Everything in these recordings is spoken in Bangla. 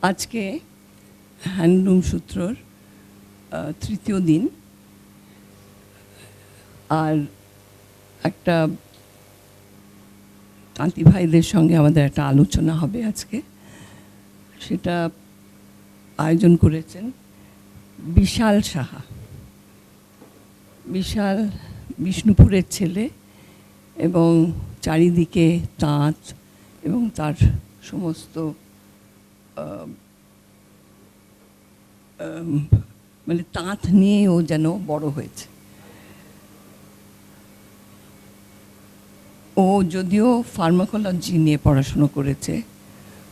আজকে হ্যান্ডলুম সূত্রর তৃতীয় দিন, আর একটা তাঁতি ভাইদের সঙ্গে আমাদের একটা আলোচনা হবে আজকে। সেটা আয়োজন করেছেন বিশাল সাহা। বিশাল বিষ্ণুপুরের ছেলে এবং চারিদিকে তাঁত এবং তার সমস্ত মানে তাঁত নিয়ে ও যেন বড় হয়েছে। ও যদিও ফার্মাকোলজি নিয়ে পড়াশুনো করেছে,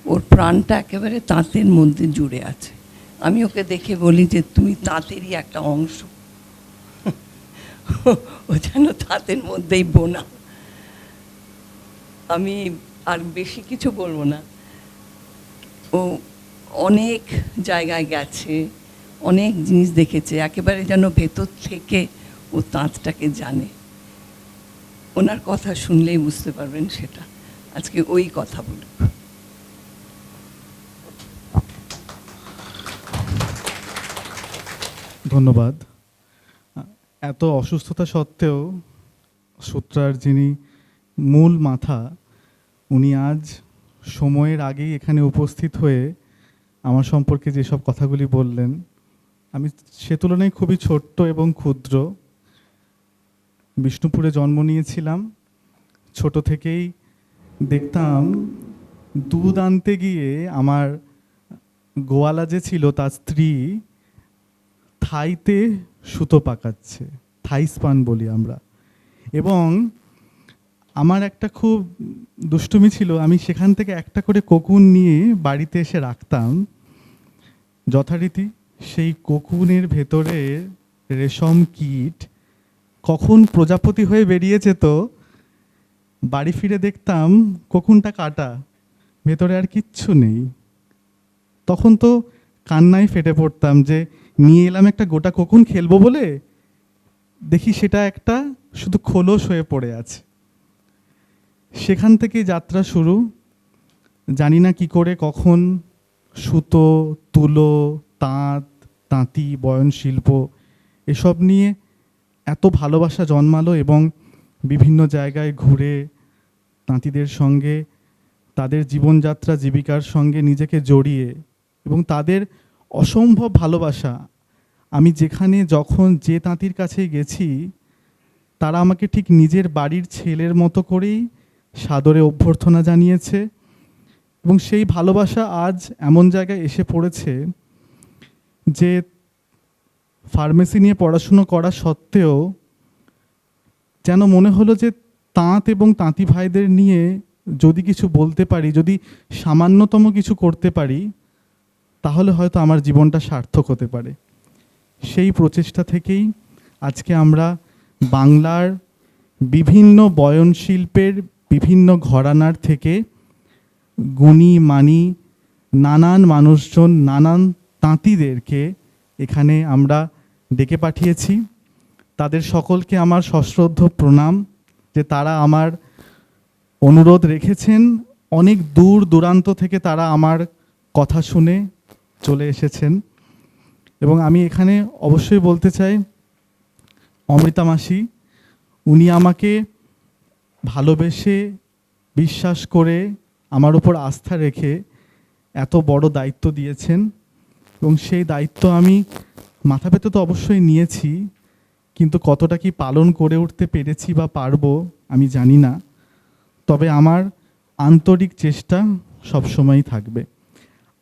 ওর প্রাণটা একেবারে তাঁতের মধ্যে জুড়ে আছে। আমি ওকে দেখে বলি যে তুমি তাঁতেরই একটা অংশ। ও যেন তাঁতের মধ্যেই বোনা। আমি আর বেশি কিছু বলবো না। ও অনেক জায়গায় গেছে, অনেক জিনিস দেখেছে, একেবারে যেন ভেতর থেকে ও তাঁতটাকে জানে। ওনার কথা শুনলেই বুঝতে পারবেন সেটা। আজকে ওই কথা বলব। ধন্যবাদ। এত অসুস্থতা সত্ত্বেও সূত্রার যিনি মূল মাথা, উনি আজ সময়ের আগেই এখানে উপস্থিত হয়ে আমার সম্পর্কে যেসব কথাগুলি বললেন, আমি সে তুলনায় খুবই ছোট্ট এবং ক্ষুদ্র। বিষ্ণুপুরে জন্ম নিয়েছিলাম। ছোট থেকেই দেখতাম দুধ আনতে গিয়ে আমার গোয়ালা যে ছিল তার স্ত্রী থাইতে সুতো পাকাচ্ছে, থাই স্পান বলি আমরা। এবং আমার একটা খুব দুষ্টুমি ছিল, আমি সেখান থেকে একটা করে কোকুন নিয়ে বাড়িতে এসে রাখতাম। যথারীতি সেই কোকুনের ভেতরে রেশম কীট কখন প্রজাপতি হয়ে বেরিয়েছে, তো বাড়ি ফিরে দেখতাম কোকুনটা কাটা, ভেতরে আর কিচ্ছু নেই। তখন তো কান্নায় ফেটে পড়তাম যে নিয়ে এলাম একটা গোটা কোকুন খেলবো বলে, দেখি সেটা একটা শুধু খোলস হয়ে পড়ে আছে। সেখান থেকে যাত্রা শুরু। জানি না কি করে কখন সুতো, তুলো, তাঁত, তাঁতি, বয়নশিল্প এসব নিয়ে এত ভালোবাসা জন্মালো এবং বিভিন্ন জায়গায় ঘুরে তাঁতিদের সঙ্গে তাদের জীবনযাত্রা জীবিকার সঙ্গে নিজেকে জড়িয়ে এবং তাদের অসম্ভব ভালোবাসা। আমি যেখানে যখন যে তাঁতির কাছে গেছি, তারা আমাকে ঠিক নিজের বাড়ির ছেলের মতো করেই সাদরে অভ্যর্থনা জানিয়েছে। এবং সেই ভালোবাসা আজ এমন জায়গায় এসে পড়েছে যে ফার্মেসি নিয়ে পড়াশুনো করা সত্ত্বেও যেন মনে হলো যে তাঁত এবং তাঁতি ভাইদের নিয়ে যদি কিছু বলতে পারি, যদি সামান্যতম কিছু করতে পারি, তাহলে হয়তো আমার জীবনটা সার্থক হতে পারে। সেই প্রচেষ্টা থেকেই আজকে আমরা বাংলার বিভিন্ন বয়নশিল্পের বিভিন্ন ঘরানার থেকে গুণী মানি নানান মানুষজন, নানান তাঁতিদেরকে এখানে আমরা ডেকে পাঠিয়েছি। তাদের সকলকে আমার সশ্রদ্ধ প্রণাম যে তারা আমার অনুরোধ রেখেছেন। অনেক দূর দূরান্ত থেকে তারা আমার কথা শুনে চলে এসেছেন। এবং আমি এখানে অবশ্যই বলতে চাই, অমৃতা মাসি, উনি আমাকে ভালোবেসে বিশ্বাস করে আমার উপর আস্থা রেখে এত বড় দায়িত্ব দিয়েছেন এবং সেই দায়িত্ব আমি মাথা পেতে তো অবশ্যই নিয়েছি, কিন্তু কতটা কি পালন করে উঠতে পেরেছি বা পারবো আমি জানি না। তবে আমার আন্তরিক চেষ্টা সবসময়ই থাকবে।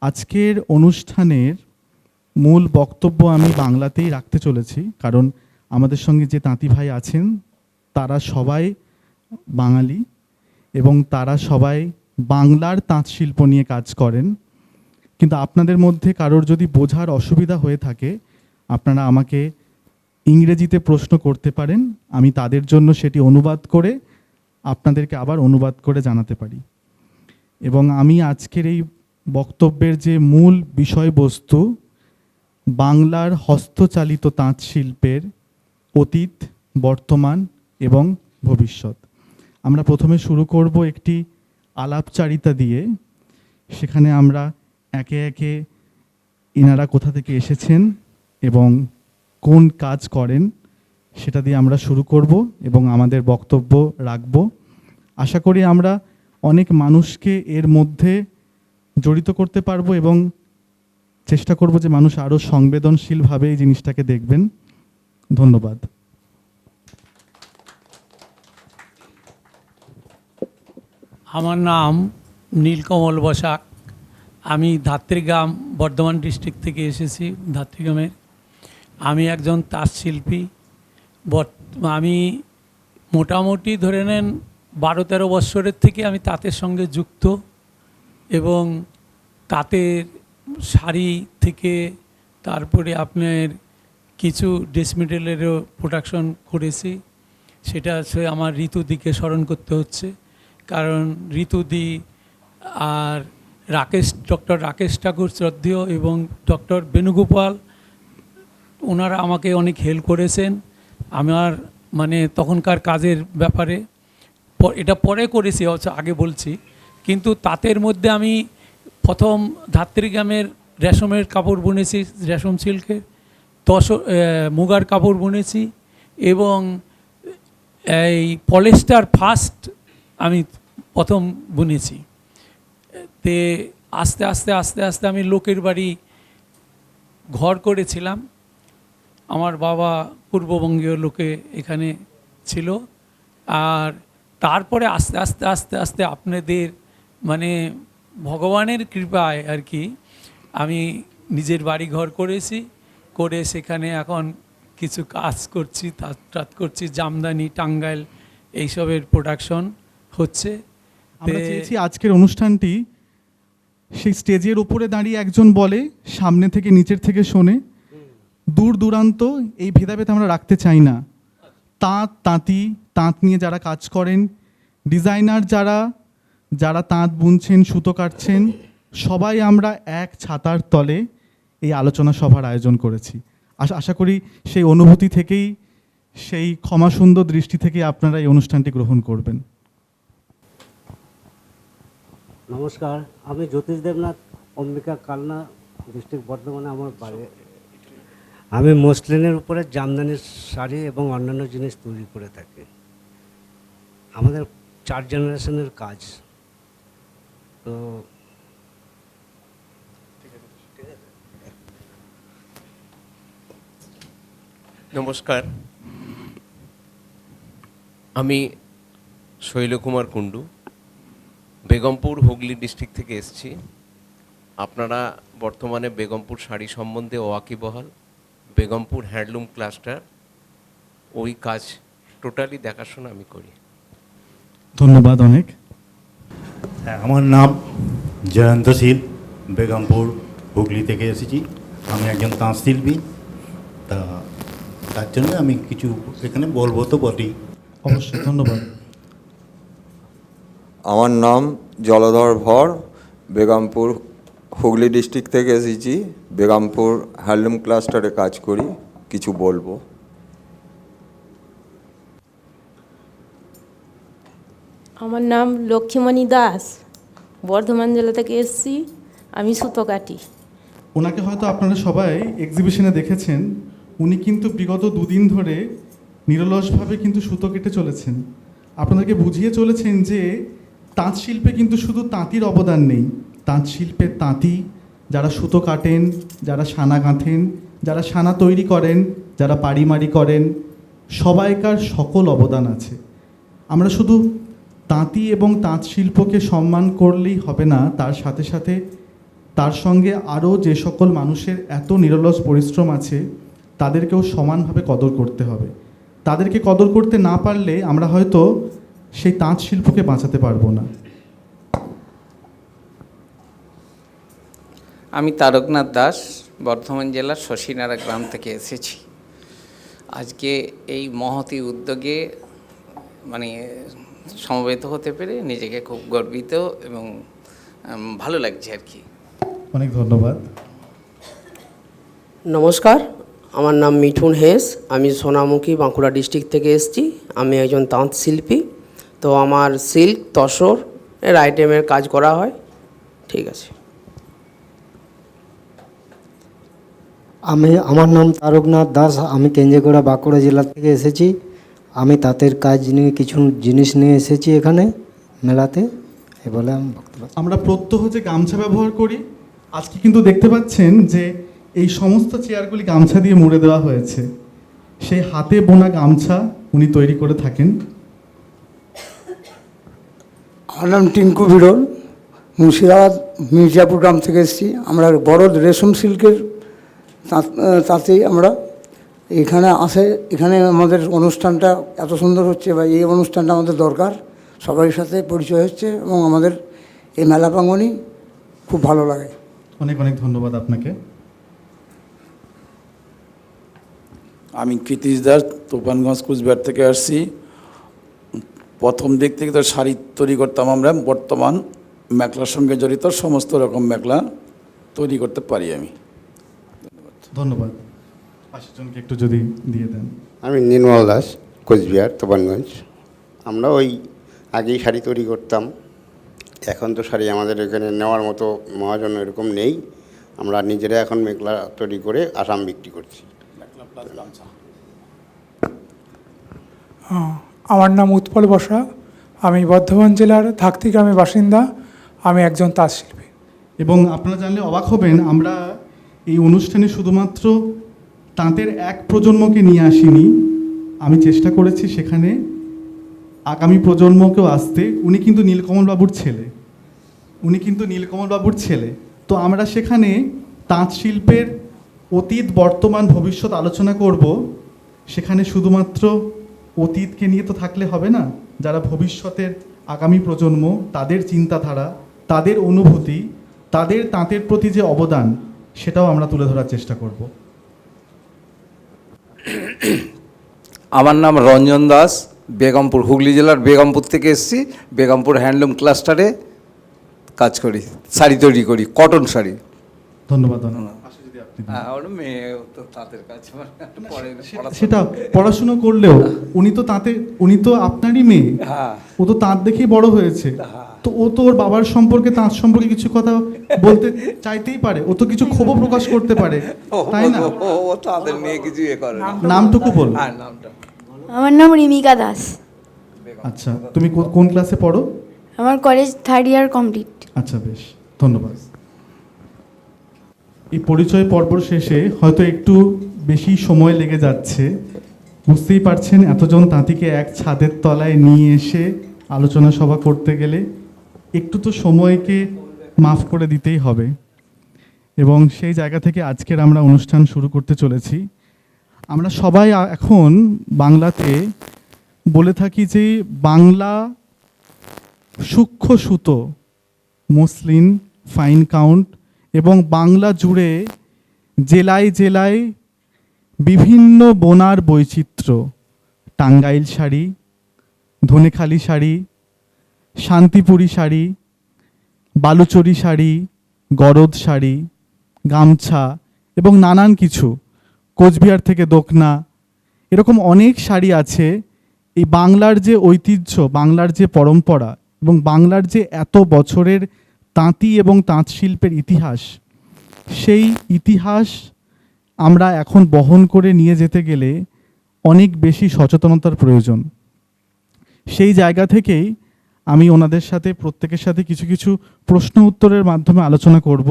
আজকের অনুষ্ঠানের মূল বক্তব্য আমি বাংলাতেই রাখতে চলেছি, কারণ আমাদের সঙ্গে যে তাঁতি ভাই আছেন তারা সবাই বাঙালি এবং তারা সবাই বাংলার তাঁত শিল্প নিয়ে কাজ করেন। কিন্তু আপনাদের মধ্যে কারোর যদি বোঝার অসুবিধা হয়ে থাকে, আপনারা আমাকে ইংরেজিতে প্রশ্ন করতে পারেন, আমি তাদের জন্য সেটি অনুবাদ করে আপনাদেরকে আবার অনুবাদ করে জানাতে পারি। এবং আমি আজকের এই বক্তব্যের যে মূল বিষয়বস্তু, বাংলার হস্তচালিত তাঁত শিল্পের অতীত, বর্তমান এবং ভবিষ্যৎ। আমরা প্রথমে শুরু করব একটি আলাপচারিতা দিয়ে। সেখানে আমরা একে একে এনারা কোথা থেকে এসেছেন এবং কোন কাজ করেন সেটা দিয়ে আমরা শুরু করব এবং আমাদের বক্তব্য রাখব। আশা করি আমরা অনেক মানুষকে এর মধ্যে জড়িত করতে পারবো এবং চেষ্টা করব যে মানুষ আরও সংবেদনশীলভাবে এই জিনিসটাকে দেখবেন। ধন্যবাদ। আমার নাম নীলকমল বসাক। আমি ধাত্রীগ্রাম বর্ধমান ডিস্ট্রিক্ট থেকে এসেছি, ধাত্রীগ্রামের। আমি একজন তাঁতশিল্পী। আমি মোটামুটি ধরে নেন 12-13 বৎসরের থেকে আমি তাঁতের সঙ্গে যুক্ত এবং তাঁতের শাড়ি থেকে তারপরে আপনার কিছু ড্রেস মেটেরিয়ালেরও প্রোডাকশন করেছি। সেটা হচ্ছে আমার ঋতুদিকে স্মরণ করতে হচ্ছে, কারণ ঋতুদি আর ডক্টর রাকেশ ঠাকুর শ্রদ্ধেয় এবং ডক্টর বেণুগোপাল, ওনারা আমাকে অনেক হেল্প করেছেন আমার মানে তখনকার কাজের ব্যাপারে। এটা পরে করেছি, আগে বলছি। কিন্তু তাঁতের মধ্যে আমি প্রথম ধাত্রীগ্রামের রেশমের কাপড় বুনেছি, রেশম সিল্কের মুগার কাপড় বুনেছি এবং এই পলিস্টার ফার্স্ট আমি প্রথম বুনেছি। তে আস্তে আস্তে আস্তে আস্তে আমি লোকের বাড়ি ঘর করেছিলাম। আমার বাবা পূর্ববঙ্গীয় লোকে এখানে ছিল। আর তারপরে আস্তে আস্তে আস্তে আস্তে আপনাদের মানে ভগবানের কৃপায় আর কি আমি নিজের বাড়ি ঘর করেছি, করে সেখানে এখন কিছু কাজ করছি, তাঁত করছি, জামদানি, টাঙ্গাইল এইসবের প্রোডাকশন হচ্ছে। আমরা চেয়েছি আজকের অনুষ্ঠানটি সেই স্টেজের উপরে দাঁড়িয়ে একজন বলে, সামনে থেকে নিচের থেকে শোনে। দূর দূরান্ত এই ভেদাভেদ আমরা রাখতে চাই না। তাঁতি, তাঁত নিয়ে যারা কাজ করেন, ডিজাইনার যারা তাঁত বুনছেন, সুতো কাটছেন, সবাই আমরা এক ছাতার তলে এই আলোচনা সভার আয়োজন করেছি। আশা করি সেই অনুভূতি থেকেই, সেই ক্ষমাসুন্দর দৃষ্টি থেকে আপনারা এই অনুষ্ঠানটি গ্রহণ করবেন। নমস্কার, আমি জ্যোতিষ দেবনাথ, অম্বিকা কালনা, ডিস্ট্রিক্ট বর্ধমানে আমার বাড়ি। আমি মসলিনের উপরে জামদানি শাড়ি এবং অন্যান্য জিনিস তৈরি করে থাকি। আমাদের 4 জেনারেশনের কাজ। তো নমস্কার, আমি শৈলকুমার কুণ্ডু, বেগমপুর হুগলি ডিস্ট্রিক্ট থেকে এসেছি। আপনারা বর্তমানে বেগমপুর শাড়ি সম্বন্ধে ওয়াকিবহাল। বেগমপুর হ্যান্ডলুম ক্লাস্টার, ওই কাজ টোটালি দেখাশোনা আমি করি। ধন্যবাদ অনেক। আমার নাম জয়ন্ত শীল, বেগমপুর হুগলি থেকে এসেছি। আমি একজন তাঁত শিল্পী, তার জন্য আমি কিছু এখানে বলবো তো বটেই। অবশ্যই, ধন্যবাদ। আমার নাম জলধর ভর, বেগমপুর হুগলি ডিস্ট্রিক্ট থেকে এসেছি। বেগমপুর হ্যান্ডলুম ক্লাস্টারে কাজ করি, কিছু বলবো। আমার নাম লক্ষ্মীমণি দাস, বর্ধমান জেলা থেকে এসেছি। আমি সুতো কাটি। ওনাকে হয়তো আপনারা সবাই এক্সিবিশনে দেখেছেন। উনি কিন্তু বিগত 2 দিন ধরে নিরলসভাবে কিন্তু সুতো কেটে চলেছেন। আপনাদেরকে বুঝিয়ে চলেছেন যে তাঁত শিল্পে কিন্তু শুধু তাঁতির অবদান নেই। তাঁত শিল্পে তাঁতি, যারা সুতো কাটেন, যারা সানা গাঁথেন, যারা সানা তৈরি করেন, যারা পাড়িমারি করেন, সবাইকার সকল অবদান আছে। আমরা শুধু তাঁতি এবং তাঁত শিল্পকে সম্মান করলেই হবে না, তার সাথে সাথে তার সঙ্গে আরও যে সকল মানুষের এত নিরলস পরিশ্রম আছে তাদেরকেও সমানভাবে কদর করতে হবে। তাদেরকে কদর করতে না পারলে আমরা হয়তো সেই তাঁত শিল্পকে বাঁচাতে পারবো না। আমি তারকনাথ দাস, বর্ধমান জেলার শশীনারা গ্রাম থেকে এসেছি। আজকে এই মহতী উদ্যোগে মানে সমবেত হতে পেরে নিজেকে খুব গর্বিত এবং ভালো লাগছে আর কি। অনেক ধন্যবাদ। নমস্কার, আমার নাম মিঠুন হেস। আমি সোনামুখী, বাঁকুড়া ডিস্ট্রিক্ট থেকে এসেছি। আমি একজন তাঁত শিল্পী। তো আমার সিল্ক, তসর এর আইটেমের কাজ করা হয়। ঠিক আছে। আমার নাম তারকনাথ দাস, আমি কেঞ্জেগোড়া বাঁকুড়া জেলা থেকে এসেছি। আমি তাঁতের কাজ নিয়ে কিছু জিনিস নিয়ে এসেছি এখানে মেলাতে, এ বলে আমি বক্তব্য। আমরা প্রত্যহ যে গামছা ব্যবহার করি, আজকে কিন্তু দেখতে পাচ্ছেন যে এই সমস্ত চেয়ারগুলি গামছা দিয়ে মুড়ে দেওয়া হয়েছে। সেই হাতে বোনা গামছা উনি তৈরি করে থাকেন। আমার নাম টিঙ্কু বিরল, মুর্শিদাবাদ মির্জাপুর গ্রাম থেকে এসেছি। আমরা বড় রেশম সিল্কের তাঁতেই আমরা এখানে এখানে আমাদের অনুষ্ঠানটা এত সুন্দর হচ্ছে, বা এই অনুষ্ঠানটা আমাদের দরকার, সবার সাথে পরিচয় হচ্ছে এবং আমাদের এই মেলা প্রাঙ্গণই খুব ভালো লাগে। অনেক অনেক ধন্যবাদ আপনাকে। আমি কৃতিশ দাস, তুফানগঞ্জ কুচবিহার থেকে আসছি। প্রথম দিক থেকে তো শাড়ি তৈরি করতাম আমরা, বর্তমান মেখলার সঙ্গে জড়িত সমস্ত রকম মেখলা তৈরি করতে পারি আমি। ধন্যবাদ। পাশের জনকে একটু যদি দিয়ে দেন। আমি নির্মল দাস, কোচবিহার তুফানগঞ্জ। আমরা ওই আগেই শাড়ি তৈরি করতাম, এখন তো শাড়ি আমাদের এখানে নেওয়ার মতো মহাজন এরকম নেই। আমরা নিজেরা এখন মেখলা তৈরি করে আসাম বিক্রি করছি। আমার নাম উৎপল বসা, আমি বর্ধমান জেলার ধাকতি গ্রামের বাসিন্দা। আমি একজন তাঁত শিল্পী। এবং আপনারা জানলে অবাক হবেন, আমরা এই অনুষ্ঠানে শুধুমাত্র তাঁতের এক প্রজন্মকে নিয়ে আসিনি, আমি চেষ্টা করেছি সেখানে আগামী প্রজন্মকেও আসতে। উনি কিন্তু নীলকমল বাবুর ছেলে। তো আমরা সেখানে তাঁত শিল্পের অতীত, বর্তমান, ভবিষ্যৎ আলোচনা করব। সেখানে শুধুমাত্র অতীতকে নিয়ে তো থাকলে হবে না, যারা ভবিষ্যতের আগামী প্রজন্ম, তাদের চিন্তাধারা, তাদের অনুভূতি, তাদের তাঁতের প্রতি যে অবদান, সেটাও আমরা তুলে ধরার চেষ্টা করব। আমার নাম রঞ্জন দাস, বেগমপুর, হুগলি জেলার বেগমপুর থেকে এসেছি। বেগমপুর হ্যান্ডলুম ক্লাস্টারে কাজ করি, শাড়ি তৈরি করি, কটন শাড়ি। ধন্যবাদ। সেটা পড়াশুনো করলেও উনি তো আপনারই মেয়ে, ও তো তাঁত দেখেই বড় হয়েছে। তো ও তো ওর বাবার সম্পর্কে, তাঁত সম্পর্কে কিছু কথা বলতে চাইতেই পারে, ও তো কিছু ক্ষোভ প্রকাশ করতে পারে, তাই না? ও তাদের নিয়ে কিছু নামটুকু বল। আমার নাম রিমিকা দাস। আচ্ছা, তুমি কোন ক্লাসে পড়ো? আমার কলেজ 3rd ইয়ার কমপ্লিট। আচ্ছা, বেশ, ধন্যবাদ। এই পরিচয় পর্ব শেষে হয়তো একটু বেশি সময় লেগে যাচ্ছে, বুঝতেই পারছেন। এতজন তাঁতিকে এক ছাদের তলায় নিয়ে এসে আলোচনা সভা করতে গেলে একটু তো সময়কে মাফ করে দিতেই হবে। এবং সেই জায়গা থেকে আজকের আমরা অনুষ্ঠান শুরু করতে চলেছি। আমরা সবাই এখন বাংলাতে বলে থাকি যে বাংলা সূক্ষ্ম সুতো, মসলিন, ফাইন কাউন্ট, এবং বাংলা জুড়ে জেলায় জেলায় বিভিন্ন বোনার বৈচিত্র্য, টাঙ্গাইল শাড়ি, ধনেখালি শাড়ি, শান্তিপুরি শাড়ি, বালুচরি শাড়ি, গরদ শাড়ি, গামছা এবং নানান কিছু, কোচবিহার থেকে দোকনা, এরকম অনেক শাড়ি আছে। এই বাংলার যে ঐতিহ্য, বাংলার যে পরম্পরা এবং বাংলার যে এত বছরের তাঁতি এবং তাঁত শিল্পের ইতিহাস, সেই ইতিহাস আমরা এখন বহন করে নিয়ে যেতে গেলে অনেক বেশি সচেতনতার প্রয়োজন। সেই জায়গা থেকেই আমি ওনাদের সাথে, প্রত্যেকের সাথে কিছু কিছু প্রশ্ন উত্তরের মাধ্যমে আলোচনা করব।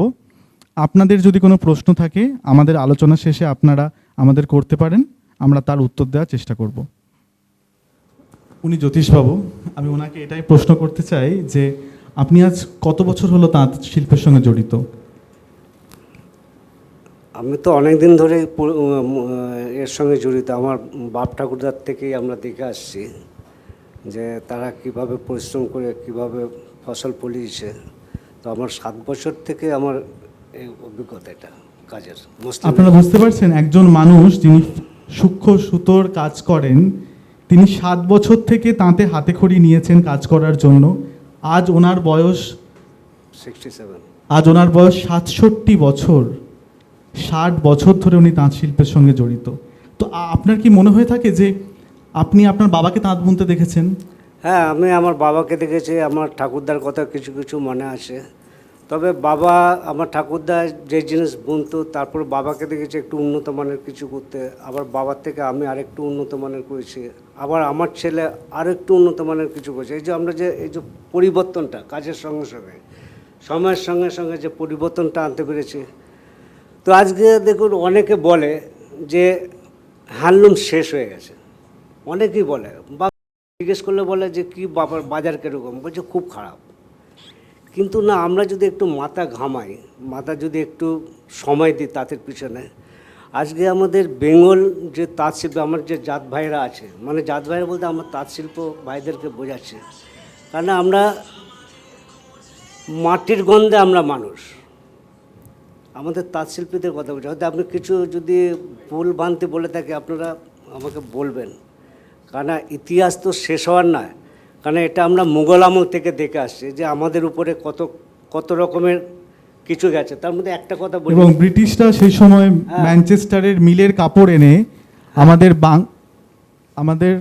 আপনাদের যদি কোনো প্রশ্ন থাকে আমাদের আলোচনা শেষে আপনারা আমাদের করতে পারেন, আমরা তার উত্তর দেওয়ার চেষ্টা করব। উনি জ্যোতিষবাবু, আমি ওনাকে এটাই প্রশ্ন করতে চাই যে আপনি আজ কত বছর হলো তাঁত শিল্পের সঙ্গে জড়িত? আমি তো অনেক দিন ধরে এর সঙ্গে জড়িত। আমার বাপ ঠাকুরদার থেকেই আমরা দেখে আসছি যে তারা কিভাবে পরিশ্রম করে কিভাবে ফসল ফলিয়েছে। তো আমার 7 বছর থেকে আমার এই অভিজ্ঞতা এটা কাজের। আপনারা বুঝতে পারছেন, একজন মানুষ যিনি সূক্ষ্ম সুতোর কাজ করেন, তিনি 7 বছর থেকে তাঁতে হাতে খড়ি নিয়েছেন কাজ করার জন্য। আজ ওনার বয়স 67। আজ ওনার বয়স 67 বছর। 60 বছর ধরে উনি তাঁত শিল্পের সঙ্গে জড়িত। তো আপনার কি মনে হয়ে থাকে যে আপনি আপনার বাবাকে তাঁত বুনতে দেখেছেন? হ্যাঁ, আমি আমার বাবাকে দেখেছি, আমার ঠাকুরদার কথা কিছু কিছু মনে আছে। তবে বাবা আমার ঠাকুরদা যে জিনিস বুনতো, তারপর বাবাকে দেখেছি একটু উন্নত মানের কিছু করতে, আবার বাবার থেকে আমি আরেকটু উন্নত মানের করেছি, আবার আমার ছেলে আরেকটু উন্নত মানের কিছু করেছে। এই যে আমরা যে এই যে পরিবর্তনটা কাজের সঙ্গে সঙ্গে সময়ের সঙ্গে সঙ্গে যে পরিবর্তনটা আনতে পেরেছি। তো আজকে দেখুন অনেকে বলে যে হ্যান্ডলুম শেষ হয়ে গেছে, অনেকেই বলে, বা জিজ্ঞেস করলে বলে যে কি বাজার কীরকম, বলছে খুব খারাপ। কিন্তু না, আমরা যদি একটু মাথা ঘামাই, মাথা যদি একটু সময় দিই তাঁতের পিছনে, আজকে আমাদের বেঙ্গল যে তাঁত শিল্পী, আমার যে জাত ভাইরা আছে, মানে জাত ভাইরা বলতে আমার তাঁত শিল্প ভাইদেরকে বোঝাচ্ছে, কারণ আমরা মাটির গন্ধে আমরা মানুষ। আমাদের তাঁত শিল্পীদের কথা বলছি, হয়তো আপনি কিছু যদি ভুল ভ্রান্তি বলে থাকি আপনারা আমাকে বলবেন, কারণ ইতিহাস তো শেষ হওয়ার নয়, কারণ এটা আমরা মুঘল আমল থেকে দেখে আসছি যে আমাদের উপরে কত কত রকমের কিছু গেছে। তার মধ্যে একটা কথা বলি, এবং ব্রিটিশরা সেই সময় ম্যানচেস্টারের মিলের কাপড় এনে আমাদের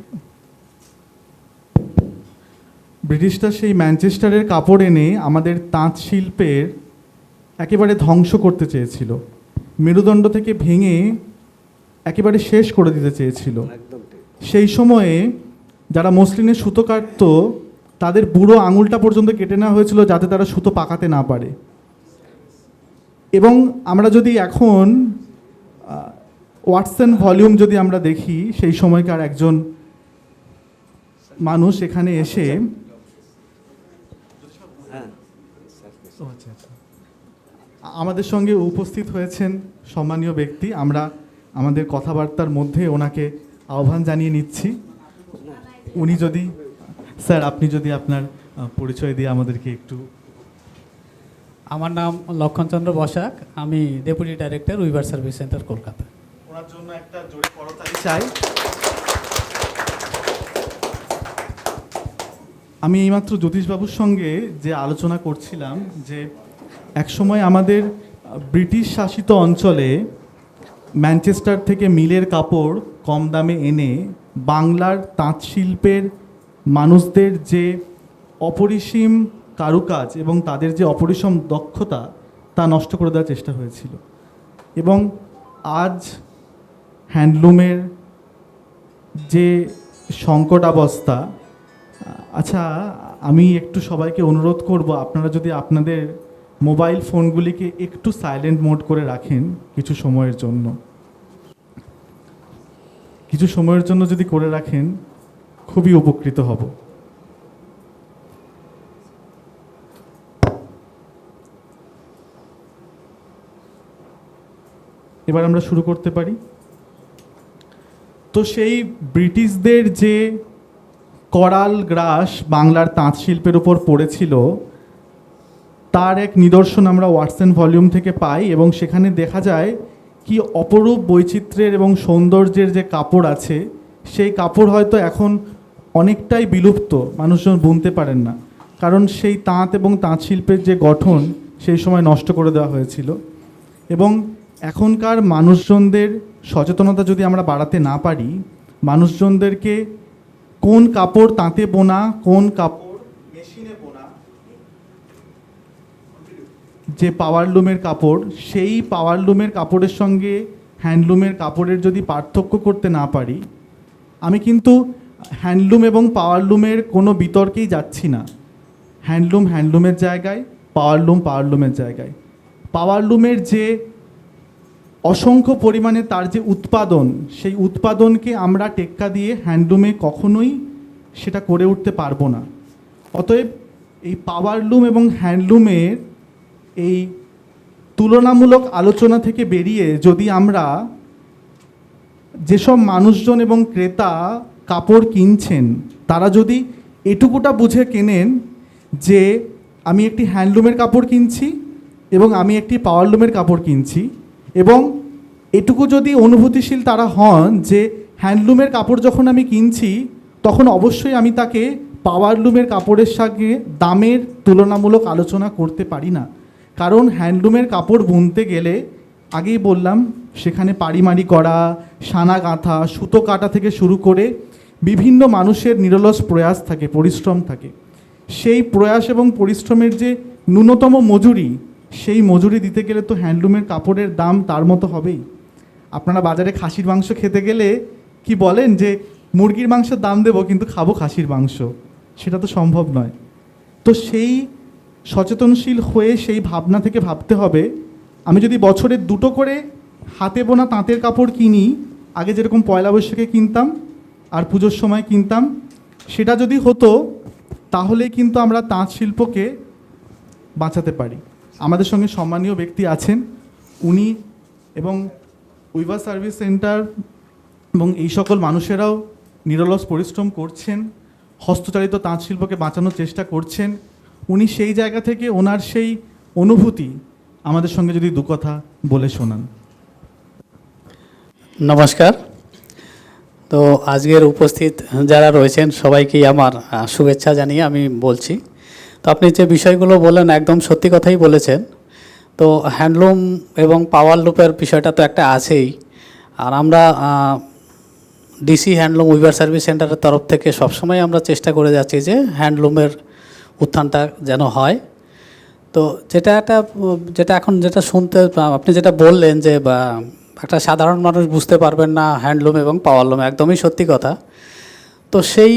ব্রিটিশরা সেই ম্যানচেস্টারের কাপড় এনে আমাদের তাঁত শিল্পের একেবারে ধ্বংস করতে চেয়েছিল, মেরুদণ্ড থেকে ভেঙে একেবারে শেষ করে দিতে চেয়েছিল। সেই সময়ে যারা মসলিনের সুতো কাটতো তাদের বুড়ো আঙুলটা পর্যন্ত কেটে নেওয়া হয়েছিল যাতে তারা সুতো পাকাতে না পারে। এবং আমরা যদি এখন ওয়াটসন ভলিউম যদি আমরা দেখি, সেই সময়কার একজন মানুষ এখানে এসে আমাদের সঙ্গে উপস্থিত হয়েছেন সম্মানীয় ব্যক্তি, আমরা আমাদের কথাবার্তার মধ্যে ওনাকে আহ্বান জানিয়ে নিচ্ছি। উনি যদি, স্যার আপনি যদি আপনার পরিচয় দিয়ে আমাদেরকে একটু। আমার নাম লক্ষণচন্দ্র বসাক, আমি deputy director weaver service centre Kolkata. ওনার জন্য একটা জোরে করতালি চাই। আমি এইমাত্র জ্যোতিষবাবুর সঙ্গে যে আলোচনা করছিলাম যে একসময় আমাদের ব্রিটিশ শাসিত অঞ্চলে ম্যানচেস্টার থেকে মিলের কাপড় কম দামে এনে বাংলার তাঁত শিল্পের মানুষদের যে অপরিসীম কারুকাজ এবং তাদের যে অপরিসীম দক্ষতা তা নষ্ট করে দেওয়ার চেষ্টা হয়েছিল। এবং আজ হ্যান্ডলুমের যে সংকটাবস্থা, আচ্ছা আমি একটু সবাইকে অনুরোধ করব, আপনারা যদি আপনাদের মোবাইল ফোনগুলিকে একটু সাইলেন্ট মোড করে রাখেন কিছু সময়ের জন্য যদি করে রাখেন খুবই উপকৃত হব। এবার আমরা শুরু করতে পারি। তো সেই ব্রিটিশদের যে করাল গ্রাস বাংলার তাঁত শিল্পের উপর পড়েছিল তার এক নিদর্শন আমরা ওয়াটসন ভলিউম থেকে পাই, এবং সেখানে দেখা যায় কি অপরূপ বৈচিত্র্যের এবং সৌন্দর্যের যে কাপড় আছে, সেই কাপড় হয়তো এখন অনেকটাই বিলুপ্ত, মানুষজন বুনতে পারেন না, কারণ সেই তাঁত এবং তাঁত শিল্পের যে গঠন সেই সময় নষ্ট করে দেওয়া হয়েছিল। এবং এখনকার মানুষজনদের সচেতনতা যদি আমরা বাড়াতে না পারি, মানুষজনদেরকে কোন কাপড় তাঁতে বোনা, কোন কাপড় মেশিনে বোনা, যে পাওয়ারলুমের কাপড়, সেই পাওয়ারলুমের কাপড়ের সঙ্গে হ্যান্ডলুমের কাপড়ের যদি পার্থক্য করতে না পারি, আমি কিন্তু হ্যান্ডলুম এবং পাওয়ারলুমের কোনো বিতর্কেই যাচ্ছি না। হ্যান্ডলুম হ্যান্ডলুমের জায়গায়, পাওয়ারলুম পাওয়ারলুমের জায়গায়। পাওয়ারলুমের যে অসংখ্য পরিমাণে তার যে উৎপাদন, সেই উৎপাদনকে আমরা টেক্কা দিয়ে হ্যান্ডলুমে কখনোই সেটা করে উঠতে পারবো না। অতএব এই পাওয়ারলুম এবং হ্যান্ডলুমের এই তুলনামূলক আলোচনা থেকে বেরিয়ে যদি আমরা যেসব মানুষজন এবং ক্রেতা কাপড় কিনছেন তারা যদি এটুকুটা বুঝে কেনেন যে আমি একটি হ্যান্ডলুমের কাপড় কিনছি এবং আমি একটি পাওয়ারলুমের কাপড় কিনছি, এবং এটুকু যদি অনুভূতিশীল তারা হন যে হ্যান্ডলুমের কাপড় যখন আমি কিনছি তখন অবশ্যই আমি তাকে পাওয়ারলুমের কাপড়ের সঙ্গে দামের তুলনামূলক আলোচনা করতে পারি না। কারণ হ্যান্ডলুমের কাপড় বুনতে গেলে আগেই বললাম সেখানে পাড়িমারি করা, সানা গাঁথা, সুতো কাটা থেকে শুরু করে বিভিন্ন মানুষের নিরলস প্রয়াস থাকে, পরিশ্রম থাকে। সেই প্রয়াস এবং পরিশ্রমের যে ন্যূনতম মজুরি, সেই মজুরি দিতে গেলে তো হ্যান্ডলুমের কাপড়ের দাম তার মতো হবেই। আপনারা বাজারে খাসির মাংস খেতে গেলে কি বলেন যে মুরগির মাংসের দাম দেবো কিন্তু খাবো খাসির মাংস, সেটা তো সম্ভব নয়। তো সেই সচেতনশীল হয়ে সেই ভাবনা থেকে ভাবতে হবে, আমি যদি বছরে 2টো করে হাতে বোনা তাঁতের কাপড় কিনি, আগে যেরকম পয়লা বৈশাখে কিনতাম আর পুজোর সময় কিনতাম, সেটা যদি হতো তাহলে কিন্তু আমরা তাঁত শিল্পকে বাঁচাতে পারি। আমাদের সঙ্গে সম্মানীয় ব্যক্তি আছেন, উনি এবং উইভার সার্ভিস সেন্টার এবং এই সকল মানুষেরাও নিরলস পরিশ্রম করছেন, হস্তচালিত তাঁত শিল্পকে বাঁচানোর চেষ্টা করছেন। উনি সেই জায়গা থেকে ওনার সেই অনুভূতি আমাদের সঙ্গে যদি দু কথা বলে শোনান। নমস্কার। তো আজকের উপস্থিত যারা রয়েছেন সবাইকেই আমার শুভেচ্ছা জানিয়ে আমি বলছি। তো আপনি যে বিষয়গুলো বললেন একদম সত্যি কথাই বলেছেন। তো হ্যান্ডলুম এবং পাওয়ার লুপের বিষয়টা তো একটা আছেই। আর আমরা ডিসি হ্যান্ডলুম উইভার সার্ভিস সেন্টারের তরফ থেকে সবসময় আমরা চেষ্টা করে যাচ্ছি যে হ্যান্ডলুমের উত্থানটা যেন হয়। তো যেটা এখন শুনতে আপনি যেটা বললেন যে একটা সাধারণ মানুষ বুঝতে পারবেন না হ্যান্ডলুম এবং পাওয়ারলুম, একদমই সত্যি কথা। তো সেই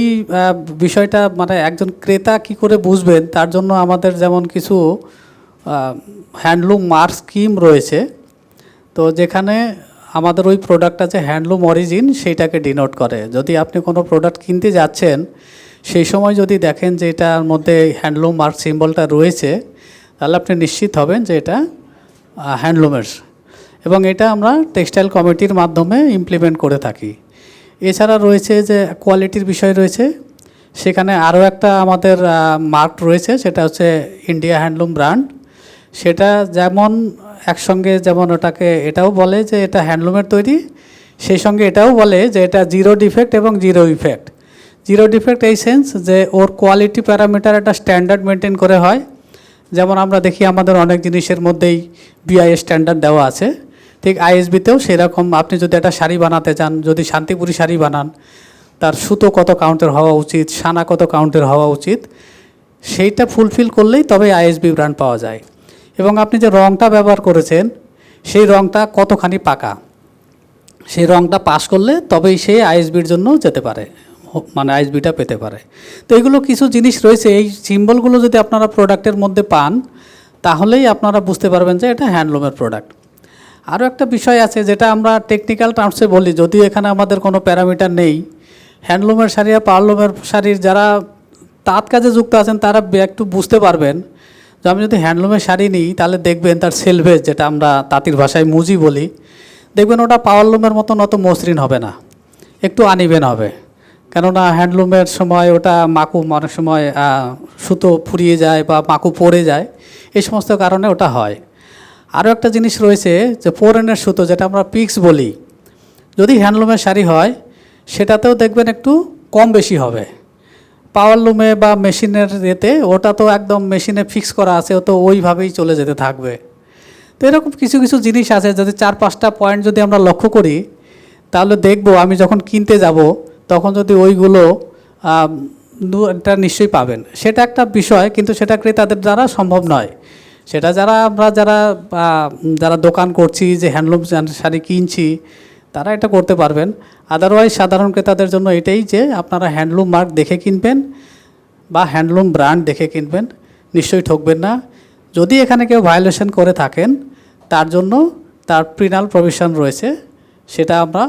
বিষয়টা মানে একজন ক্রেতা কি করে বুঝবেন, তার জন্য আমাদের যেমন কিছু হ্যান্ডলুম মার্ক স্কিম রয়েছে। তো যেখানে আমাদের ওই প্রোডাক্টটা যে হ্যান্ডলুম অরিজিন সেইটাকে ডিনোট করে। যদি আপনি কোনো প্রোডাক্ট কিনতে যাচ্ছেন সেই সময় যদি দেখেন যে এটার মধ্যে হ্যান্ডলুম মার্ক সিম্বলটা রয়েছে, তাহলে আপনি নিশ্চিত হবেন যে এটা হ্যান্ডলুমের। এবং এটা আমরা টেক্সটাইল কমিটির মাধ্যমে ইমপ্লিমেন্ট করে থাকি। এছাড়া রয়েছে যে কোয়ালিটির বিষয় রয়েছে, সেখানে আরও একটা আমাদের মার্ক রয়েছে, সেটা হচ্ছে ইন্ডিয়া হ্যান্ডলুম ব্র্যান্ড। সেটা যেমন একসঙ্গে যেমন ওটাকে এটাও বলে যে এটা হ্যান্ডলুমের তৈরি, সেই সঙ্গে এটাও বলে যে এটা জিরো ডিফেক্ট এবং জিরো ইফেক্ট। জিরো ডিফেক্ট এই সেন্স যে ওর কোয়ালিটি প্যারামিটার একটা স্ট্যান্ডার্ড মেনটেন করে হয়। যেমন আমরা দেখি আমাদের অনেক জিনিসের মধ্যেই বিআইএস স্ট্যান্ডার্ড দেওয়া আছে, ঠিক আইএসবিতেও সেরকম। আপনি যদি একটা শাড়ি বানাতে চান, যদি শান্তিপুরি শাড়ি বানান, তার সুতো কত কাউন্টের হওয়া উচিত, সানা কত কাউন্টের হওয়া উচিত, সেইটা ফুলফিল করলেই তবে আইএসবি ব্র্যান্ড পাওয়া যায়। এবং আপনি যে রঙটা ব্যবহার করেছেন সেই রঙটা কতখানি পাকা, সেই রঙটা পাস করলে তবেই সে আইএসবির জন্য যেতে পারে, মানে আইএসবিটা পেতে পারে। তো এগুলো কিছু জিনিস রয়েছে, এই সিম্বলগুলো যদি আপনারা প্রোডাক্টের মধ্যে পান তাহলেই আপনারা বুঝতে পারবেন যে এটা হ্যান্ডলুমের প্রোডাক্ট। আরও একটা বিষয় আছে যেটা আমরা টেকনিক্যাল টার্মসে বলি, যদিও এখানে আমাদের কোনো প্যারামিটার নেই। হ্যান্ডলুমের শাড়ি আর পাওয়ারলুমের শাড়ির যারা তাঁত কাজে যুক্ত আছেন তারা একটু বুঝতে পারবেন যে আমি যদি হ্যান্ডলুমের শাড়ি নিই তাহলে দেখবেন তার সেলভেজ, যেটা আমরা তাঁতির ভাষায় মুজি বলি, দেখবেন ওটা পাওয়ারলুমের মতন অত মসৃণ হবে না, একটু আনইভেন হবে। কেননা হ্যান্ডলুমের সময় ওটা মাকু অনেক সময় সুতো ফুরিয়ে যায় বা মাকু পড়ে যায়, এই সমস্ত কারণে ওটা হয়। আরও একটা জিনিস রয়েছে যে 4N সুতো, যেটা আমরা পিক্স বলি, যদি হ্যান্ডলুমের শাড়ি হয় সেটাতেও দেখবেন একটু কম বেশি হবে। পাওয়ারলুমে বা মেশিনের এতে ওটা তো একদম মেশিনে ফিক্স করা আছে, ও তো ওইভাবেই চলে যেতে থাকবে। তো এরকম কিছু কিছু জিনিস আছে, যদি 4-5টা পয়েন্ট যদি আমরা লক্ষ্য করি তাহলে দেখব আমি যখন কিনতে যাব তখন যদি ওইগুলো এটা নিশ্চয়ই পাবেন। সেটা একটা বিষয়, কিন্তু সেটা ক্রেতাদের দ্বারা সম্ভব নয়। সেটা যারা দোকান করছি, যে হ্যান্ডলুম শাড়ি কিনছি, তারা এটা করতে পারবেন। আদারওয়াইজ সাধারণ ক্রেতাদের জন্য এটাই যে আপনারা হ্যান্ডলুম মার্ক দেখে কিনবেন বা হ্যান্ডলুম ব্র্যান্ড দেখে কিনবেন, নিশ্চয়ই ঠকবেন না। যদি এখানে কেউ ভায়োলেশন করে থাকেন তার জন্য তার পেনাল প্রভিশন রয়েছে, সেটা আমরা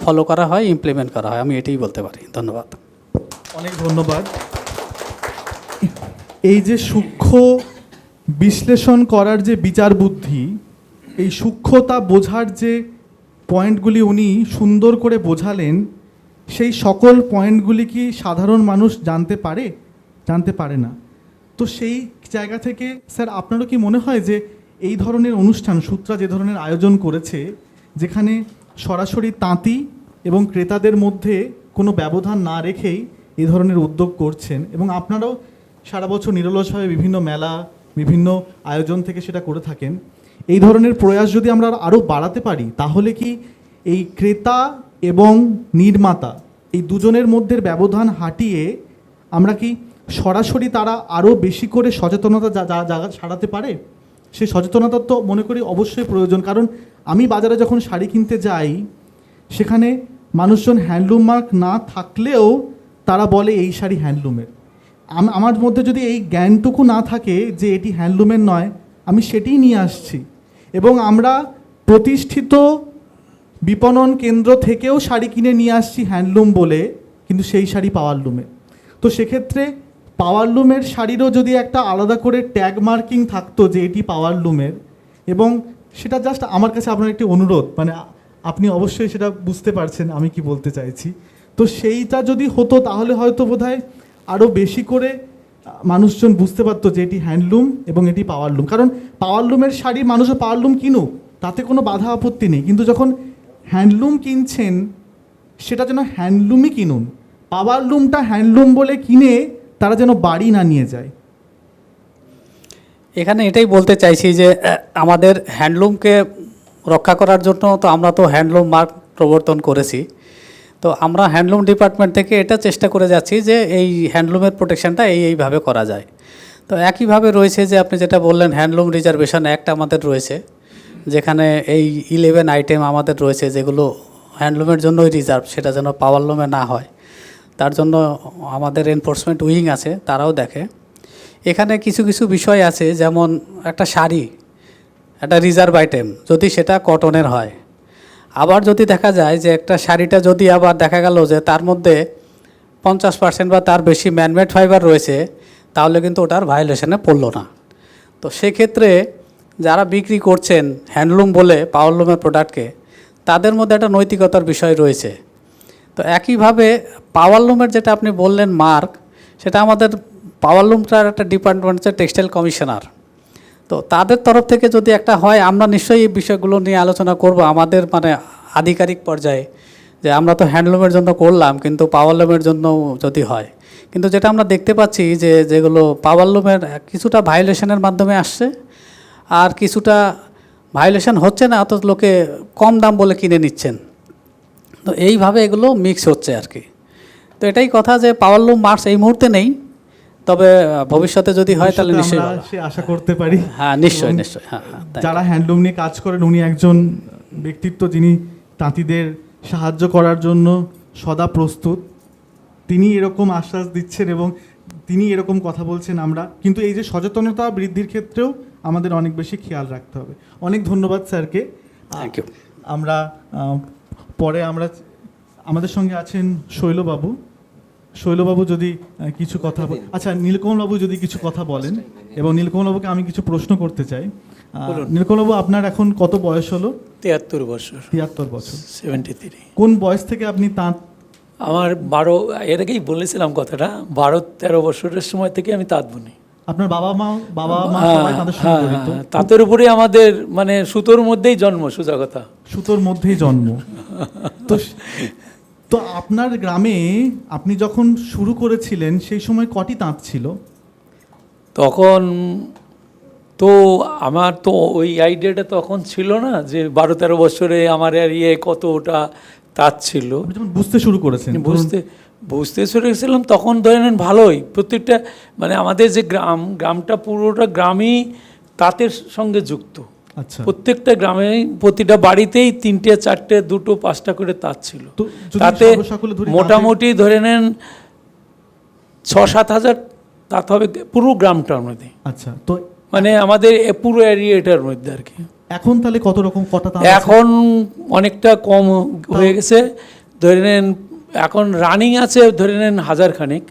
ফলো করা হয়, ইমপ্লিমেন্ট করা হয়। আমি এটাই বলতে পারি। ধন্যবাদ। অনেক ধন্যবাদ। এই যে সূক্ষ্ম বিশ্লেষণ করার যে বিচার বুদ্ধি, এই সূক্ষ্মতা বোঝার যে পয়েন্টগুলি উনি সুন্দর করে বোঝালেন, সেই সকল পয়েন্টগুলি কি সাধারণ মানুষ জানতে পারে না। তো সেই জায়গা থেকে স্যার আপনারও কি মনে হয় যে এই ধরনের অনুষ্ঠান সূত্রা যে ধরনের আয়োজন করেছে, যেখানে সরাসরি তাঁতি এবং ক্রেতাদের মধ্যে কোনো ব্যবধান না রেখেই এই ধরনের উদ্যোগ করছেন, এবং আপনারাও সারা বছর নিরলসভাবে বিভিন্ন মেলা, বিভিন্ন আয়োজন থেকে সেটা করে থাকেন, এই ধরনের প্রয়াস যদি আমরা আরও বাড়াতে পারি তাহলে কি এই ক্রেতা এবং নির্মাতা এই দুজনের মধ্যে ব্যবধান হাটিয়ে আমরা কি সরাসরি তারা আরও বেশি করে সচেতনতা ছাড়াতে পারে? সেই সচেতনতার তো মনে করি অবশ্যই প্রয়োজন, কারণ আমি বাজারে যখন শাড়ি কিনতে যাই সেখানে মানুষজন হ্যান্ডলুম মার্ক না থাকলেও তারা বলে এই শাড়ি হ্যান্ডলুমের। আমার মধ্যে যদি এই জ্ঞানটুকু না থাকে যে এটি হ্যান্ডলুমের নয়, আমি সেটিই নিয়ে আসছি। এবং আমরা প্রতিষ্ঠিত বিপণন কেন্দ্র থেকেও শাড়ি কিনে নিয়ে আসছি হ্যান্ডলুম বলে, কিন্তু সেই শাড়ি পাওয়ারলুমের। তো সেক্ষেত্রে পাওয়ারলুমের শাড়িরও যদি একটা আলাদা করে ট্যাগ মার্কিং থাকতো যে এটি পাওয়ারলুমের, এবং সেটা জাস্ট আমার কাছে আপনার একটি অনুরোধ, মানে আপনি অবশ্যই সেটা বুঝতে পারছেন আমি কি বলতে চাইছি, তো সেইটা যদি হতো তাহলে হয়তো বোধহয় আরও বেশি করে মানুষজন বুঝতে পারতো যে এটি হ্যান্ডলুম এবং এটি পাওয়ারলুম। কারণ পাওয়ারলুমের শাড়ি মানুষও পাওয়ারলুম কিনুক, তাতে কোনো বাধা আপত্তি নেই, কিন্তু যখন হ্যান্ডলুম কিনছেন সেটা যেন হ্যান্ডলুমই কিনুন, পাওয়ারলুমটা হ্যান্ডলুম বলে কিনে তারা যেন বাড়ি না নিয়ে যায়। এখানে এটাই বলতে চাইছি যে আমাদের হ্যান্ডলুমকে রক্ষা করার জন্য তো আমরা তো হ্যান্ডলুম মার্ক প্রবর্তন করেছি। তো আমরা হ্যান্ডলুম ডিপার্টমেন্ট থেকে এটা চেষ্টা করে যাচ্ছি যে এই হ্যান্ডলুমের প্রোটেকশনটা এইভাবে করা যায়। তো একইভাবে রয়েছে যে আপনি যেটা বললেন হ্যান্ডলুম রিজার্ভেশন অ্যাক্ট আমাদের রয়েছে, যেখানে এই 11 আইটেম আমাদের রয়েছে যেগুলো হ্যান্ডলুমের জন্যই রিজার্ভ, সেটা যেন পাওয়ারলুমে না হয়, তার জন্য আমাদের এনফোর্সমেন্ট উইং আছে, তারাও দেখে। এখানে কিছু কিছু বিষয় আছে, যেমন একটা শাড়ি একটা রিজার্ভ আইটেম যদি সেটা কটনের হয়, আবার যদি দেখা যায় যে একটা শাড়িটা যদি আবার দেখা গেল যে তার মধ্যে 50% বা তার বেশি ম্যানমেড ফাইবার রয়েছে, তাহলে কিন্তু ওটার ভায়োলেশনে পড়লো না। তো সেক্ষেত্রে যারা বিক্রি করছেন হ্যান্ডলুম বলে পাওয়ারলুমের প্রোডাক্টকে, তাদের মধ্যে একটা নৈতিকতার বিষয় রয়েছে। তো একইভাবে পাওয়ারলুমের যেটা আপনি বললেন মার্ক, সেটা আমাদের পাওয়ারলুমটার একটা ডিপার্টমেন্ট হচ্ছে টেক্সটাইল কমিশনার, তো তাদের তরফ থেকে যদি একটা হয় আমরা নিশ্চয়ই এই বিষয়গুলো নিয়ে আলোচনা করব আমাদের মানে আধিকারিক পর্যায়ে, যে আমরা তো হ্যান্ডলুমের জন্য করলাম কিন্তু পাওয়ারলুমের জন্য যদি হয়। কিন্তু যেটা আমরা দেখতে পাচ্ছি যে যেগুলো পাওয়ারলুমের কিছুটা ভায়োলেশনের মাধ্যমে আসছে, আর কিছুটা ভায়োলেশন হচ্ছে না, অত লোকে কম দাম বলে কিনে নিচ্ছেন। তো এইভাবে এগুলো মিক্স হচ্ছে আর কি। তো এটাই কথা যে পাওয়ারলুম মার্কস এই মুহূর্তে নেই, তবে ভবিষ্যতে যদি হয় তাহলে নিশ্চয়ই সে আশা করতে পারি। হ্যাঁ নিশ্চয়ই নিশ্চয়ই। হ্যাঁ যারা হ্যান্ডলুম নিয়ে কাজ করেন উনি একজন ব্যক্তিত্ব যিনি তাঁতিদের সাহায্য করার জন্য সদা প্রস্তুত, তিনি এরকম আশ্বাস দিচ্ছেন এবং তিনি এরকম কথা বলছেন। আমরা কিন্তু এই যে সচেতনতা বৃদ্ধির ক্ষেত্রেও আমাদের অনেক বেশি খেয়াল রাখতে হবে। অনেক ধন্যবাদ স্যারকে। Thank you. আমরা পরে আমাদের সঙ্গে আছেন শৈলবাবু। শৈলবাবু যদি কিছু কথা আচ্ছা নীলকমলবাবু যদি কিছু কথা বলেন, এবং নীলকমলবাবুকে আমি কিছু প্রশ্ন করতে চাই। নীলকমলবাবু আপনার এখন কত বয়স হলো? 73 বছর। 73 বছর, 73। কোন বয়স থেকে আপনি তাঁত? আমার 12, এর আগেই বলেছিলাম কথাটা, 12-13 বছরের সময় থেকে আমি তাঁত বুনি। আপনার বাবা মা সবাই তাঁতের সঙ্গে জড়িত? তাঁতের উপরে আমাদের মানে সুতোর মধ্যেই জন্ম, সোজা কথা। সুতোর মধ্যেই জন্ম। তো আপনার গ্রামে আপনি যখন শুরু করেছিলেন সেই সময় কটি তাঁত ছিল? তখন তো আমার তো ওই আইডিয়াটা তখন ছিল না যে 12-13 বছরে আমার আর কতটা তাঁত ছিল। বুঝতে শুরু করেছেন? বুঝতে শুরু করেছিলাম তখন ধরে নেন ভালোই, প্রত্যেকটা মানে আমাদের যে গ্রামটা পুরোটা গ্রামই তাঁতের সঙ্গে যুক্ত। আচ্ছা। প্রত্যেকটা গ্রামে প্রতিটা বাড়িতেই 3টে 4টে 2টো 5টা করে তাঁত ছিল। তাতে মোটামুটি ধরে নেন 6-7 হাজার তাঁত হবে পুরো গ্রামটার মধ্যে। আচ্ছা। তো মানে আমাদের পুরো এরিয়াটার মধ্যে আর কি। এখন তাহলে কত রকম কটা তাঁত? এখন অনেকটা কম হয়ে গেছে, ধরে নেন এখন রানিং আছে ধরে নেন 1000 খানেক।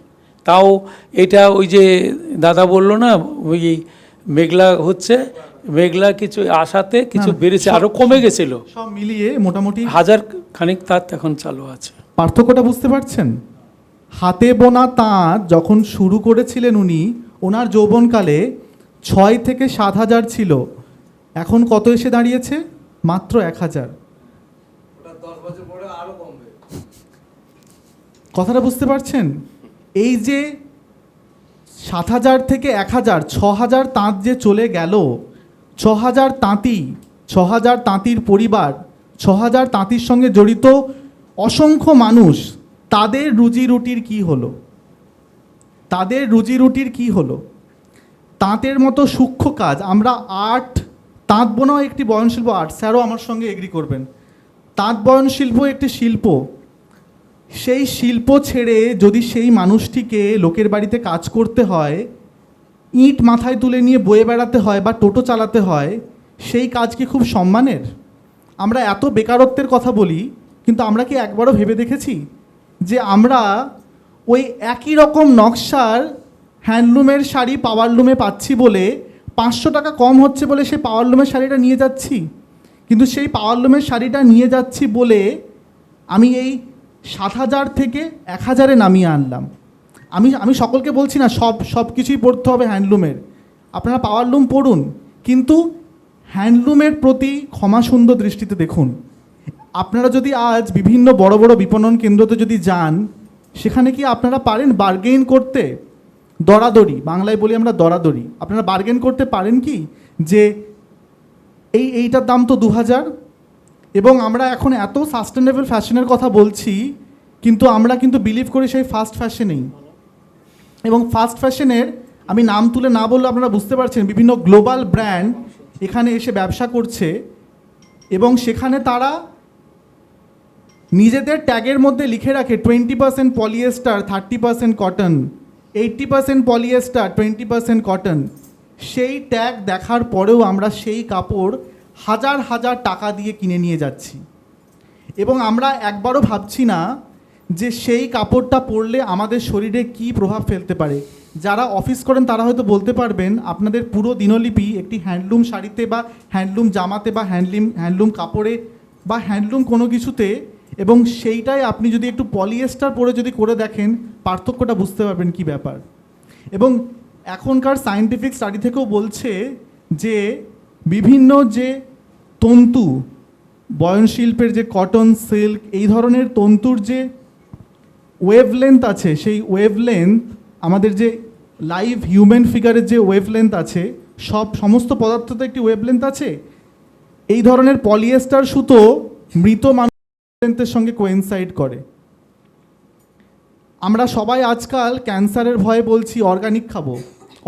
তাও এটা ওই যে দাদা বললো না ওই মেঘলা হচ্ছে, মেঘলা কিছু আশাতে কিছু বেড়েছে, আরো কমে গেছিল, সব মিলিয়ে মোটামুটি 1000 খানিক তাঁত এখন চালু আছে। পার্থক্যটা বুঝতে পারছেন? হাতে বোনা তাঁত যখন শুরু করেছিলেন উনি, ওনার যৌবনকালে 6 থেকে 7 হাজার ছিল, এখন কত এসে দাঁড়িয়েছে? মাত্র 1000। কথাটা বুঝতে পারছেন? এই যে 7000 থেকে 1000, 6000 তাঁত যে চলে গেল, 6000 তাঁতি, 6000 তাঁতির পরিবার, 6000 তাঁতির সঙ্গে জড়িত অসংখ্য মানুষ, তাদের রুজি রুটির কি হলো? তাদের রুজি রুটির কী হলো? তাঁতের মতো সূক্ষ্ম কাজ, আমরা আর্ট, তাঁত বোনাও একটি বয়নশিল্প আর্ট, স্যারও আমার সঙ্গে এগ্রি করবেন। তাঁত বয়নশিল্প একটি শিল্প, সেই শিল্প ছেড়ে যদি সেই মানুষটিকে লোকের বাড়িতে কাজ করতে হয়, ইট মাথায় তুলে নিয়ে বয়ে বেড়াতে হয় বা টোটো চালাতে হয়, সেই কাজ কি খুব সম্মানের? আমরা এত বেকারত্বের কথা বলি, কিন্তু আমরা কি একবারও ভেবে দেখেছি যে আমরা ওই একই রকম নকশার হ্যান্ডলুমের শাড়ি পাওয়ারলুমে পাচ্ছি বলে 500 টাকা কম হচ্ছে বলে সেই পাওয়ারলুমের শাড়িটা নিয়ে যাচ্ছি, কিন্তু সেই পাওয়ারলুমের শাড়িটা নিয়ে যাচ্ছি বলে আমি এই 7,000 থেকে 1,000-এ নামিয়ে আনলাম। আমি সকলকে বলছি না সব কিছুই পড়তে হবে হ্যান্ডলুমের, আপনারা পাওয়ারলুম পড়ুন, কিন্তু হ্যান্ডলুমের প্রতি ক্ষমা সুন্দর দৃষ্টিতে দেখুন। আপনারা যদি আজ বিভিন্ন বড় বড় বিপণন কেন্দ্রতে যদি যান, সেখানে কি আপনারা পারেন বার্গেইন করতে? দরাদরি, বাংলায় বলি আমরা দরাদরি, আপনারা বার্গেন করতে পারেন কি যে এইটার দাম তো 2,000, এবং আমরা এখন এত সাস্টেনেবল ফ্যাশনের কথা বলছি, কিন্তু আমরা কিন্তু বিলিভ করি সেই ফাস্ট ফ্যাশনেই। এবং ফাস্ট ফ্যাশনের আমি নাম তুলে না বললে আপনারা বুঝতে পারছেন, বিভিন্ন গ্লোবাল ব্র্যান্ড এখানে এসে ব্যবসা করছে, এবং সেখানে তারা নিজেদের ট্যাগের মধ্যে লিখে রাখে 20% পলিয়েস্টার, 30% কটন, 80% পলিয়েস্টার, 20% কটন। সেই ট্যাগ দেখার পরেও আমরা সেই কাপড় হাজার হাজার টাকা দিয়ে কিনে নিয়ে যাচ্ছি, এবং আমরা একবারও ভাবছি না যে সেই কাপড়টা পরলে আমাদের শরীরে কী প্রভাব ফেলতে পারে। যারা অফিস করেন তারা হয়তো বলতে পারবেন, আপনাদের পুরো দিনলিপি একটি হ্যান্ডলুম শাড়িতে বা হ্যান্ডলুম জামাতে বা হ্যান্ডলুম কাপড়ে বা হ্যান্ডলুম কোনো কিছুতে, এবং সেইটাই আপনি যদি একটু পলিয়েস্টার পরে যদি করে দেখেন, পার্থক্যটা বুঝতে পারবেন কী ব্যাপার। এবং এখনকার সায়েন্টিফিক স্টাডি থেকেও বলছে যে বিভিন্ন যে তন্তু, বয়নশিল্পের যে কটন, সিল্ক, এই ধরনের তন্তুর যে ওয়েভলেন্থ আছে, সেই ওয়েভলেন্থ আমাদের যে লাইভ হিউম্যান ফিগারের যে ওয়েভলেন্থ আছে, সমস্ত পদার্থতে একটি ওয়েভলেন্থ আছে। এই ধরনের পলিয়েস্টার সুতো মৃত মানুষের সঙ্গে কোয়েনসাইড করে। আমরা সবাই আজকাল ক্যান্সারের ভয়ে বলছি অর্গানিক খাবো,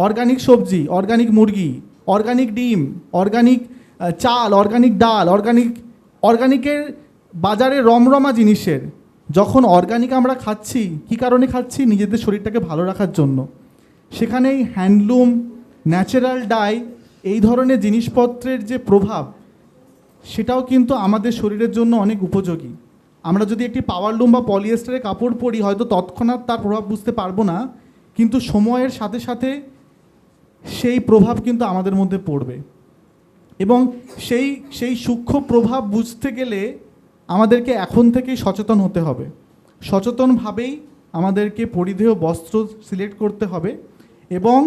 অর্গানিক সবজি, অর্গানিক মুরগি, অর্গানিক ডিম, অর্গানিক চাল, অর্গানিক ডাল, অর্গানিকের বাজারে রমরমা জিনিসের। যখন অর্গানিক আমরা খাচ্ছি, কী কারণে খাচ্ছি? নিজেদের শরীরটাকে ভালো রাখার জন্য। সেখানেই হ্যান্ডলুম, ন্যাচারাল ডাই, এই ধরনের জিনিসপত্রের যে প্রভাব, সেটাও কিন্তু আমাদের শরীরের জন্য অনেক উপযোগী। আমরা যদি একটি পাওয়ারলুম বা পলিয়েস্টারের কাপড় পরি, হয়তো তৎক্ষণাৎ তার প্রভাব বুঝতে পারবো না, কিন্তু সময়ের সাথে সাথে সেই প্রভাব কিন্তু আমাদের মধ্যে পড়বে। এবং সেই সূক্ষ্ম প্রভাব বুঝতে গেলে আমাদেরকে এখন থেকেই সচেতন হতে হবে। সচেতনভাবেই আমাদেরকে পরিধেয় বস্ত্র সিলেক্ট করতে হবে। এবং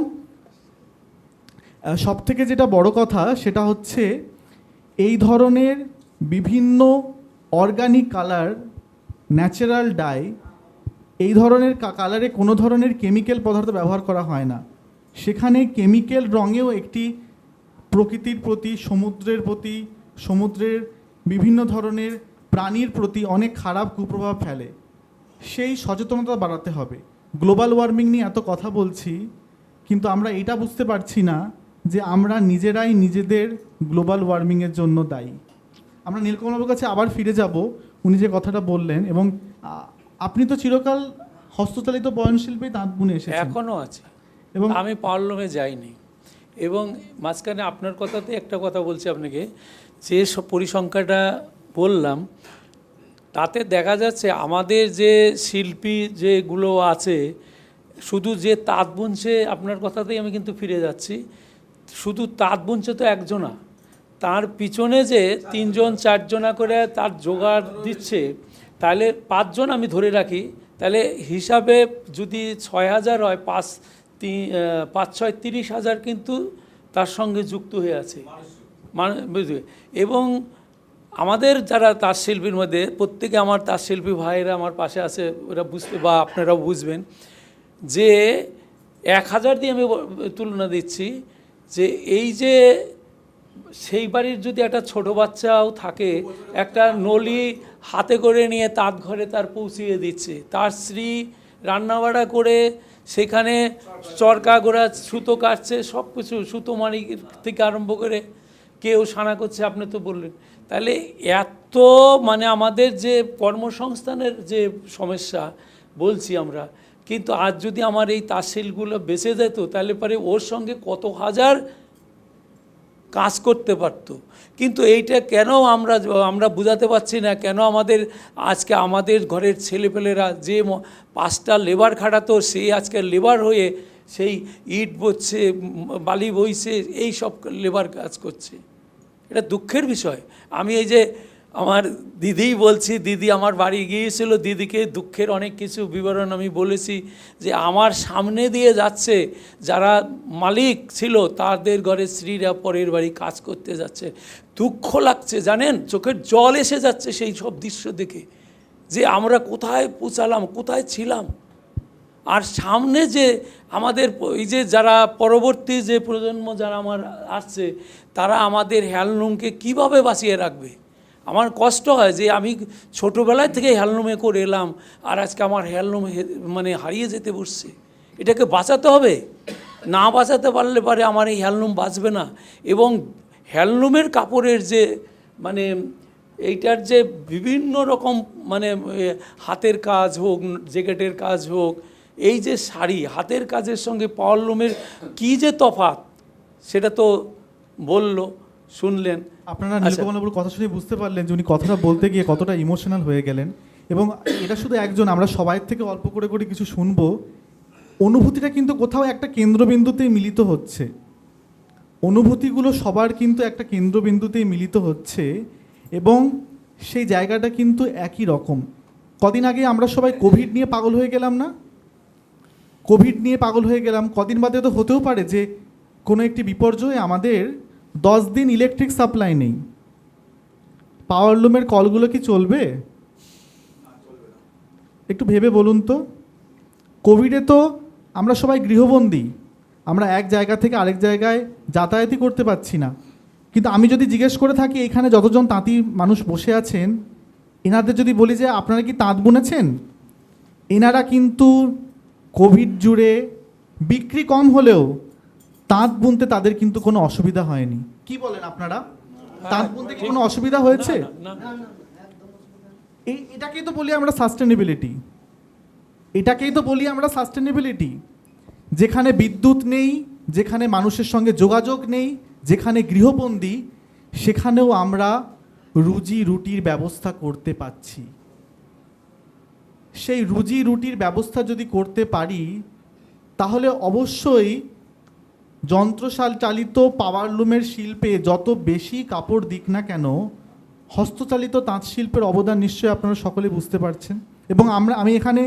সবথেকে যেটা বড় কথা, সেটা হচ্ছে এই ধরনের বিভিন্ন অর্গানিক কালার, ন্যাচারাল ডাই, এই ধরনের কালারে কোনো ধরনের কেমিক্যাল পদার্থ ব্যবহার করা হয় না। সেখানে কেমিক্যাল রঙেও একটি প্রকৃতির প্রতি, সমুদ্রের প্রতি, সমুদ্রের বিভিন্ন ধরনের প্রাণীর প্রতি অনেক খারাপ কুপ্রভাব ফেলে। সেই সচেতনতা বাড়াতে হবে। গ্লোবাল ওয়ার্মিং নিয়ে এত কথা বলছি, কিন্তু আমরা এটা বুঝতে পারছি না যে আমরা নিজেরাই নিজেদের গ্লোবাল ওয়ার্মিংয়ের জন্য দায়ী। আমরা নীলকমলবাবুর কাছে আবার ফিরে যাব, উনি যে কথাটা বললেন। এবং আপনি তো চিরকাল হস্তচালিত বয়নশিল্পে তাঁত বুনে এসেছেন। এখনও আছে, এবং আমি পাওয়ারলুমে যাইনি। এবং মাঝখানে আপনার কথাতে একটা কথা বলছি আপনাকে, যে পরিসংখ্যাটা বললাম, তাতে দেখা যাচ্ছে আমাদের যে শিল্পী যেগুলো আছে, শুধু যে তাঁত বুনছে, আপনার কথাতেই আমি কিন্তু ফিরে যাচ্ছি, শুধু তাঁত বুনছে তো একজনা, তার পিছনে যে 3জন 4জনা করে তার জোগাড় দিচ্ছে, তাহলে 5জন আমি ধরে রাখি, তাহলে হিসাবে যদি 6,000 হয়, 5-6 30,000 কিন্তু তার সঙ্গে যুক্ত হয়ে আছে বুঝবে। এবং আমাদের যারা তাঁত শিল্পীর মধ্যে প্রত্যেকে, আমার তাঁত শিল্পী ভাইয়েরা আমার পাশে আছে, ওরা বুঝতে বা আপনারাও বুঝবেন যে 1,000 দিয়ে আমি তুলনা দিচ্ছি, যে এই যে সেই বাড়ির যদি একটা ছোট বাচ্চাও থাকে, একটা নলি হাতে করে নিয়ে তাঁত ঘরে তার পৌঁছিয়ে দিচ্ছে, তার স্ত্রী রান্নাবাড়া করে সেখানে চরকা গোড়া সুতো কাটছে, সব কিছু সুতো মারি থেকে আরম্ভ করে কেউ সানা করছে, আপনি তো বললেন। তাহলে এত মানে আমাদের যে কর্মসংস্থানের যে সমস্যা বলছি আমরা, কিন্তু আজ যদি আমার এই তাঁতশিল্পগুলো বেঁচে যেত তাহলে পরে ওর সঙ্গে কত হাজার কাজ করতে পারতো। কিন্তু এইটা কেন আমরা বোঝাতে পারছি না, কেন আমাদের আজকে আমাদের ঘরের ছেলেপেলেরা যে 5টা লেবার খাটাতো সে আজকে লেবার হয়ে সেই ইট বইছে, বালি বইছে, এই সব লেবার কাজ করছে। এটা দুঃখের বিষয়। আমি এই যে আমার দিদিই বলছি, দিদি আমার বাড়ি গিয়েছিল, দিদিকে দুঃখের অনেক কিছু বিবরণ আমি বলেছি যে আমার সামনে দিয়ে যাচ্ছে যারা মালিক ছিল তাদের ঘরে স্ত্রীরা পরের বাড়ি কাজ করতে যাচ্ছে, দুঃখ লাগছে জানেন, চোখের জল এসে যাচ্ছে সেই সব দৃশ্য দেখে, যে আমরা কোথায় পৌঁছালাম, কোথায় ছিলাম। আর সামনে যে আমাদের এই যে যারা পরবর্তী যে প্রজন্ম যারা আমার আসছে, তারা আমাদের হ্যান্ডলুমকে কিভাবে বাঁচিয়ে রাখবে। আমার কষ্ট হয় যে আমি ছোটোবেলায় থেকে হ্যান্ডলুমে করে এলাম, আর আজকে আমার হ্যান্ডলুম মানে হারিয়ে যেতে বসছে। এটাকে বাঁচাতে হবে, না বাঁচাতে পারলে পরে আমার এই হ্যান্ডলুম বাঁচবে না। এবং হ্যান্ডলুমের কাপড়ের যে মানে এইটার যে বিভিন্ন রকম মানে হাতের কাজ হোক, জ্যাকেটের কাজ হোক, এই যে শাড়ি হাতের কাজের সঙ্গে পাওয়ারলুমের কী যে তফাৎ, সেটা তো বললো, শুনলেন আপনারা নীলকমলবাবুর কথা শুনে বুঝতে পারলেন যে উনি কথাটা বলতে গিয়ে কতটা ইমোশনাল হয়ে গেলেন। এবং এটা শুধু একজন, আমরা সবাই থেকে অল্প করে করে কিছু শুনবো। অনুভূতিটা কিন্তু কোথাও একটা কেন্দ্রবিন্দুতেই মিলিত হচ্ছে, অনুভূতিগুলো সবার কিন্তু একটা কেন্দ্রবিন্দুতেই মিলিত হচ্ছে, এবং সেই জায়গাটা কিন্তু একই রকম। কদিন আগে আমরা সবাই কোভিড নিয়ে পাগল হয়ে গেলাম না? কোভিড নিয়ে পাগল হয়ে গেলাম, কদিন বাদে তো হতেও পারে যে কোনো একটি বিপর্যয়ে আমাদের 10 দিন ইলেকট্রিক সাপ্লাই নেই। পাওয়ারলুমের কলগুলো কি চলবে? একটু ভেবে বলুন তো। কোভিডে তো আমরা সবাই গৃহবন্দী, আমরা এক জায়গা থেকে আরেক জায়গায় যাতায়াতই করতে পারছি না। কিন্তু আমি যদি জিজ্ঞেস করে থাকি এখানে যতজন তাঁতি মানুষ বসে আছেন, এনাদের যদি বলি যে আপনারা কি তাঁত বুনেছেন, এনারা কিন্তু কোভিড জুড়ে বিক্রি কম হলেও তাঁত বুনতে তাদের কিন্তু কোনো অসুবিধা হয়নি। কি বলেন আপনারা? তাঁত বুনতে কি কোনো অসুবিধা হয়েছে? এটাকেই তো বলি আমরা সাস্টেনেবিলিটি, এটাকেই তো বলি আমরা সাস্টেনেবিলিটি। যেখানে বিদ্যুৎ নেই, যেখানে মানুষের সঙ্গে যোগাযোগ নেই, যেখানে গৃহবন্দী, সেখানেও আমরা রুজি রুটির ব্যবস্থা করতে পারছি। সেই রুজি রুটির ব্যবস্থা যদি করতে পারি, তাহলে অবশ্যই যন্ত্রশাল চালিত পাওয়ারলুমের শিল্পে যত বেশি কাপড় দিক না কেন, হস্তচালিত তাঁত শিল্পের অবদান নিশ্চয়ই আপনারা সকলে বুঝতে পারছেন। এবং আমি এখানে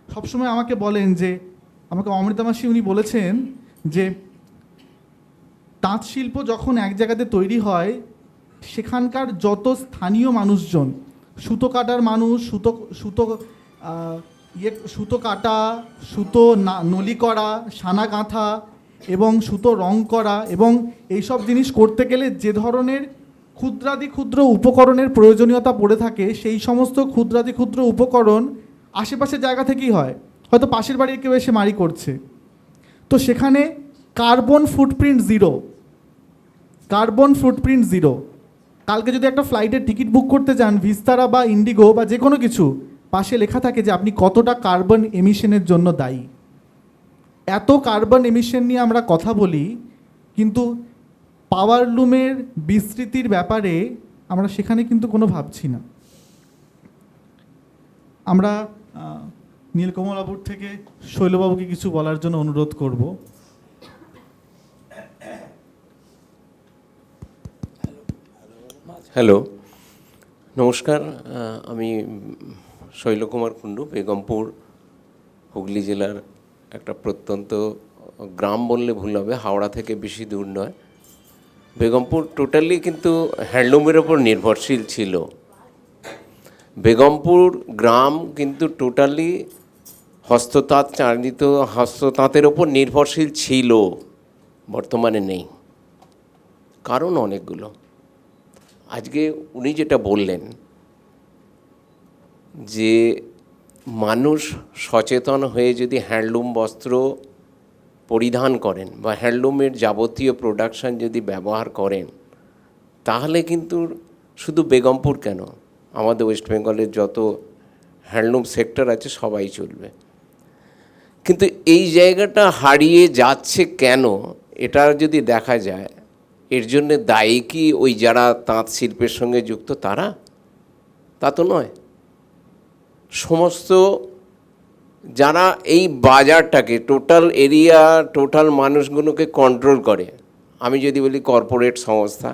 সবসময় আমাকে বলেন যে, আমাকে অমৃতা মাসি উনি বলেছেন যে তাঁত শিল্প যখন এক জায়গাতে তৈরি হয়, সেখানকার যত স্থানীয় মানুষজন, সুতো কাটার মানুষ, সুতো কাটা, সুতো নলি করা, সানা গাঁথা এবং সুতো রং করা, এবং এইসব জিনিস করতে গেলে যে ধরনের ক্ষুদ্রাতি ক্ষুদ্র উপকরণের প্রয়োজনীয়তা পড়ে থাকে, সেই সমস্ত ক্ষুদ্রাতি ক্ষুদ্র উপকরণ আশেপাশের জায়গা থেকেই হয়, হয়তো পাশের বাড়ির কেউ এসে মারি করছে। তো সেখানে carbon footprint zero, carbon footprint zero. কালকে যদি একটা ফ্লাইটের টিকিট বুক করতে যান, ভিস্তারা বা ইন্ডিগো বা যে কোনো কিছু, পাশে লেখা থাকে যে আপনি কতটা কার্বন এমিশনের জন্য দায়ী। এত কার্বন এমিশন নিয়ে আমরা কথা বলি, কিন্তু পাওয়ারলুমের বিস্তৃতির ব্যাপারে আমরা সেখানে কিন্তু কোনো ভাবছি না। আমরা নীলকমলবাবুর থেকে শৈলবাবুকে কিছু বলার জন্য অনুরোধ করব। হ্যালো, নমস্কার। আমি শৈলকুমার কুণ্ডু, বেগমপুর হুগলি জেলার একটা প্রত্যন্ত গ্রাম বললে ভুল হবে, হাওড়া থেকে বেশি দূর নয়। বেগমপুর টোটালি কিন্তু হ্যান্ডলুমের ওপর নির্ভরশীল ছিল। বেগমপুর গ্রাম কিন্তু টোটালি হস্ততাঁত চালিত হস্ততাঁতের ওপর নির্ভরশীল ছিল, বর্তমানে নেই। কারণ অনেকগুলো। আজকে উনি যেটা বললেন যে মানুষ সচেতন হয়ে যদি হ্যান্ডলুম বস্ত্র পরিধান করেন বা হ্যান্ডলুমের যাবতীয় প্রোডাকশান যদি ব্যবহার করেন, তাহলে কিন্তু শুধু বেগমপুর কেন, আমাদের ওয়েস্ট বেঙ্গলের যত হ্যান্ডলুম সেক্টর আছে সবাই চলবে। কিন্তু এই জায়গাটা হারিয়ে যাচ্ছে কেন, এটা যদি দেখা যায়, এর জন্যে দায়ী কি ওই যারা তাঁত শিল্পের সঙ্গে যুক্ত তারা? তা তো নয়। সমস্ত যারা এই বাজারটাকে, টোটাল এরিয়া, টোটাল মানুষগুলোকে কন্ট্রোল করে, আমি যদি বলি কর্পোরেট সংস্থা,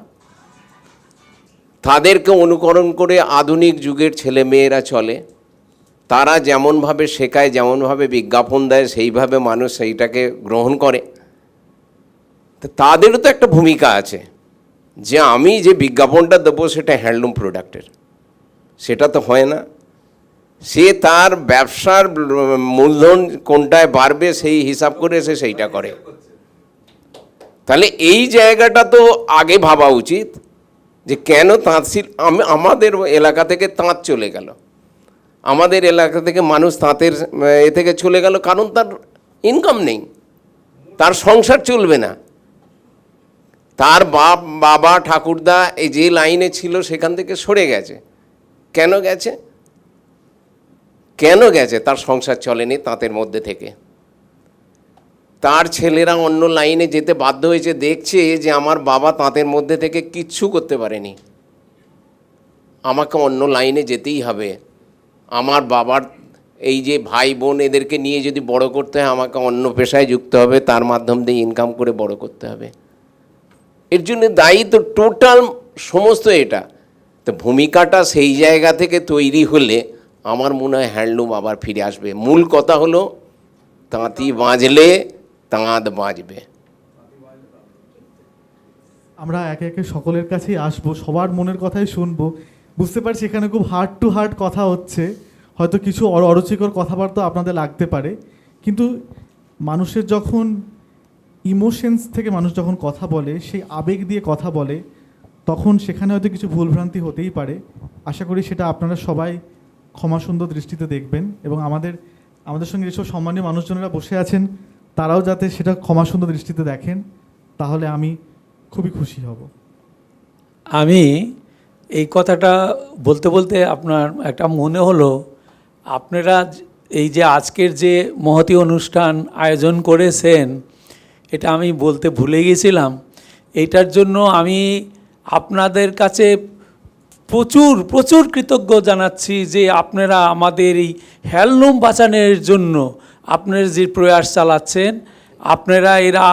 তাদেরকে অনুকরণ করে আধুনিক যুগের ছেলে মেয়েরা চলে। তারা যেমনভাবে শেখায়, যেমনভাবে বিজ্ঞাপন দেয়, সেইভাবে মানুষ সেইটাকে গ্রহণ করে। তো তাদেরও তো একটা ভূমিকা আছে যে আমি যে বিজ্ঞাপনটা দেবো সেটা হ্যান্ডলুম প্রোডাক্টের, সেটা তো হয় না। সে তার ব্যবসার মূলধন কোনটায় বাড়বে সেই হিসাব করে সে সেইটা করে। তাহলে এই জায়গাটা তো আগে ভাবা উচিত যে কেন তাঁত শিল্প, আমাদের এলাকা থেকে তাঁত চলে গেল, আমাদের এলাকা থেকে মানুষ তাঁতের এ থেকে চলে গেল, কারণ তার ইনকাম নেই, তার সংসার চলবে না। তার বাবা ঠাকুরদা এই যে লাইনে ছিল সেখান থেকে সরে গেছে। কেন গেছে? কেন গেছে? তার সংসার চলেনি তাঁতের মধ্যে থেকে। তার ছেলেরা অন্য লাইনে যেতে বাধ্য হয়েছে, দেখছে যে আমার বাবা তাঁতের মধ্যে থেকে কিচ্ছু করতে পারেনি, আমাকে অন্য লাইনে যেতেই হবে। আমার বাবার এই যে ভাই বোন এদেরকে নিয়ে যদি বড় করতে হয়, আমাকে অন্য পেশায় যুক্ত হবে, তার মাধ্যম দিয়ে ইনকাম করে বড় করতে হবে। এর জন্য দায়ী তো টোটাল সমস্ত এটা। তো ভূমিকাটা সেই জায়গা থেকে তৈরি হলে আমার মনে হয় হ্যান্ডলুম আবার ফিরে আসবে। মূল কথা হলো তাঁতি বাঁচলে তাঁত বাঁচবে। আমরা একে একে সকলের কাছেই আসবো, সবার মনের কথাই শুনবো। বুঝতে পারছি এখানে খুব হার্ট টু হার্ট কথা হচ্ছে, হয়তো কিছু অরুচিকর কথাবার্তা আপনাদের লাগতে পারে, কিন্তু মানুষের যখন ইমোশনস থেকে মানুষ যখন কথা বলে, সেই আবেগ দিয়ে কথা বলে, তখন সেখানে হয়তো কিছু ভুলভ্রান্তি হতেই পারে। আশা করি সেটা আপনারা সবাই ক্ষমা সুন্দর দৃষ্টিতে দেখবেন, এবং আমাদের সঙ্গে যেসব সম্মানীয় মানুষজনেরা বসে আছেন তারাও যাতে সেটা ক্ষমা সুন্দর দৃষ্টিতে দেখেন, তাহলে আমি খুবই খুশি হব। আমি এই কথাটা বলতে বলতে আপনার একটা মনে হলো, আপনারা এই যে আজকের যে মহতী অনুষ্ঠান আয়োজন করেছেন, এটা আমি বলতে ভুলে গেছিলাম। এইটার জন্য আমি আপনাদের কাছে প্রচুর প্রচুর কৃতজ্ঞ জানাচ্ছি যে আপনারা আমাদের এই হ্যান্ডলুম বাঁচানোর জন্য আপনারা যে প্রয়াস চালাচ্ছেন, আপনারা এরা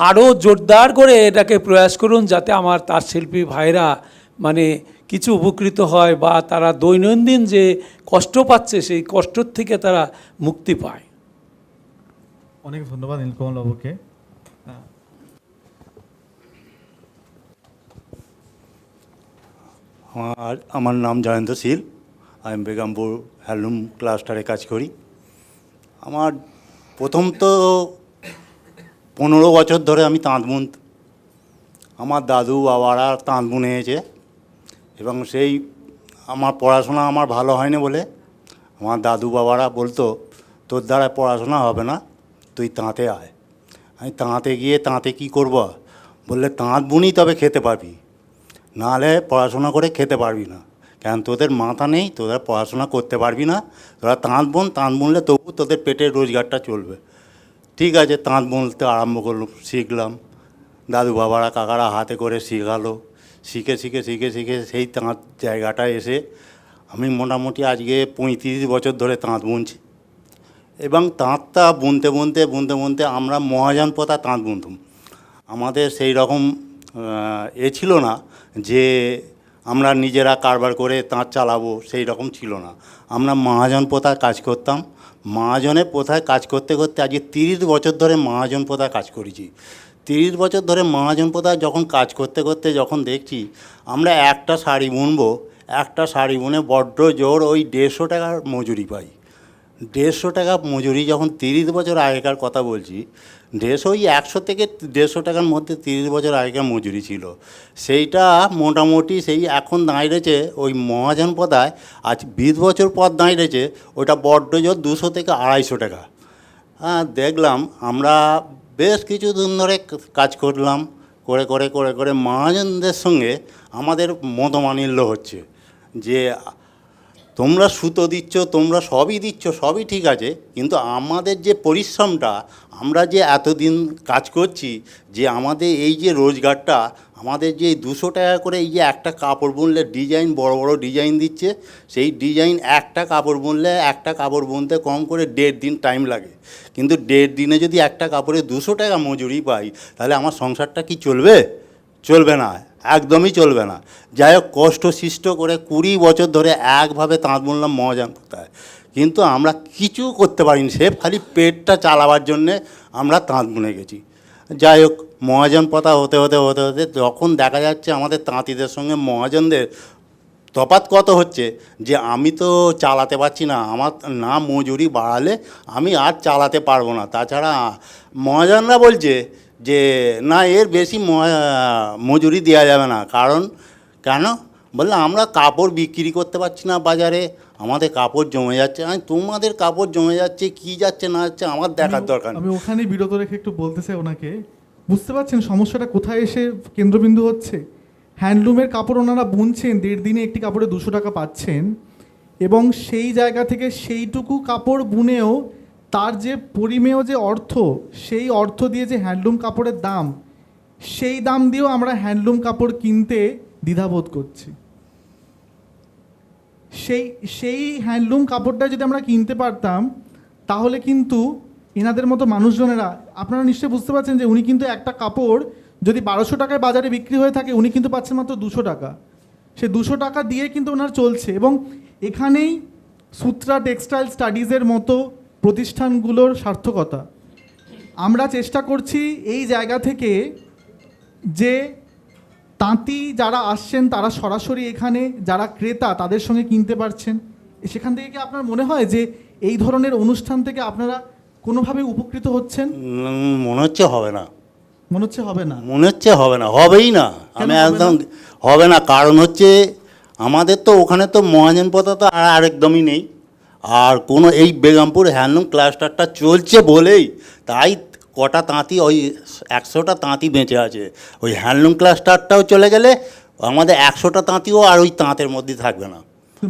আরও জোরদার করে এটাকে প্রয়াস করুন, যাতে আমার তাঁত শিল্পী ভাইরা মানে কিছু উপকৃত হয়, বা তারা দৈনন্দিন যে কষ্ট পাচ্ছে সেই কষ্টর থেকে তারা মুক্তি পায়। অনেক ধন্যবাদ নীলকমল বাবুকে। আমার নাম জয়ন্ত শীল, আমি বেগমপুর হ্যান্ডলুম ক্লাস্টারে কাজ করি। আমার প্রথম তো 15 বছর ধরে আমি তাঁত বুনতাম। আমার দাদু বাবারা তাঁত বুনেছে, এবং সেই আমার পড়াশোনা আমার ভালো হয়নি বলে আমার দাদু বাবারা বলতো, তোর দ্বারা পড়াশোনা হবে না, তুই তাঁতে আয়। আমি তাঁতে গিয়ে তাঁতে কী করব? বললে তাঁত বুনি তবে খেতে পারবি, নাহলে পড়াশোনা করে খেতে পারবি না, কারণ তোদের মাথা নেই, তোরা পড়াশোনা করতে পারবি না, তোরা তাঁত বুনলে তবু তোদের পেটের রোজগারটা চলবে। ঠিক আছে, তাঁত বুনতে আরম্ভ করলাম, শিখলাম। দাদু বাবারা কাকারা হাতে করে শেখালো, শিখে শিখে শিখে শিখে সেই তাঁত জায়গাটায় এসে আমি মোটামুটি আজকে 35 বছর ধরে তাঁত বুনছি। এবং তাঁতটা বুনতে বুনতে বুনতে বুনতে আমরা মহাজন পোতা তাঁত বুনতাম। আমাদের সেই রকম ছিল না যে আমরা নিজেরা কারবার করে তাঁত চালাবো, সেই রকম ছিল না। আমরা মহাজন পোতায় কাজ করতাম। মহাজনের পোতায় কাজ করতে করতে আজকে 30 বছর ধরে মহাজন পোতায় কাজ করেছি। 30 বছর ধরে মহাজন পোতায় যখন কাজ করতে করতে যখন দেখছি আমরা একটা শাড়ি বুনবো, একটা শাড়ি বুনে বড্ড জোর ওই 150 টাকার মজুরি পাই। 150 টাকা মজুরি, যখন 30 বছর আগেকার কথা বলছি, 150 থেকে 150 টাকার মধ্যে 30 বছর আগেকার মজুরি ছিল। সেইটা মোটামুটি সেই এখন দাঁড়িয়েছে ওই মহাজনপদায়, আজ 20 বছর পর দাঁড়িয়েছে ওটা বড্ড জোর 200 থেকে 250 টাকা। হ্যাঁ, দেখলাম আমরা বেশ কিছুদিন ধরে কাজ করলাম, করে করে করে করে মহাজনদের সঙ্গে আমাদের মতমানিল্য হচ্ছে যে তোমরা সুতো দিচ্ছ, তোমরা সবই দিচ্ছ, সবই ঠিক আছে, কিন্তু আমাদের যে পরিশ্রমটা, আমরা যে এতদিন কাজ করছি, যে আমাদের এই যে রোজগারটা, আমাদের যে 200 টাকা করে এই যে একটা কাপড় বুনলে ডিজাইন, বড় বড় ডিজাইন দিচ্ছে, সেই ডিজাইন একটা কাপড় বুনলে, একটা কাপড় বুনতে কম করে 1.5 দিন টাইম লাগে, কিন্তু 1.5 দিনে যদি একটা কাপড়ে 200 টাকা মজুরি পাই, তাহলে আমার সংসারটা কি চলবে? চলবে না, একদমই চলবে না। যাই হোক, কষ্ট সৃষ্ট করে 20 বছর ধরে একভাবে তাঁত বুনলাম মহাজনপদায়, কিন্তু আমরা কিছু করতে পারিনি, সে খালি পেটটা চালাবার জন্যে আমরা তাঁত বুনে গেছি। যাই হোক, মহাজনপদা হতে হতে হতে হতে যখন দেখা যাচ্ছে আমাদের তাঁতিদের সঙ্গে মহাজনদের তফাৎ কত হচ্ছে, যে আমি তো চালাতে পারছি না, আমার না মজুরি বাড়ালে আমি আর চালাতে পারবো না। তাছাড়া মহাজনরা বলছে যে না, এর বেশি মজুরি দেওয়া যাবে না, কারণ কেন বললে আমরা কাপড় বিক্রি করতে পারছি না বাজারে, আমাদের কাপড় জমে যাচ্ছে। আমি তোমাদের কাপড় জমে যাচ্ছে, কি যাচ্ছে না যাচ্ছে আমার দেখার দরকার নেই। আমি ওখানেই বিরত রেখে একটু বলতে চাই ওনাকে, বুঝতে পারছেন সমস্যাটা কোথায় এসে কেন্দ্রবিন্দু হচ্ছে? হ্যান্ডলুমের কাপড় ওনারা বুনছেন, 1.5 দিনে একটি কাপড়ে 200 টাকা পাচ্ছেন, এবং সেই জায়গা থেকে সেইটুকু কাপড় বুনেও তার যে পরিমেয় যে অর্থ, সেই অর্থ দিয়ে যে হ্যান্ডলুম কাপড়ের দাম, সেই দাম দিয়েও আমরা হ্যান্ডলুম কাপড় কিনতে দ্বিধাবোধ করছি। সেই হ্যান্ডলুম কাপড়টা যদি আমরা কিনতে পারতাম, তাহলে কিন্তু এনাদের মতো মানুষজনেরা, আপনারা নিশ্চয়ই বুঝতে পারছেন যে উনি কিন্তু একটা কাপড় যদি 1200 টাকায় বাজারে বিক্রি হয়ে থাকে, উনি কিন্তু পাচ্ছেন মাত্র 200 টাকা। সে 200 টাকা দিয়ে কিন্তু ওনার চলছে। এবং এখানেই সূত্রা টেক্সটাইল স্টাডিজের মতো প্রতিষ্ঠানগুলোর সার্থকতা। আমরা চেষ্টা করছি এই জায়গা থেকে যে তাঁতি যারা আসছেন তারা সরাসরি এখানে যারা ক্রেতা তাদের সঙ্গে কিনতে পারছেন। সেখান থেকে কি আপনার মনে হয় যে এই ধরনের অনুষ্ঠান থেকে আপনারা কোনোভাবে উপকৃত হচ্ছেন? মনে হচ্ছে হবে না, মনে হচ্ছে হবে না, মনে হচ্ছে হবে না, হবেই না। আমি একদম হবে না, কারণ হচ্ছে আমাদের তো ওখানে তো মহাজনপদা তো আর একদমই নেই, আর কোনো এই বেগমপুর হ্যান্ডলুম ক্লাস্টারটা চলছে বলেই তাই কটা তাঁতি, ওই 100টা তাঁতি বেঁচে আছে। ওই হ্যান্ডলুম ক্লাস্টারটাও চলে গেলে আমাদের 100টা তাঁতিও আর ওই তাঁতের মধ্যে থাকবে না।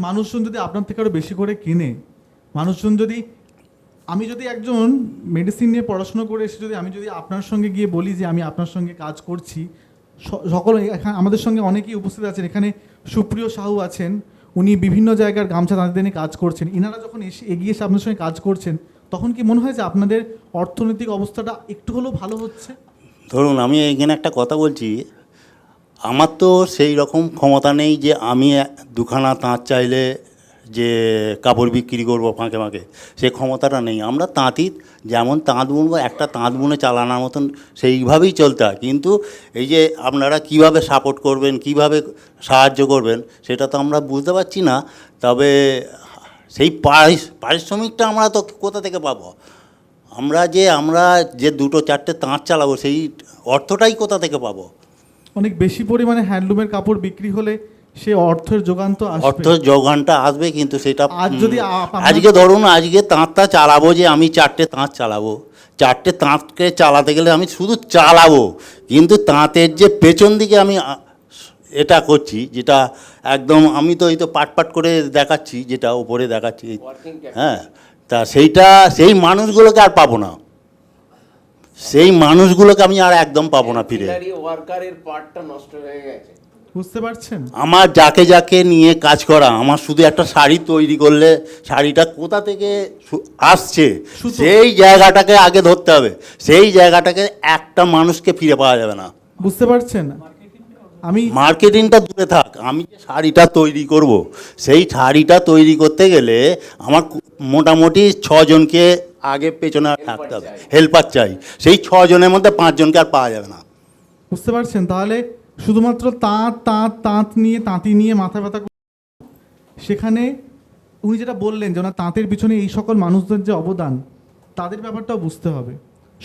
মানুষজন যদি আপনার থেকে আরও বেশি করে কিনে, মানুষজন যদি, আমি যদি একজন মেডিসিন নিয়ে পড়াশোনা করে এসে আমি যদি আপনার সঙ্গে গিয়ে বলি যে আমি আপনার সঙ্গে কাজ করছি, সকল এখানে আমাদের সঙ্গে অনেকেই উপস্থিত আছেন, এখানে সুপ্রিয় সাহু আছেন, উনি বিভিন্ন জায়গার গামছা তাঁতিদের নিয়ে কাজ করছেন, ইনারা যখন এসে এগিয়ে এসে আপনার সঙ্গে কাজ করছেন, তখন কি মনে হয় যে আপনাদের অর্থনৈতিক অবস্থাটা একটু হলেও ভালো হচ্ছে? ধরুন, আমি এখানে একটা কথা বলছি, আমার তো সেই রকম ক্ষমতা নেই যে আমি দুখানা তাঁত চাইলে যে কাপড় বিক্রি করবো ফাঁকে ফাঁকে, সেই ক্ষমতাটা নেই। আমরা তাঁতি যেমন তাঁত বুনবো, একটা তাঁত বুনে চালানোর মতন সেইভাবেই চলতে হয়, কিন্তু এই যে আপনারা কিভাবে সাপোর্ট করবেন, কিভাবে সাহায্য করবেন, সেটা তো আমরা বুঝতে পারছি না। তবে সেই পারিশ্রমিকটা আমরা তো কোথা থেকে পাবো? আমরা যে 2-4টে তাঁত চালাবো, সেই অর্থটাই কোথা থেকে পাবো? অনেক বেশি পরিমাণে হ্যান্ডলুমের কাপড় বিক্রি হলে সে অর্থের যোগান তো আসবে, অর্থ যোগানটা আসবে, কিন্তু সেটা আজ যদি আজকে ধরুন, আজকে তাঁতটা চালাবো, যে আমি 4টে তাঁত চালাবো, 4টে তাঁতকে চালাতে গেলে আমি শুধু চালাবো, কিন্তু তাঁতের যে পেছন দিকে আমি এটা করছি, যেটা একদম আমি তো এই তো পাট করে দেখাচ্ছি, যেটা উপরে দেখাচ্ছি, হ্যাঁ, তা সেই মানুষগুলোকে আর পাবো না, সেই মানুষগুলোকে আমি আর একদম পাবো না ফিরে। ওয়ার্কারের পার্টটা নষ্ট হয়ে গেছে, বুঝতে পারছেন? আমার যাকে নিয়ে কাজ করা, আমার শুধু একটা শাড়ি তৈরি করলে শাড়িটা কোথা থেকে আসছে সেই জায়গাটাকে আগে ধরতে হবে, সেই জায়গাটাকে একটা মানুষকে ফিরে পাওয়া যাবে না। বুঝতে পারছেন? আমি মার্কেটিংটা দূরে থাক, আমি যে শাড়িটা তৈরি করব, সেই শাড়িটা তৈরি করতে গেলে আমার মোটামুটি 6 জনকে আগে পেছনে থাকতে হবে, হেল্পার চাই। সেই 6 জনের মধ্যে 5 জনকে আর পাওয়া যাবে না। বুঝতে পারছেন? তাহলে শুধুমাত্র তাঁতি নিয়ে মাথা ব্যথা, সেখানে উনি যেটা বললেন যে ওনার তাঁতের পিছনে এই সকল মানুষদের যে অবদান, তাদের ব্যাপারটাও বুঝতে হবে,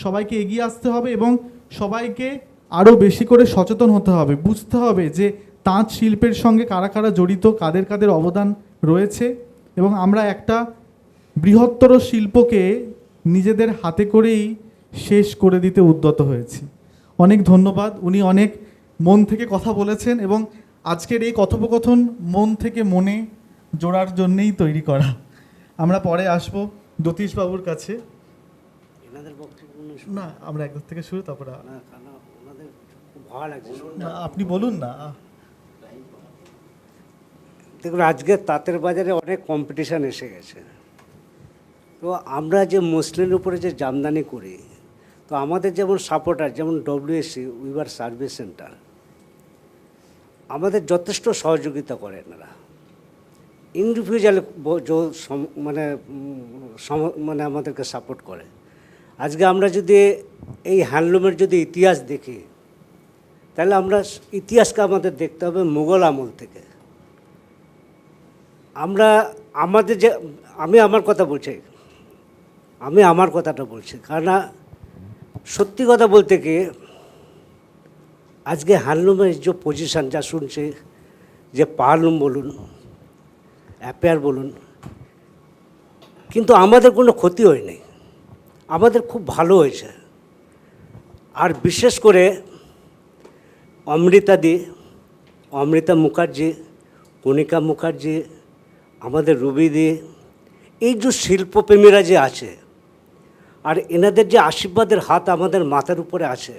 সবাইকে এগিয়ে আসতে হবে এবং সবাইকে আরও বেশি করে সচেতন হতে হবে, বুঝতে হবে যে তাঁত শিল্পের সঙ্গে কারা কারা জড়িত, কাদের কাদের অবদান রয়েছে, এবং আমরা একটা বৃহত্তর শিল্পকে নিজেদের হাতে করেই শেষ করে দিতে উদ্যত হয়েছি। অনেক ধন্যবাদ, উনি অনেক মন থেকে কথা বলেছেন এবং আজকের এই কথোপকথন মন থেকে মনে জোড়ার জন্যেই তৈরি করা। আমরা পরে আসবো জ্যোতিষবাবুর কাছে। না, আমরা একদম থেকে শুরু, তারপরে ভালো লাগছে। আপনি বলুন না। দেখুন, আজকে তাঁতের বাজারে অনেক কম্পিটিশান এসে গেছে। তো আমরা যে মুসলিমের উপরে যে জামদানি করি, তো আমাদের যেমন সাপোর্টার, যেমন WSC উইভার সার্ভিস সেন্টার, আমাদের যথেষ্ট সহযোগিতা করে এনারা। ইন্ডিভিজুয়াল মানে আমাদেরকে সাপোর্ট করে। আজকে আমরা যদি এই হ্যান্ডলুমের যদি ইতিহাস দেখি, তাহলে আমরা ইতিহাসকে আমাদের দেখতে হবে মুঘল আমল থেকে। আমরা আমাদের যে আমি আমার কথাটা বলছি, কারণ সত্যি কথা বলতে কি, আজকে হ্যান্ডলুমের যে পজিশান যা শুনছে, যে পাহাড়লুম বলুন, অ্যাপেয়ার বলুন, কিন্তু আমাদের কোনো ক্ষতি হয়নি, আমাদের খুব ভালো হয়েছে। আর বিশেষ করে অমৃতা মুখার্জি, কণিকা মুখার্জি, আমাদের রুবিদি, এই যে শিল্পপ্রেমীরা যে আছে, আর এনাদের যে আশীর্বাদের হাত আমাদের মাথার উপরে আছে,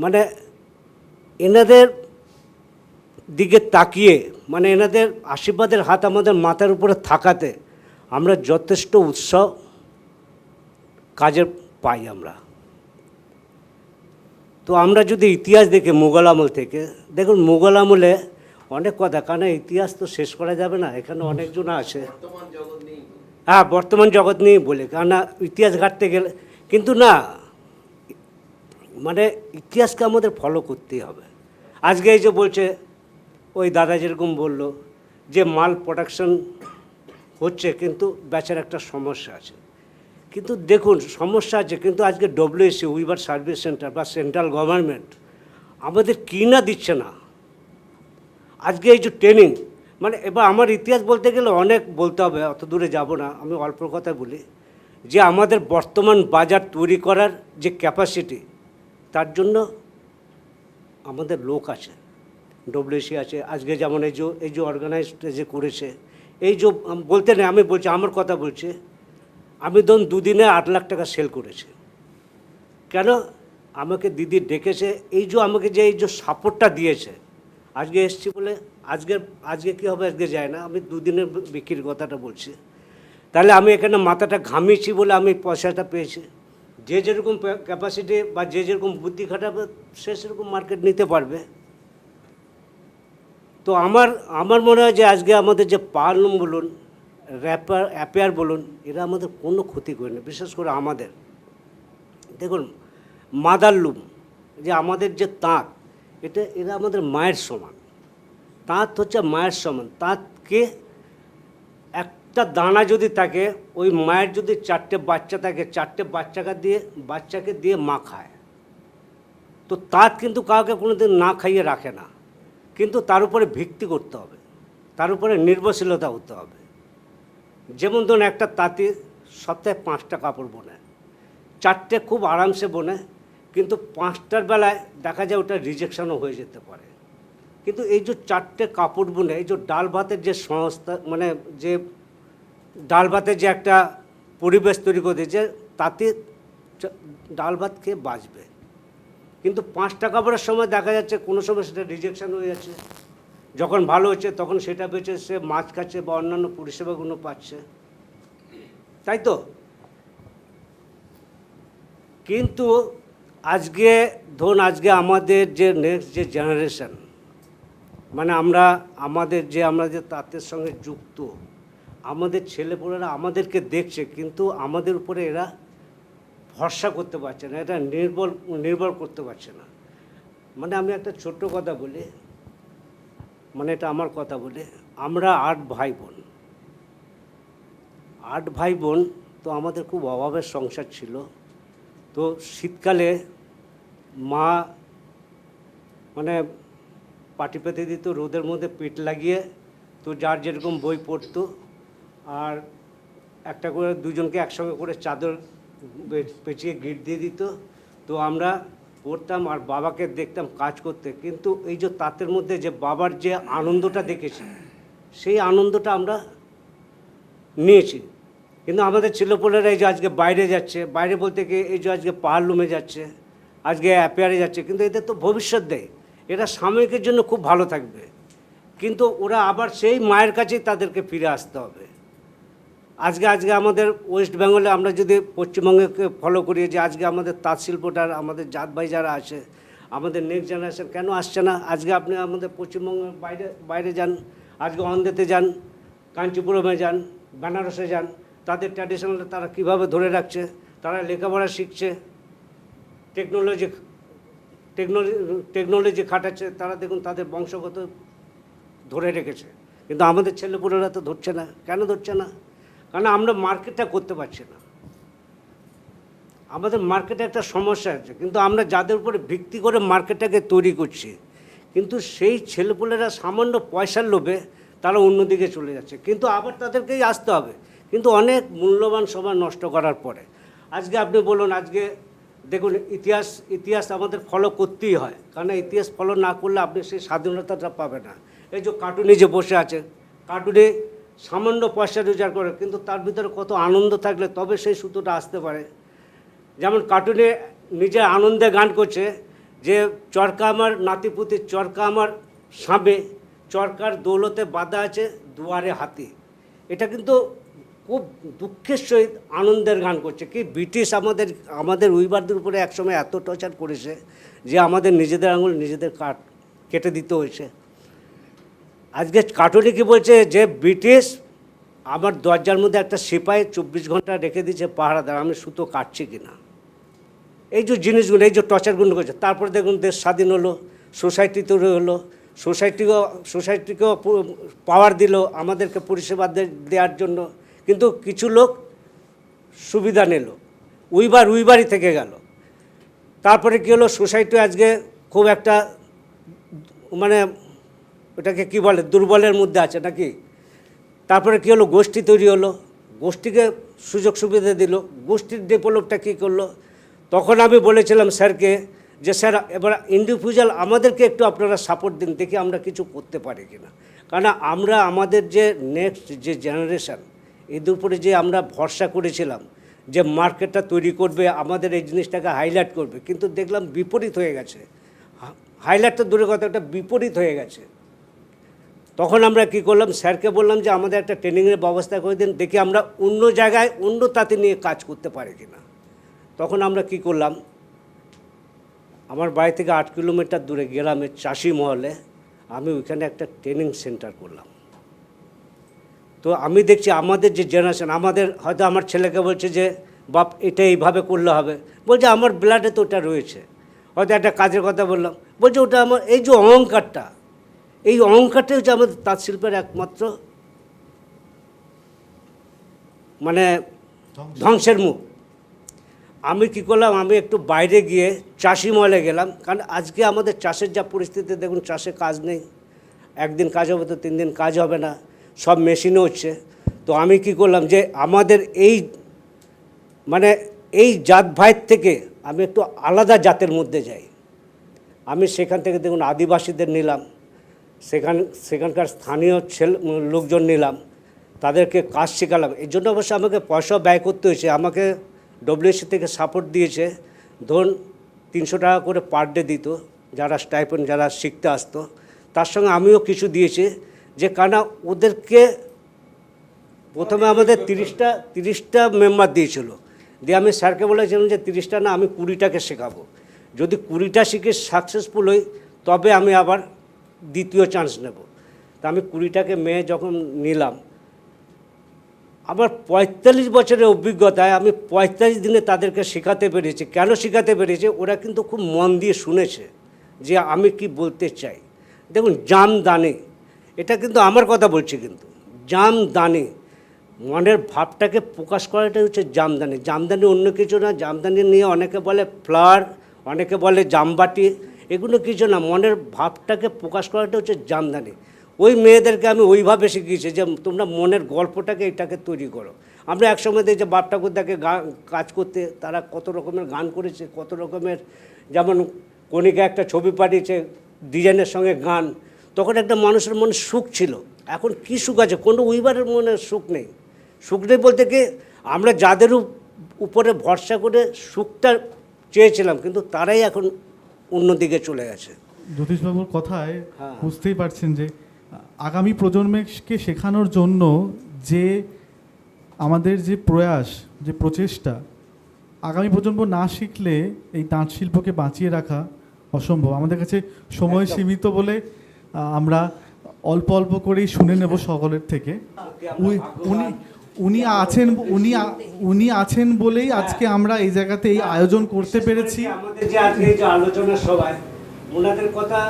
মানে এনাদের দিকে তাকিয়ে, মানে এনাদের আশীর্বাদের হাত আমাদের মাথার উপরে থাকাতে আমরা যথেষ্ট উৎসাহ কাজের পাই আমরা। তো আমরা যদি ইতিহাস দেখি মুঘল আমল থেকে, দেখুন মুঘল আমলে অনেক কথা, কারণ ইতিহাস তো শেষ করা যাবে না, এখানে অনেকজন আছে। হ্যাঁ, বর্তমান জগৎ নিয়ে বলে, কারণ ইতিহাস ঘাটতে গেলে কিন্তু না, মানে ইতিহাসকে আমাদের ফলো করতেই হবে। আজকে এই যে বলছে ওই দাদা যেরকম বলল যে মাল প্রোডাকশন হচ্ছে, কিন্তু বেচার একটা সমস্যা আছে। কিন্তু দেখুন, সমস্যা আছে, কিন্তু আজকে WSC উইভার সার্ভিস সেন্টার বা সেন্ট্রাল গভর্নমেন্ট আমাদের কি না দিচ্ছে না। আজকে এই যে ট্রেনিং, মানে এবার আমার ইতিহাস বলতে গেলে অনেক বলতে হবে, অত দূরে যাব না, আমি অল্প কথা বলি যে আমাদের বর্তমান বাজার তৈরি করার যে ক্যাপাসিটি, তার জন্য আমাদের লোক আছে, WSC আছে। আজকে যেমন এই যে অর্গানাইজড যে করেছে, এই যে বলতে নেই, আমি বলছি, আমার কথা বলছি, আমি ধরুন 2 দিনে 8 লাখ টাকা সেল করেছি। কেন? আমাকে দিদি ডেকেছে, এই যে আমাকে যে এই যে সাপোর্টটা দিয়েছে, আজকে এসছি বলে আজকে কী হবে আজকে যায় না, আমি 2 দিনের বিক্রির কথাটা বলছি। তাহলে আমি এখানে মাথাটা ঘামিয়েছি বলে আমি পয়সাটা পেয়েছি। যে যেরকম ক্যাপাসিটি বা যে যেরকম বুদ্ধি খাটাবে, সে সেরকম মার্কেট নিতে পারবে। তো আমার মনে হয় যে আজকে আমাদের যে পাহাড়লুম বলুন, অ্যাপেয়ার বলুন, এরা আমাদের কোনো ক্ষতি করে না। বিশেষ করে আমাদের দেখুন মাদারলুম, যে আমাদের যে তাঁত, এরা আমাদের মায়ের সমান। তাঁত হচ্ছে মায়ের সমান। তাঁতকে একটা দানা যদি থাকে, ওই মায়ের যদি 4টে বাচ্চা থাকে, 4টে বাচ্চাকে দিয়ে মা খায়। তো তাঁত কিন্তু কাউকে কোনোদিন না খাইয়ে রাখে না, কিন্তু তার উপরে ভিত্তি করতে হবে, তার উপরে নির্ভরশীলতা হতে হবে। যেমন ধরুন একটা তাঁতি সপ্তাহে 5টা কাপড় বোনে, 4টে খুব আরামসে বোনে, কিন্তু 5টার বেলায় দেখা যায় ওটা রিজেকশনও হয়ে যেতে পারে। কিন্তু এই যে 4টে কাপড় বোনে, এই যে ডাল ভাতের যে সংস্থা, মানে যে ডাল ভাতের যে একটা পরিবেশ তৈরি করে দিয়েছে, তাতে ডাল ভাত খেয়ে বাঁচবে। কিন্তু 5টা কাপড়ের সময় দেখা যাচ্ছে কোনো সময় সেটা রিজেকশন হয়ে যাচ্ছে, যখন ভালো হচ্ছে তখন সেটা বেচে সে মাছ খাচ্ছে বা অন্যান্য পরিষেবাগুলো পাচ্ছে, তাই তো? কিন্তু আজকে ধরুন, আজকে আমাদের যে নেক্সট যে জেনারেশন, মানে আমাদের যে তাঁতের সঙ্গে যুক্ত, আমাদের ছেলেপুলেরা আমাদেরকে দেখছে, কিন্তু আমাদের উপরে এরা ভরসা করতে পারছে না, এটা নির্ভর করতে পারছে না। মানে আমি একটা ছোট্ট কথা বলি, মানে এটা আমার কথা বলে, আমরা 8 ভাই বোন। 8 ভাই বোন, তো আমাদের খুব অভাবের সংসার ছিল। তো শীতকালে মা মানে পাটি পেতে দিত, রোদের মধ্যে পেট লাগিয়ে, তো যার যেরকম বই পড়তো, আর একটা করে দুজনকে একসঙ্গে করে চাদর পেঁচিয়ে গিট দিয়ে দিত। তো আমরা পড়তাম আর বাবাকে দেখতাম কাজ করতে। কিন্তু এই যে তাঁতের মধ্যে যে বাবার যে আনন্দটা দেখেছি, সেই আনন্দটা আমরা নিয়েছি। কিন্তু আমাদের ছেলেপুলেরা এই যে আজকে বাইরে যাচ্ছে, বাইরে বলতে কি এই যে আজকে পাহাড়লুমে যাচ্ছে, আজকে অ্যাপিয়ারে যাচ্ছে, কিন্তু এদের তো ভবিষ্যৎ দেয়, এরা সাময়িকের জন্য খুব ভালো থাকবে, কিন্তু ওরা আবার সেই মায়ের কাছেই তাদেরকে ফিরে আসতে হবে। আজকে আমাদের ওয়েস্ট বেঙ্গলে আমরা যদি পশ্চিমবঙ্গকে ফলো করি, যে আজকে আমাদের তাঁত শিল্পটার আমাদের জাত ভাই যারা আছে, আমাদের নেক্সট জেনারেশন কেন আসছে না? আজকে আপনি আমাদের পশ্চিমবঙ্গের বাইরে যান, আজকে অন্ধ্রেতে যান, কাঞ্চিপুরমে যান, বেনারসে যান, তাদের ট্র্যাডিশনাল তারা কীভাবে ধরে রাখছে, তারা লেখাপড়া শিখছে, টেকনোলজি খাটাচ্ছে, তারা দেখুন তাদের বংশগত ধরে রেখেছে। কিন্তু আমাদের ছেলেপুলেরা তো ধরছে না। কেন ধরছে না? কারণ আমরা মার্কেটটা করতে পারছি না। আমাদের মার্কেটে একটা সমস্যা আছে, কিন্তু আমরা যাদের উপরে ভিত্তি করে মার্কেটটাকে তৈরি করছি, কিন্তু সেই ছেলেপুলেরা সামান্য পয়সার লোভে তারা অন্যদিকে চলে যাচ্ছে, কিন্তু আবার তাদেরকেই আসতে হবে। কিন্তু অনেক মূল্যবান সময় নষ্ট করার পরে আজকে আপনি বলুন, আজকে দেখুন ইতিহাস আমাদের ফলো করতেই হয়, কারণ ইতিহাস ফলো না করলে আপনি সেই স্বাধীনতাটা পাবেন না। এই যে কার্টুনে যে বসে আছে, কার্টুনে সামান্য পয়সা রোজগার করে, কিন্তু তার ভিতরে কত আনন্দ থাকলে তবে সেই সুতোটা আসতে পারে। যেমন কার্টুনে নিজের আনন্দে গান করছে যে চরকা আমার নাতিপুতি, চরকা আমার সাবে, চরকার দৌলতে বাঁধা আছে দুয়ারে হাতি। এটা কিন্তু খুব দুঃখের সহিত আনন্দের গান করছে। কি ব্রিটিশ আমাদের উইবারদের উপরে একসময় এত টর্চার করেছে যে আমাদের নিজেদের আঙুল নিজেদের কেটে দিতে হয়েছে। আজকে কার্টুনে কি বলছে যে ব্রিটিশ আমার দরজার মধ্যে একটা সিপাহি 24 ঘন্টা রেখে দিয়েছে পাহারাদার, আমি সুতো কাটছি কিনা। এই যে জিনিসগুলো, এই যে টর্চারগুলো করছে। তারপরে দেখুন দেশ স্বাধীন হলো, সোসাইটি তৈরি হলো, সোসাইটিকেও পাওয়ার দিল আমাদেরকে পরিষেবা দেওয়ার জন্য, কিন্তু কিছু লোক সুবিধা নিল, উইবারই থেকে গেল। তারপরে কী হলো, সোসাইটি আজকে খুব একটা মানে ওটাকে কী বলে, দুর্বলের মধ্যে আছে নাকি। তারপরে কী হলো, গোষ্ঠী তৈরি হলো, গোষ্ঠীকে সুযোগ সুবিধা দিল, গোষ্ঠীর ডেভেলপটা কী করলো। তখন আমি বলেছিলাম স্যারকে যে স্যার এবার ইন্ডিভিজুয়াল আমাদেরকে একটু আপনারা সাপোর্ট দিন, দেখি আমরা কিছু করতে পারি কিনা। কারণ আমরা আমাদের যে নেক্সট যে জেনারেশান, এদের উপরে যে আমরা ভরসা করেছিলাম যে মার্কেটটা তৈরি করবে, আমাদের এই জিনিসটাকে হাইলাইট করবে, কিন্তু দেখলাম বিপরীত হয়ে গেছে। হাইলাইট তো দূরের কথা, একটা বিপরীত হয়ে গেছে। তখন আমরা কি করলাম, স্যারকে বললাম যে আমাদের একটা ট্রেনিংয়ের ব্যবস্থা করে দিন, দেখি আমরা অন্য জায়গায় অন্য তাতে নিয়ে কাজ করতে পারি কিনা। তখন আমরা কি করলাম, আমার বাড়ি থেকে 8 কিলোমিটার দূরে গ্রামের চাষি মহলে আমি ওইখানে একটা ট্রেনিং সেন্টার করলাম। তো আমি দেখছি আমাদের যে জেনারেশন, আমাদের হয়তো আমার ছেলেকে বলছে যে বাপ এটা এইভাবে করলে হবে, বলছে আমার ব্লাডে তো ওটা রয়েছে। হয়তো একটা কাজের কথা বললাম, বলছে ওটা আমার, এই যে অহংকারটা, এই অহংকারটাই হচ্ছে আমাদের তাঁত শিল্পের একমাত্র মানে ধ্বংসের মুখ। আমি কি করলাম, আমি একটু বাইরে গিয়ে চাষি মহলে গেলাম, কারণ আজকে আমাদের চাষের যা পরিস্থিতি দেখুন, চাষে কাজ নেই, একদিন কাজ হবে তো 3 দিন কাজ হবে না, সব মেশিনও হচ্ছে। তো আমি কি করলাম যে আমাদের এই মানে এই জাত ভাইয়ের থেকে আমি একটু আলাদা জাতের মধ্যে যাই। আমি সেখান থেকে দেখুন আদিবাসীদের নিলাম, সেখানকার স্থানীয় লোকজন নিলাম, তাদেরকে কাজ শেখালাম। এই জন্য অবশ্য আমাকে পয়সা ব্যয় করতে হয়েছে। আমাকে ডব্লিউসি থেকে সাপোর্ট দিয়েছে, ধরুন 300 টাকা করে পার ডে দিত যারা স্টাইপেন্ড, যারা শিখতে আসতো। তার সঙ্গে আমিও কিছু দিয়েছি, যে কারণ ওদেরকে প্রথমে আমাদের 30টা মেম্বার দিয়েছিল, দিয়ে আমি স্যারকে বলেছিলাম যে 30টা না, আমি 20টাকে শেখাবো। যদি 20টা শিখে সাকসেসফুল হই তবে আমি আবার দ্বিতীয় চান্স নেব। তা আমি 20টাকে মেয়ে যখন নিলাম, আমার 45 বছরের অভিজ্ঞতায় আমি 45 দিনে তাদেরকে শেখাতে পেরেছি। কেন শেখাতে পেরেছি, ওরা কিন্তু খুব মন দিয়ে শুনেছে যে আমি কি বলতে চাই। দেখুন জামদানি, এটা কিন্তু আমার কথা বলছি, কিন্তু জামদানি মনের ভাবটাকে প্রকাশ করাটা হচ্ছে জামদানি। জামদানি অন্য কিছু না। জামদানি নিয়ে অনেকে বলে ফ্লাওয়ার, অনেকে বলে জামবাটি, এগুলো কিছু না। মনের ভাবটাকে প্রকাশ করাটা হচ্ছে জামদানি। ওই মেয়েদেরকে আমি ওইভাবে শিখিয়েছি যে তোমরা মনের গল্পটাকে এটাকে তৈরি করো। আমরা একসময় দেখি যে বাপ ঠাকুরদাকে কাজ করতে, তারা কত রকমের গান করেছে, কত রকমের, যেমন কণিকা একটা ছবি পাঠিয়েছে ডিজাইনের সঙ্গে গান, তখন একটা মানুষের মনে সুখ ছিল। এখন কি সুখ আছে? কোনো উইবারের মনে সুখ নেই। সুখ নেই বলতে কি, আমরা যাদের উপরে ভরসা করে সুখটা চেয়েছিলাম, কিন্তু তারাই এখন অন্যদিকে চলে গেছে। জ্যোতিষবাবুর কথায় বুঝতেই পারছেন যে আগামী প্রজন্মকে শেখানোর জন্য যে আমাদের যে প্রয়াস, যে প্রচেষ্টা, আগামী প্রজন্ম না শিখলে এই তাঁত শিল্পকে বাঁচিয়ে রাখা অসম্ভব। আমাদের কাছে সময় সীমিত বলে আমরা অল্প অল্প করেই শুনে নেব সকলের থেকে। উনি আছেন বলেই আজকে আমরা এই জায়গাতে এই আয়োজন করতে পেরেছি। আমাদের যে আজকে এই যে আলোচনা সভায় ওনাদের কথা,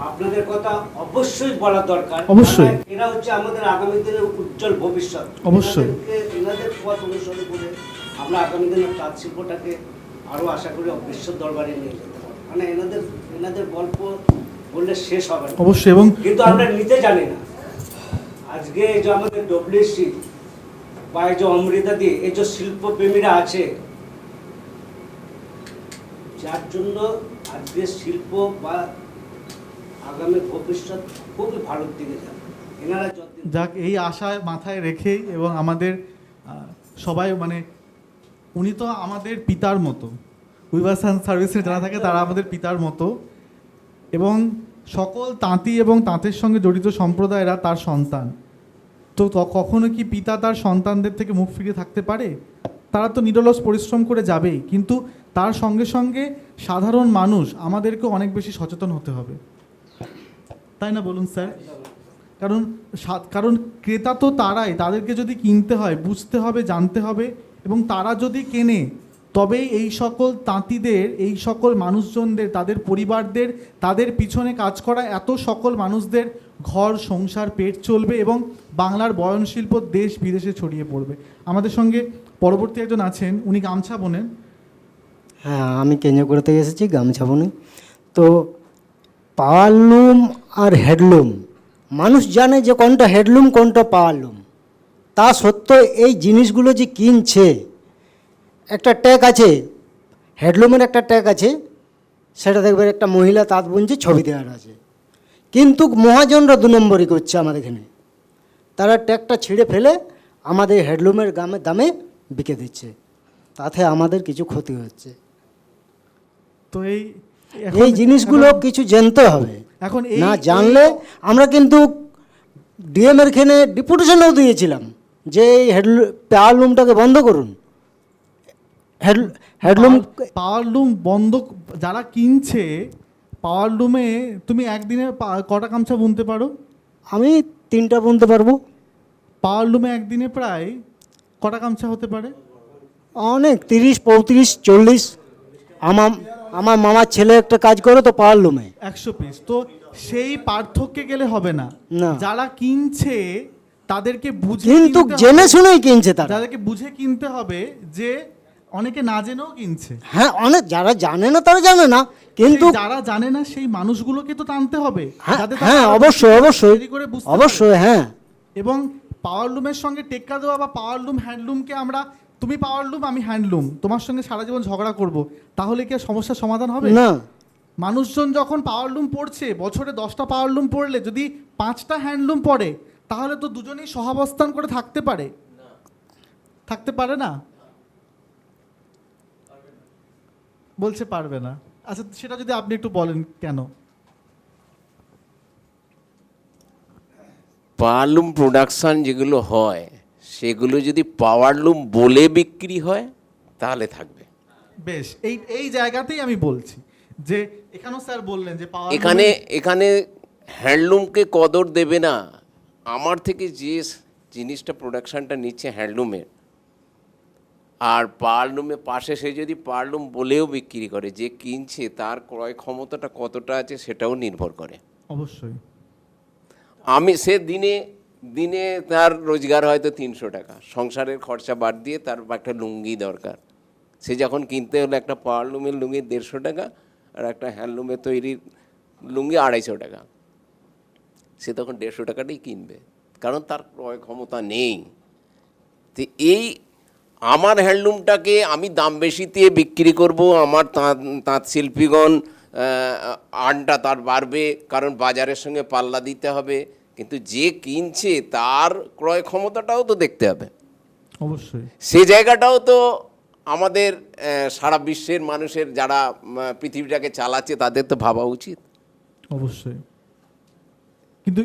আপনাদের কথা অবশ্যই বলা দরকার। অবশ্যই। এরা হচ্ছে আমাদের আগামী দিনের উজ্জ্বল ভবিষ্যৎ। অবশ্যই। এনাদের পথ অনুসরণ করে আমরা আগামী দিনের তাঁত শিল্পটাকে আরও আশা করি বিশ্ব দরবারে নিয়ে যেতে পারবো। মানে এনাদের গল্প বললে শেষ হবে না। অবশ্যই। এবং কিন্তু আমরা নিতে জানি না। আজকে এই যে আমাদের ডব্লিউসি বা এই যে অমৃতা দি, এই যে শিল্পপ্রেমীরা আছে, যার জন্য আজকে শিল্প বা আগামী ভবিষ্যৎ খুবই ভালোর দিকে যাবে। এনারা যাক, এই আশায় মাথায় রেখেই এবং আমাদের সবাই মানে উনি তো আমাদের পিতার মতো, উইভার্স সার্ভিসে যারা থাকে তারা আমাদের পিতার মতো, এবং সকল তাঁতি এবং তাঁতের সঙ্গে জড়িত সম্প্রদায়েরা তার সন্তান। তো কখনো কি পিতা তার সন্তানদের থেকে মুখ ফিরিয়ে থাকতে পারে? তারা তো নিরলস পরিশ্রম করে যাবেই, কিন্তু তার সঙ্গে সঙ্গে সাধারণ মানুষ আমাদেরকে অনেক বেশি সচেতন হতে হবে, তাই না বলুন স্যার? কারণ ক্রেতা তো তারাই, তাদেরকে যদি কিনতে হয় বুঝতে হবে, জানতে হবে, এবং তারা যদি কেনে তবেই এই সকল তাঁতিদের, এই সকল মানুষজনদের, তাদের পরিবারদের, তাদের পিছনে কাজ করা এত সকল মানুষদের ঘর সংসার পেট চলবে এবং বাংলার বয়নশিল্প দেশ বিদেশে ছড়িয়ে পড়বে। আমাদের সঙ্গে পরবর্তী একজন আছেন, উনি গামছা বোনেন। হ্যাঁ, আমি কেঞ্জাকুড়া থেকে এসেছি, গামছা বুনি। তো পাওয়ারলুম আর হেডলুম, মানুষ জানে যে কোনটা হেডলুম কোনটা পাওয়ারলুম, তা সত্ত্বেও এই জিনিসগুলো যে কিনছে, একটা ট্যাগ আছে, হেডলুমের একটা ট্যাগ আছে, সেটা দেখবেন একটা মহিলা তাঁত বুনছে, ছবি দেওয়ার আছে, কিন্তু মহাজনরা 2 নম্বরই করছে আমাদের এখানে। তারা ট্যাগটা ছিঁড়ে ফেলে আমাদের হেডলুমের দামে বিকে দিচ্ছে, তাতে আমাদের কিছু ক্ষতি হচ্ছে। তো এই জিনিসগুলো কিছু জানতে হবে, এখন না জানলে আমরা কিন্তু ডিএমের এখানে ডেপুটেশনও দিয়েছিলাম যে এই পাওয়ারলুমটাকে বন্ধ করুন। হেডলুম পাওয়ারলুম বন্ধ, যারা কিনছে পাওয়ারলুমে, তুমি একদিনে কটা গামছা বুনতে পারো? আমি 3টা বুনতে পারবো। পাওয়ারলুমে একদিনে প্রায় কটা গামছা হতে পারে? অনেক, 30, 35, 40। আমার মামার ছেলে একটা কাজ করে তো পাওয়ারলুমে 100 পিস। তো সেই পার্থক্যে গেলে হবে না, যারা কিনছে তাদেরকে বুঝে, কিন্তু জেনে শুনেই কিনছে, তাদেরকে বুঝে কিনতে হবে, যে অনেকে না জেনেও কিনছে। হ্যাঁ, অনেক যারা জানে না তারা জানে না, কিন্তু যারা জানে না সেই মানুষগুলোকে তো টানতে হবে। হ্যাঁ, অবশ্যই অবশ্যই। হ্যাঁ, এবং পাওয়ারলুমের সঙ্গে টেক্কা দেওয়া বা পাওয়ারলুম হ্যান্ডলুমকে আমরা, তুমি পাওয়ারলুম আমি হ্যান্ডলুম, তোমার সঙ্গে সারা জীবন ঝগড়া করব, তাহলে কি সমস্যার সমাধান হবে? না। মানুষজন যখন পাওয়ারলুম পড়ছে, বছরে 10টা পাওয়ারলুম পড়লে যদি 5টা হ্যান্ডলুম পড়ে, তাহলে তো দুজনেই সহাবস্থান করে থাকতে পারে না? বলছে পারবে না। আচ্ছা, সেটা যদি আপনি একটু বলেন কেন? পাওয়ারলুম প্রোডাকশান যেগুলো হয় সেগুলো যদি পাওয়ারলুম বলে বিক্রি হয় তাহলে থাকবে। বেশ, এই জায়গাতেই আমি বলছি যে এখানেও স্যার বললেন যে এখানে হ্যান্ডলুমকে কদর দেবে না। আমার থেকে যে জিনিসটা প্রোডাকশানটা নিচ্ছে হ্যান্ডলুমের, আর পাওয়ারলুমে পাশে সে যদি পাওয়ারলুম বলেও বিক্রি করে, যে কিনছে তার ক্রয় ক্ষমতাটা কতটা আছে সেটাও নির্ভর করে। অবশ্যই। সে দিনে দিনে তার রোজগার হয়তো 300 টাকা, সংসারের খরচা বাদ দিয়ে তার একটা লুঙ্গি দরকার। সে যখন কিনতে হলে একটা পাওয়ারলুমের লুঙ্গি 150 টাকা আর একটা হ্যান্ডলুমের তৈরি লুঙ্গি 250 টাকা, সে তখন 150 টাকাটাই কিনবে, কারণ তার ক্রয় ক্ষমতা নেই। তো এই আমার হ্যান্ডলুমটাকে আমি দাম বেশিতে বিক্রি করব, আমার তাঁত শিল্পীগণ আর্নটা তার বাড়বে, কারণ বাজারের সঙ্গে পাল্লা দিতে হবে, কিন্তু যে কিনছে তার ক্রয় ক্ষমতাটাও তো দেখতে হবে। অবশ্যই সে জায়গাটাও তো আমাদের সারা বিশ্বের মানুষের যারা পৃথিবীটাকে চালাচ্ছে তাদের তো ভাবা উচিত। অবশ্যই, কিন্তু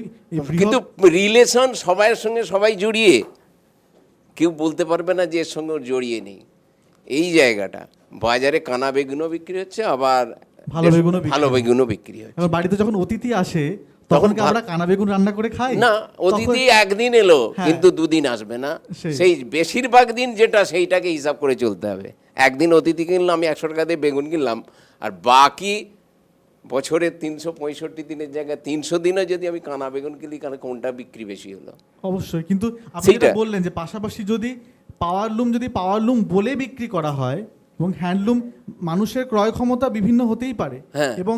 কিন্তু রিলেশন সবাইয়ের সঙ্গে সবাই জড়িয়ে, কেউ বলতে পারবে না যে এর সঙ্গে জড়িয়ে নেই। এই জায়গাটা বাজারে কানা বেগুনও বিক্রি হচ্ছে, আবার ভালো বেগুনও বিক্রি হচ্ছে। বাড়িতে যখন অতিথি আসে তখন কি আমরা কানা বেগুন রান্না করে খাই? না, অতিথি একদিন এলো কিন্তু 2 দিন আসবে না, সেই বেশিরভাগ দিন যেটা সেইটাকে হিসাব করে চলতে হবে। একদিন অতিথি কিনলাম, আমি 100 টাকা দিয়ে বেগুন কিনলাম, আর বাকি বছরের 365 দিনের জায়গায় 300 দিনে যদি আমি কানা বেগুন কিনি, কারণ কোনটা বিক্রি বেশি হলো? অবশ্যই, কিন্তু আপনি যেটা বললেন যে পাশাপাশি যদি পাওয়ারলুম বলে বিক্রি করা হয়, এবং হ্যান্ডলুম, মানুষের ক্রয় ক্ষমতা বিভিন্ন হতেই পারে, এবং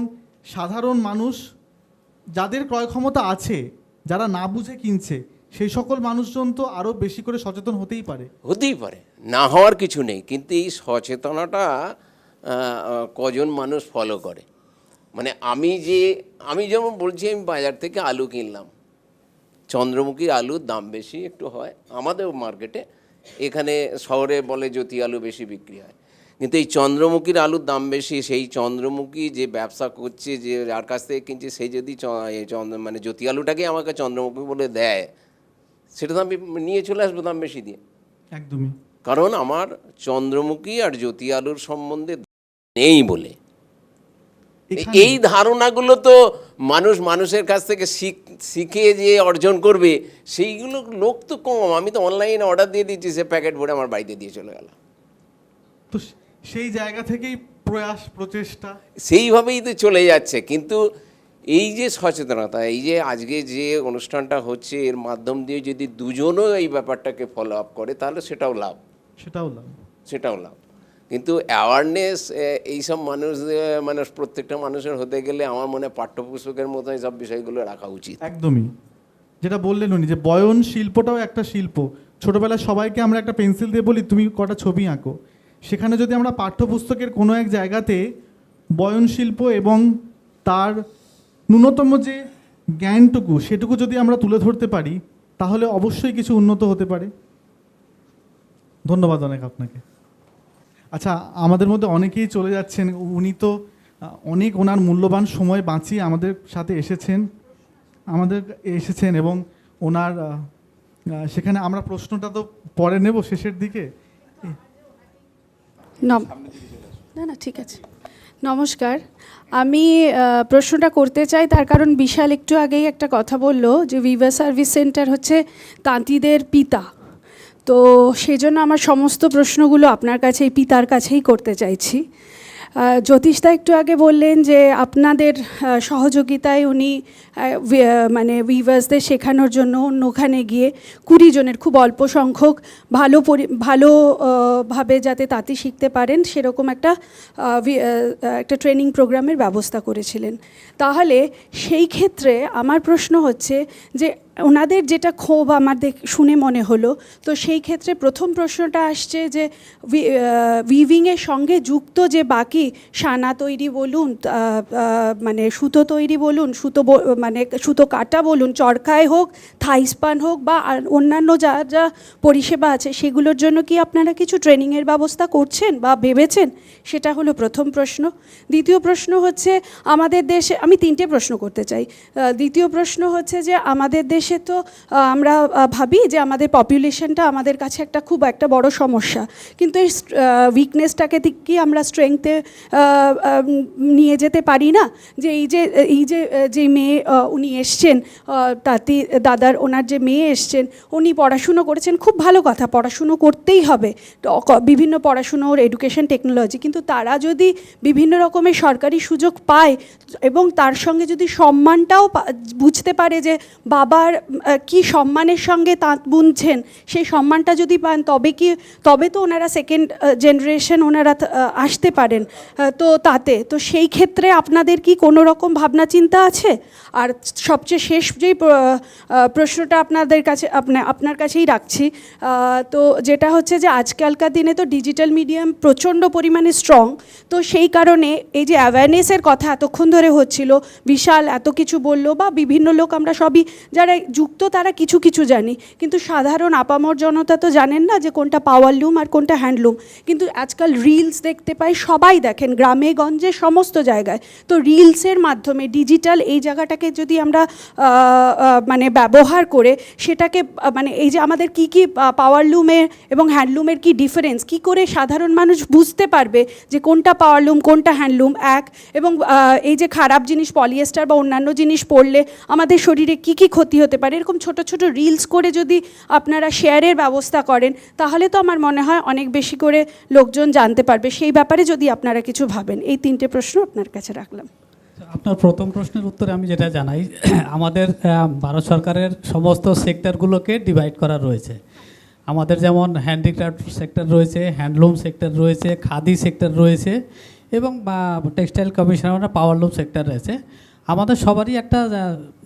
সাধারণ মানুষ যাদের ক্রয় ক্ষমতা আছে, যারা না বুঝে কিনছে, সেই সকল মানুষজন তো আরও বেশি করে সচেতন হতেই পারে। না হওয়ার কিছু নেই, কিন্তু এই সচেতনতা কজন মানুষ ফলো করে? মানে আমি যেমন বলছি, আমি বাজার থেকে আলু কিনলাম, চন্দ্রমুখী আলুর দাম বেশি একটু হয় আমাদের মার্কেটে, এখানে শহরে বলে জ্যোতি আলু বেশি বিক্রি হয়, কিন্তু এই চন্দ্রমুখীর আলুর দাম বেশি। সেই চন্দ্রমুখী যে ব্যবসা করছে, যে যার কাছ থেকে কিনছে, সেই যদি মানে জ্যোতি আলুটাকে আমাকে চন্দ্রমুখী বলে দেয়, সেটা তো আমি নিয়ে চলে আসবো দাম বেশি দিয়ে। একদমই, কারণ আমার চন্দ্রমুখী আর জ্যোতি আলুর সম্বন্ধে নেই বলে। এই ধারণাগুলো তো মানুষের কাছ থেকে শিখে যে অর্জন করবে, সেইগুলো লোক তো কম। আমি তো অনলাইনে অর্ডার দিয়ে দিচ্ছি, সে প্যাকেট ভরে আমার বাড়িতে দিয়ে চলে গেল। তো সেই জায়গা থেকেই প্রচেষ্টা সেইভাবেই তো চলে যাচ্ছে। কিন্তু এই যে সচেতনতা, এই যে আজকে যে অনুষ্ঠানটা হচ্ছে, এর মাধ্যম দিয়ে যদি দুজনও এই ব্যাপারটাকে ফলো আপ করে, তাহলে সেটাও লাভ। কিন্তু অ্যাওয়ারনেস এইসব মানুষ প্রত্যেকটা মানুষের হতে গেলে আমার মনে পাঠ্যপুস্তকের মতো এইসব বিষয়গুলো রাখা উচিত। একদমই, যেটা বললেন উনি, যে বয়ন শিল্পটাও একটা শিল্প। ছোটোবেলায় সবাইকে আমরা একটা পেন্সিল দিয়ে বলি তুমি কটা ছবি আঁকো, সেখানে যদি আমরা পাঠ্যপুস্তকের কোনো এক জায়গাতে বয়ন শিল্প এবং তার ন্যূনতম যে জ্ঞানটুকু, সেটুকু যদি আমরা তুলে ধরতে পারি, তাহলে অবশ্যই কিছু উন্নত হতে পারে। ধন্যবাদ অনেক আপনাকে। আচ্ছা, আমাদের মধ্যে অনেকেই চলে যাচ্ছেন, উনি তো অনেক ওনার মূল্যবান সময় বাঁচিয়ে আমাদের সাথে এসেছেন এবং ওনার সেখানে আমরা প্রশ্নটা তো পরে নেব শেষের দিকে। না ঠিক আছে। নমস্কার, আমি প্রশ্নটা করতে চাই, তার কারণ বিশাল একটু আগেই একটা কথা বললো যে উইভার সার্ভিস সেন্টার হচ্ছে তাঁতিদের পিতা, তো সেজন্য আমার সমস্ত প্রশ্নগুলো আপনার কাছে, এই পিতার কাছেই করতে চাইছি। জ্যোতিষদা একটু আগে বললেন যে আপনাদের সহযোগিতায় উনি মানে উইভার্সদের শেখানোর জন্য অন্যখানে গিয়ে 20 জনের, খুব অল্প সংখ্যক, ভালোভাবে যাতে তাঁতি শিখতে পারেন সেরকম একটা ট্রেনিং প্রোগ্রামের ব্যবস্থা করেছিলেন। তাহলে সেই ক্ষেত্রে আমার প্রশ্ন হচ্ছে যে ওনাদের যেটা ক্ষোভ আমার শুনে মনে হলো, তো সেই ক্ষেত্রে প্রথম প্রশ্নটা আসছে যে উইভিংয়ের সঙ্গে যুক্ত যে বাকি সানা তৈরি বলুন, মানে সুতো তৈরি বলুন, সুতো কাটা বলুন, চরকায় হোক, থাইস্পান হোক, বা অন্যান্য যা যা পরিষেবা আছে, সেগুলোর জন্য কি আপনারা কিছু ট্রেনিংয়ের ব্যবস্থা করছেন বা ভেবেছেন? সেটা হলো প্রথম প্রশ্ন। দ্বিতীয় প্রশ্ন হচ্ছে, আমাদের দেশে, আমি 3টে প্রশ্ন করতে চাই। দ্বিতীয় প্রশ্ন হচ্ছে যে আমাদের দেশে বাংলাদেশে তো আমরা ভাবি যে আমাদের পপুলেশনটা আমাদের কাছে একটা খুব একটা বড় সমস্যা, কিন্তু এই উইকনেসটাকে কি আমরা স্ট্রেংথে নিয়ে যেতে পারি না? যে যে মেয়ে উনি এসছেন, তাঁতি দাদার ওনার যে মেয়ে এসছেন, উনি পড়াশুনো করেছেন, খুব ভালো কথা, পড়াশুনো করতেই হবে, বিভিন্ন পড়াশুনোর এডুকেশন টেকনোলজি, কিন্তু তারা যদি বিভিন্ন রকমের সরকারি সুযোগ পায় এবং তার সঙ্গে যদি সম্মানটাও বুঝতে পারে যে বাবার কি সম্মানের সঙ্গে তাঁত বুনছেন, সেই সম্মানটা যদি পান তবে তো ওনারা সেকেন্ড জেনারেশন ওনারা আসতে পারেন তো তাতে। তো সেই ক্ষেত্রে আপনাদের কি কোনো রকম ভাবনা চিন্তা আছে? আর সবচেয়ে শেষ যেই প্রশ্নটা আপনার কাছেই রাখছি, তো যেটা হচ্ছে যে আজকালকার দিনে তো ডিজিটাল মিডিয়াম প্রচণ্ড পরিমাণে স্ট্রং, তো সেই কারণে এই যে অ্যাওয়ারনেসের কথা এতক্ষণ ধরে হচ্ছিল, বিশাল এত কিছু বললো বা বিভিন্ন লোক আমরা সবই যারা যুক্ত তারা কিছু কিছু জানি, কিন্তু সাধারণ আপামর জনতা তো জানেন না যে কোনটা পাওয়ারলুম আর কোনটা হ্যান্ডলুম। কিন্তু আজকাল রিলস দেখতে পাই, সবাই দেখেন, গ্রামে গঞ্জে সমস্ত জায়গায়। তো রিলসের মাধ্যমে ডিজিটাল এই জায়গাটাকে যদি আমরা মানে ব্যবহার করে সেটাকে মানে এই যে আমাদের কি কি পাওয়ারলুমের এবং হ্যান্ডলুমের কি ডিফারেন্স, কি করে সাধারণ মানুষ বুঝতে পারবে যে কোনটা পাওয়ারলুম কোনটা হ্যান্ডলুম এবং এই যে খারাপ জিনিস পলিয়েস্টার বা অন্যান্য জিনিস পড়লে আমাদের শরীরে কি কি ক্ষতি হতে পারে, এরকম ছোট ছোট রিলস করে যদি আপনারা শেয়ারের ব্যবস্থা করেন তাহলে তো আমার মনে হয় অনেক বেশি করে লোকজন জানতে পারবে। সেই ব্যাপারে যদি আপনারা কিছু ভাবেন। এই তিনটে প্রশ্ন আপনার কাছে রাখলাম। আপনার প্রথম প্রশ্নের উত্তরে আমি যেটা জানাই, আমাদের ভারত সরকারের সমস্ত সেক্টরগুলোকে ডিভাইড করা রয়েছে। আমাদের যেমন হ্যান্ডিক্রাফট সেক্টর রয়েছে, হ্যান্ডলুম সেক্টর রয়েছে, খাদি সেক্টর রয়েছে এবং টেক্সটাইল কমিশনার পাওয়ারলুম সেক্টর রয়েছে। আমাদের সবারই একটা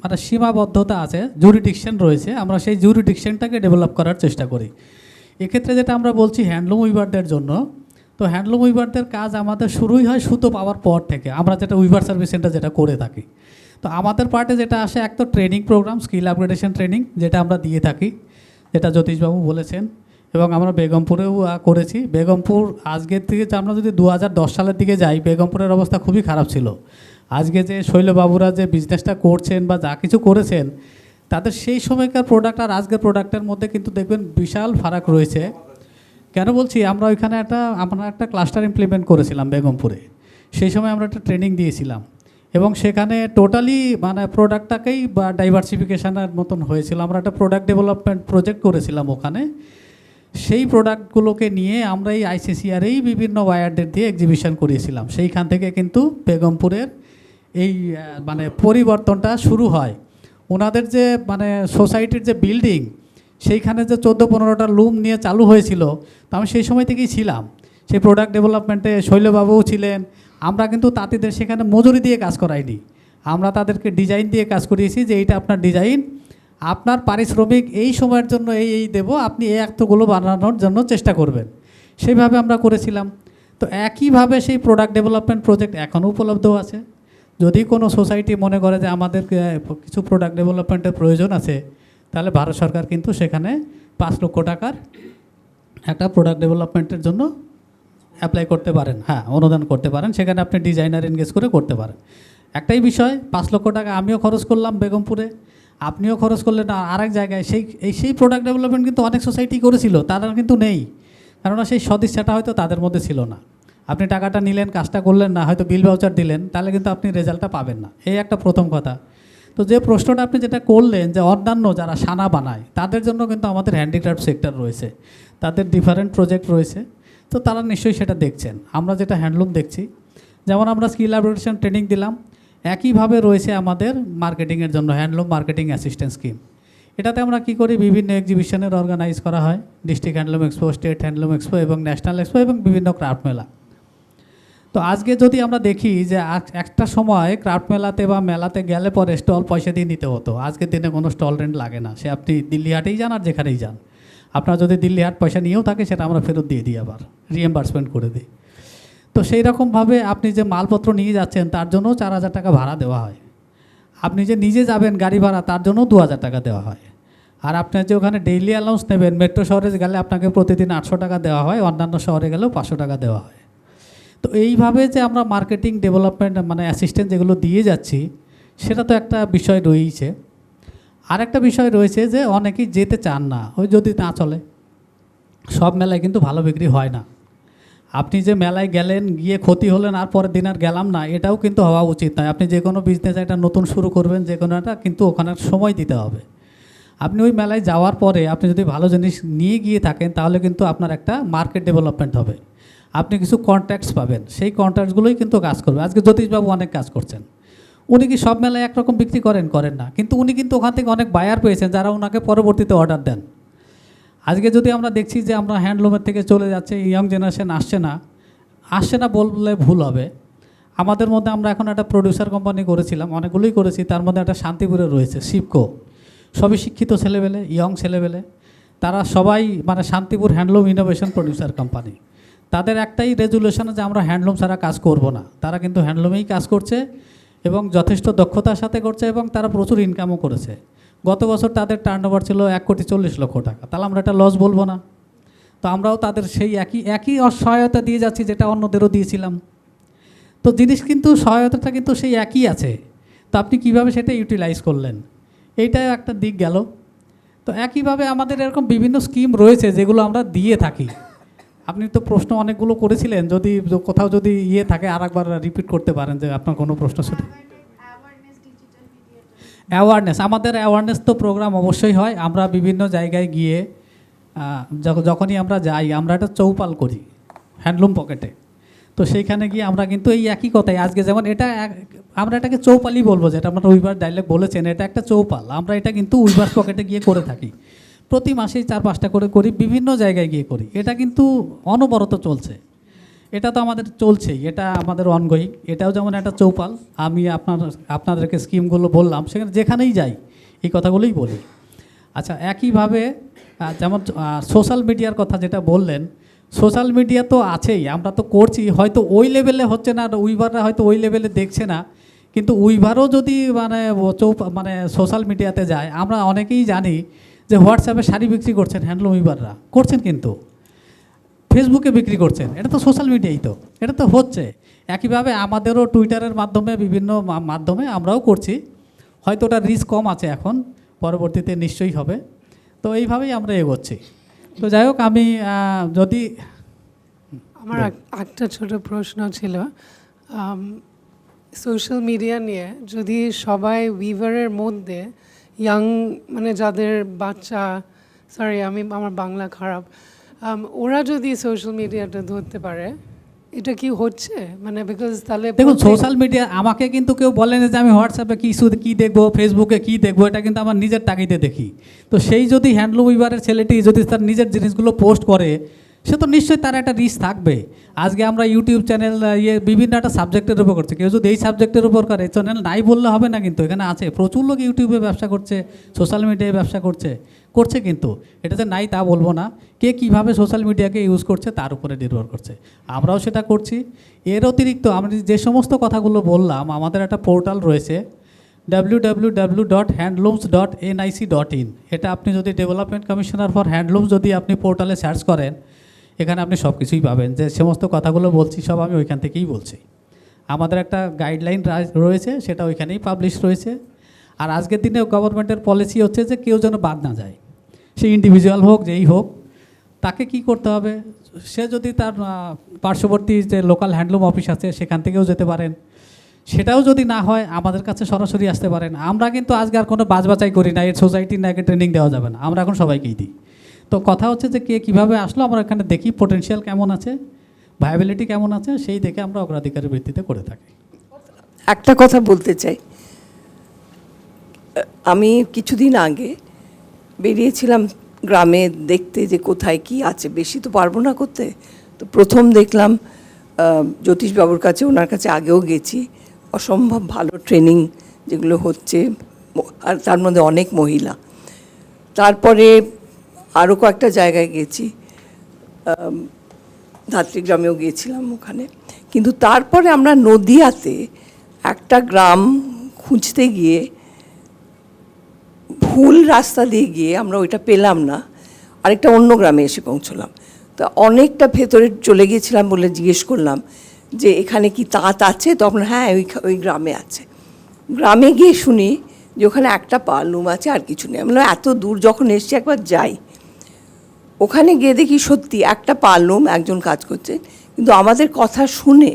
মানে সীমাবদ্ধতা আছে, জুরিডিকশন রয়েছে, আমরা সেই জুরিডিকশনটাকে ডেভেলপ করার চেষ্টা করি। এক্ষেত্রে যেটা আমরা বলছি হ্যান্ডলুম উইভারদের জন্য, তো হ্যান্ডলুম উইভারদের কাজ আমাদের শুরুই হয় সুতো পাওয়ার পর থেকে, আমরা যেটা উইভার সার্ভিস সেন্টার যেটা করে থাকি। তো আমাদের পার্টে যেটা আসে এক তো training programme, skill upgradation training যেটা আমরা দিয়ে থাকি, যেটা জ্যোতিষবাবু বলেছেন, এবং আমরা বেগমপুরেও করেছি। বেগমপুর আজকের থেকে আমরা যদি 2010 সালের দিকে যাই, বেগমপুরের অবস্থা খুবই খারাপ ছিল। আজকে যে শৈলবাবুরা যে বিজনেসটা করছেন বা যা কিছু করেছেন, তাদের সেই সময়কার প্রোডাক্ট আর আজকের প্রোডাক্টের মধ্যে কিন্তু দেখবেন বিশাল ফারাক রয়েছে। কেন বলছি, আমরা ওইখানে একটা ক্লাস্টার ইমপ্লিমেন্ট করেছিলাম বেগমপুরে, সেই সময় আমরা একটা ট্রেনিং দিয়েছিলাম এবং সেখানে টোটালি মানে প্রোডাক্টটাকেই বা ডাইভার্সিফিকেশানের মতন হয়েছিল। আমরা একটা প্রোডাক্ট ডেভেলপমেন্ট প্রজেক্ট করেছিলাম ওখানে। সেই প্রোডাক্টগুলোকে নিয়ে আমরা এই আইসিসিআরেই বিভিন্ন ওয়ার্ডের দিয়ে এক্সিবিশন করিয়েছিলাম। সেইখান থেকে কিন্তু বেগমপুরের এই মানে পরিবর্তনটা শুরু হয়। ওনাদের যে মানে সোসাইটির যে বিল্ডিং, সেইখানে যে 14-15টা লুম নিয়ে চালু হয়েছিল, তো আমি সেই সময় থেকেই ছিলাম সেই প্রোডাক্ট ডেভেলপমেন্টে। শৈলবাবুও ছিলেন। আমরা কিন্তু তাঁতিদের সেখানে মজুরি দিয়ে কাজ করাইনি, আমরা তাদেরকে ডিজাইন দিয়ে কাজ করিয়েছি যে এইটা আপনার ডিজাইন, আপনার পারিশ্রমিক এই সময়ের জন্য এই দেবো, আপনি এই এতগুলো বানানোর জন্য চেষ্টা করবেন, সেইভাবে আমরা করেছিলাম। তো একইভাবে সেই প্রোডাক্ট ডেভেলপমেন্ট প্রজেক্ট এখনও উপলব্ধ আছে। যদি কোনো সোসাইটি মনে করে যে আমাদের কিছু প্রোডাক্ট ডেভেলপমেন্টের প্রয়োজন আছে, তাহলে ভারত সরকার কিন্তু সেখানে 5 লক্ষ টাকার একটা প্রোডাক্ট ডেভেলপমেন্টের জন্য অ্যাপ্লাই করতে পারেন, হ্যাঁ অনুদান করতে পারেন, সেখানে আপনি ডিজাইনার এনগেজ করে করতে পারেন। একটাই বিষয়, 5 লক্ষ টাকা আমিও খরচ করলাম বেগমপুরে, আপনিও খরচ করলেন আরেক জায়গায়। সেই প্রোডাক্ট ডেভেলপমেন্ট কিন্তু অনেক সোসাইটি করেছিল, তারা কিন্তু নেই, কেননা সেই সদিচ্ছাটা হয়তো তাদের মধ্যে ছিল না। আপনি টাকাটা নিলেন, কাজটা করলেন না, হয়তো বিল ভাউচার দিলেন, তাহলে কিন্তু আপনি রেজাল্টটা পাবেন না। এই একটা প্রথম কথা। তো যে প্রশ্নটা আপনি যেটা করলেন যে অন্যান্য যারা সানা বানায়, তাদের জন্য কিন্তু আমাদের হ্যান্ডিক্রাফট সেক্টর রয়েছে, তাদের ডিফারেন্ট প্রজেক্ট রয়েছে, তো তারা নিশ্চয়ই সেটা দেখছেন। আমরা যেটা হ্যান্ডলুম দেখছি, যেমন আমরা স্কিল আপগ্রেডেশন ট্রেনিং দিলাম, একইভাবে রয়েছে আমাদের মার্কেটিংয়ের জন্য হ্যান্ডলুম মার্কেটিং অ্যাসিস্ট্যান্ট স্কিম। এটাতে আমরা কি করি, বিভিন্ন এক্সিবিশনের অর্গানাইজ করা হয়, district handloom expo, state handloom expo এবং ন্যাশনাল এক্সপো এবং বিভিন্ন ক্রাফট মেলা। তো আজকে যদি আমরা দেখি যে একটা সময় ক্রাফট মেলাতে বা মেলাতে গেলে পরে স্টল পয়সা দিয়ে নিতে হতো, আজকের দিনে কোনো স্টল রেন্ট লাগে না, সে আপনি দিল্লি হাটেই যান আর যেখানেই যান, আপনার যদি দিল্লি হাট পয়সা নিয়েও থাকে সেটা আমরা ফেরত দিয়ে দিই, আবার রিএম্বার্সমেন্ট করে দিই। তো সেই রকমভাবে আপনি যে মালপত্র নিয়ে যাচ্ছেন তার জন্যও 4000 টাকা ভাড়া দেওয়া হয়, আপনি যে নিজে যাবেন গাড়ি ভাড়া তার জন্যও 2000 টাকা দেওয়া হয়, আর আপনার যে ওখানে ডেইলি অ্যালাউন্স নেবেন, মেট্রো শহরে গেলে আপনাকে প্রতিদিন 800 টাকা দেওয়া হয়, অন্যান্য শহরে গেলেও 500 টাকা দেওয়া হয়। তো এইভাবে যে আমরা মার্কেটিং ডেভেলপমেন্ট মানে অ্যাসিস্ট্যান্ট যেগুলো দিয়ে যাচ্ছি, সেটা তো একটা বিষয় রয়েছে। আরেকটা বিষয় রয়েছে যে অনেকেই যেতে চান না, ওই যদি না চলে। সব মেলায় কিন্তু ভালো বিক্রি হয় না। আপনি যে মেলায় গেলেন, গিয়ে ক্ষতি হলেন, আর পরের দিন আর গেলাম না, এটাও কিন্তু হওয়া উচিত নয়। আপনি যে কোনো বিজনেস একটা নতুন শুরু করবেন, যে কোনো একটা, কিন্তু ওখানে সময় দিতে হবে। আপনি ওই মেলায় যাওয়ার পরে আপনি যদি ভালো জিনিস নিয়ে গিয়ে থাকেন, তাহলে কিন্তু আপনার একটা মার্কেট ডেভেলপমেন্ট হবে, আপনি কিছু কন্ট্যাক্টস পাবেন, সেই কন্ট্যাক্টসগুলোই কিন্তু কাজ করবে। আজকে জ্যোতিষবাবু অনেক কাজ করছেন, উনি কি সব মেলায় একরকম বিক্রি করেন না, কিন্তু উনি কিন্তু ওখান থেকে অনেক বায়ার পেয়েছেন যারা ওনাকে পরবর্তীতে অর্ডার দেন। আজকে যদি আমরা দেখছি যে আমরা হ্যান্ডলুমের থেকে চলে যাচ্ছে, ইয়ং জেনারেশন আসছে না বললে ভুল হবে। আমাদের মধ্যে আমরা এখন একটা প্রডিউসার কোম্পানি করেছিলাম, অনেকগুলোই করেছি, তার মধ্যে একটা শান্তিপুরে রয়েছে শিবকো, সবই শিক্ষিত ছেলেবেলে, ইয়ং ছেলেবেলে, তারা সবাই মানে Shantipur handloom innovation producer company. তাদের একটাই রেজুলেশন যে আমরা হ্যান্ডলুম ছাড়া কাজ করব না। তারা কিন্তু হ্যান্ডলুমেই কাজ করছে এবং যথেষ্ট দক্ষতার সাথে করছে, এবং তারা প্রচুর ইনকামও করেছে। গত বছর তাদের টার্নওভার ছিল 1,40,00,000 টাকা, তাহলে আমরা এটা লস বলবো না। তো আমরাও তাদের সেই একই সহায়তা দিয়ে যাচ্ছি যেটা অন্যদেরও দিয়েছিলাম। তো জিনিস কিন্তু সহায়তাটা কিন্তু সেই একই আছে, তো আপনি কিভাবে সেটা ইউটিলাইজ করলেন, এইটাও একটা দিক গেল। তো একইভাবে আমাদের এরকম বিভিন্ন স্কিম রয়েছে যেগুলো আমরা দিয়ে থাকি। আপনি তো প্রশ্ন অনেকগুলো করেছিলেন, যদি কোথাও যদি থাকে আরেকবার রিপিট করতে পারেন যে আপনার কোনো প্রশ্ন ছিল। অ্যাওয়ারনেস, আমাদের অ্যাওয়ারনেস তো প্রোগ্রাম অবশ্যই হয়। আমরা বিভিন্ন জায়গায় গিয়ে যখনই আমরা যাই, আমরা একটা চৌপাল করি হ্যান্ডলুম পকেটে। তো সেইখানে গিয়ে আমরা কিন্তু এই একই কথাই, আজকে যেমন এটা আমরা এটাকে চৌপালই বলবো, যেটা আমরা উইভার ডাইলেক্ট বলেছেন, এটা একটা চৌপাল। আমরা এটা কিন্তু উইভার পকেটে গিয়ে করে থাকি, প্রতি মাসেই 4-5টা করে করি, বিভিন্ন জায়গায় গিয়ে করি। এটা কিন্তু অনবরত চলছে, এটা তো আমাদের চলছেই, এটা আমাদের অনগোয়িং। এটাও যেমন একটা চৌপাল। আমি আপনাদেরকে স্কিমগুলো বললাম, সেখানে যেখানেই যাই এই কথাগুলোই বলি। আচ্ছা, একইভাবে যেমন সোশ্যাল মিডিয়ার কথা যেটা বললেন, সোশ্যাল মিডিয়া তো আছেই, আমরা তো করছি, হয়তো ওই লেভেলে হচ্ছে না, উইভাররা হয়তো ওই লেভেলে দেখছে না, কিন্তু উইভারও যদি মানে সোশ্যাল মিডিয়াতে যায়, আমরা অনেকেই জানি যে হোয়াটসঅ্যাপে শাড়ি বিক্রি করছেন হ্যান্ডলুম উইভাররা, করছেন, কিন্তু ফেসবুকে বিক্রি করছেন, এটা তো সোশ্যাল মিডিয়াই, তো এটা তো হচ্ছে। একইভাবে আমাদেরও টুইটারের মাধ্যমে, বিভিন্ন মাধ্যমে আমরাও করছি, হয়তো ওটা রিস্ক কম আছে এখন, পরবর্তীতে নিশ্চয়ই হবে। তো এইভাবেই আমরা এগোচ্ছি। তো যাই হোক, আমি যদি আমার একটা ছোট প্রশ্ন ছিল, সোশ্যাল মিডিয়া নিয়ে যদি সবাই উইভারের মধ্যে ইয়াং, মানে যাদের বাচ্চা, আমার বাংলা খারাপ, ওরা যদি সোশ্যাল মিডিয়াটা ধরতে পারে, এটা কি হচ্ছে? মানে বিকজ তাহলে দেখুন, সোশ্যাল মিডিয়া আমাকে কিন্তু কেউ বলে না যে আমি হোয়াটসঅ্যাপে কী দেখবো, ফেসবুকে কী দেখবো, এটা কিন্তু আমার নিজের তাগিদে দেখি। তো সেই যদি হ্যান্ডলুম উইভারের ছেলেটি যদি তার নিজের জিনিসগুলো পোস্ট করে, সে তো নিশ্চয়ই তার একটা রিস্ক থাকবে। আজকে আমরা ইউটিউব চ্যানেল বিভিন্ন একটা সাবজেক্টের উপর করছে, কেউ যদি এই সাবজেক্টের উপর করে, চ্যানেল নাই বললে হবে না, কিন্তু এখানে আছে প্রচুর লোক ইউটিউবে ব্যবসা করছে, সোশ্যাল মিডিয়ায় ব্যবসা করছে, কিন্তু এটা যে নাই তা বলবো না। কে কীভাবে সোশ্যাল মিডিয়াকে ইউজ করছে তার উপরে নির্ভর করছে, আমরাও সেটা করছি। এর অতিরিক্ত আমরা যে সমস্ত কথাগুলো বললাম, আমাদের একটা পোর্টাল রয়েছে www.handlooms.nic.in। এটা আপনি যদি ডেভেলপমেন্ট কমিশনার ফর হ্যান্ডলুমস যদি আপনি পোর্টালে সার্চ করেন, এখানে আপনি সব কিছুই পাবেন। যে সমস্ত কথাগুলো বলছি সব আমি ওইখান থেকেই বলছি। আমাদের একটা গাইডলাইন রয়েছে, সেটা ওইখানেই পাবলিশ রয়েছে। আর আজকের দিনে গভর্নমেন্টের পলিসি হচ্ছে যে কেউ যেন বাদ না যায়, সে ইন্ডিভিজুয়াল হোক, যেই হোক, তাকে কি করতে হবে, সে যদি তার পার্শ্ববর্তী যে লোকাল হ্যান্ডলুম অফিস আছে সেখান থেকেও যেতে পারেন। সেটাও যদি না হয় আমাদের কাছে সরাসরি আসতে পারেন। আমরা কিন্তু আজকে আর কোনো বাছবাছাই করি না, এর সোসাইটির নাকি ট্রেনিং দেওয়া যাবে না, আমরা এখন সবাইকেই দিই। তো কথা হচ্ছে যে কে কীভাবে আসলো, আমরা এখানে দেখি পোটেনশিয়াল কেমন আছে, ভায়াবিলিটি কেমন আছে, সেই দেখে আমরা অগ্রাধিকারের ভিত্তিতে করে থাকি। একটা কথা বলতে চাই, আমি কিছুদিন আগে বেরিয়েছিলাম গ্রামে দেখতে যে কোথায় কি আছে, বেশি তো পারবো না করতে। তো প্রথম দেখলাম জ্যোতিষবাবুর কাছে, ওনার কাছে আগেও গেছি, অসম্ভব ভালো ট্রেনিং যেগুলো হচ্ছে, আর তার মধ্যে অনেক মহিলা। তারপরে আরও কয়েকটা জায়গায় গেছি, ধাত্রীগ্রামেও গিয়েছিলাম ওখানে। কিন্তু তারপরে আমরা নদিয়াতে একটা গ্রাম খুঁজতে গিয়ে ভুল রাস্তা দিয়ে গিয়ে আমরা ওইটা পেলাম না, আরেকটা অন্য গ্রামে এসে পৌঁছলাম। তো অনেকটা ভেতরে চলে গিয়েছিলাম বলে জিজ্ঞেস করলাম যে এখানে কি তাঁত আছে, তখন হ্যাঁ ওই গ্রামে আছে। গ্রামে গিয়ে শুনি যে ওখানে একটা পাওয়ার আছে আর কিছু নেই। আমরা এত দূর যখন এসছি একবার যাই, ওখানে গিয়ে দেখি সত্যি একটা পাওয়ার একজন কাজ করছে, কিন্তু আমাদের কথা শুনে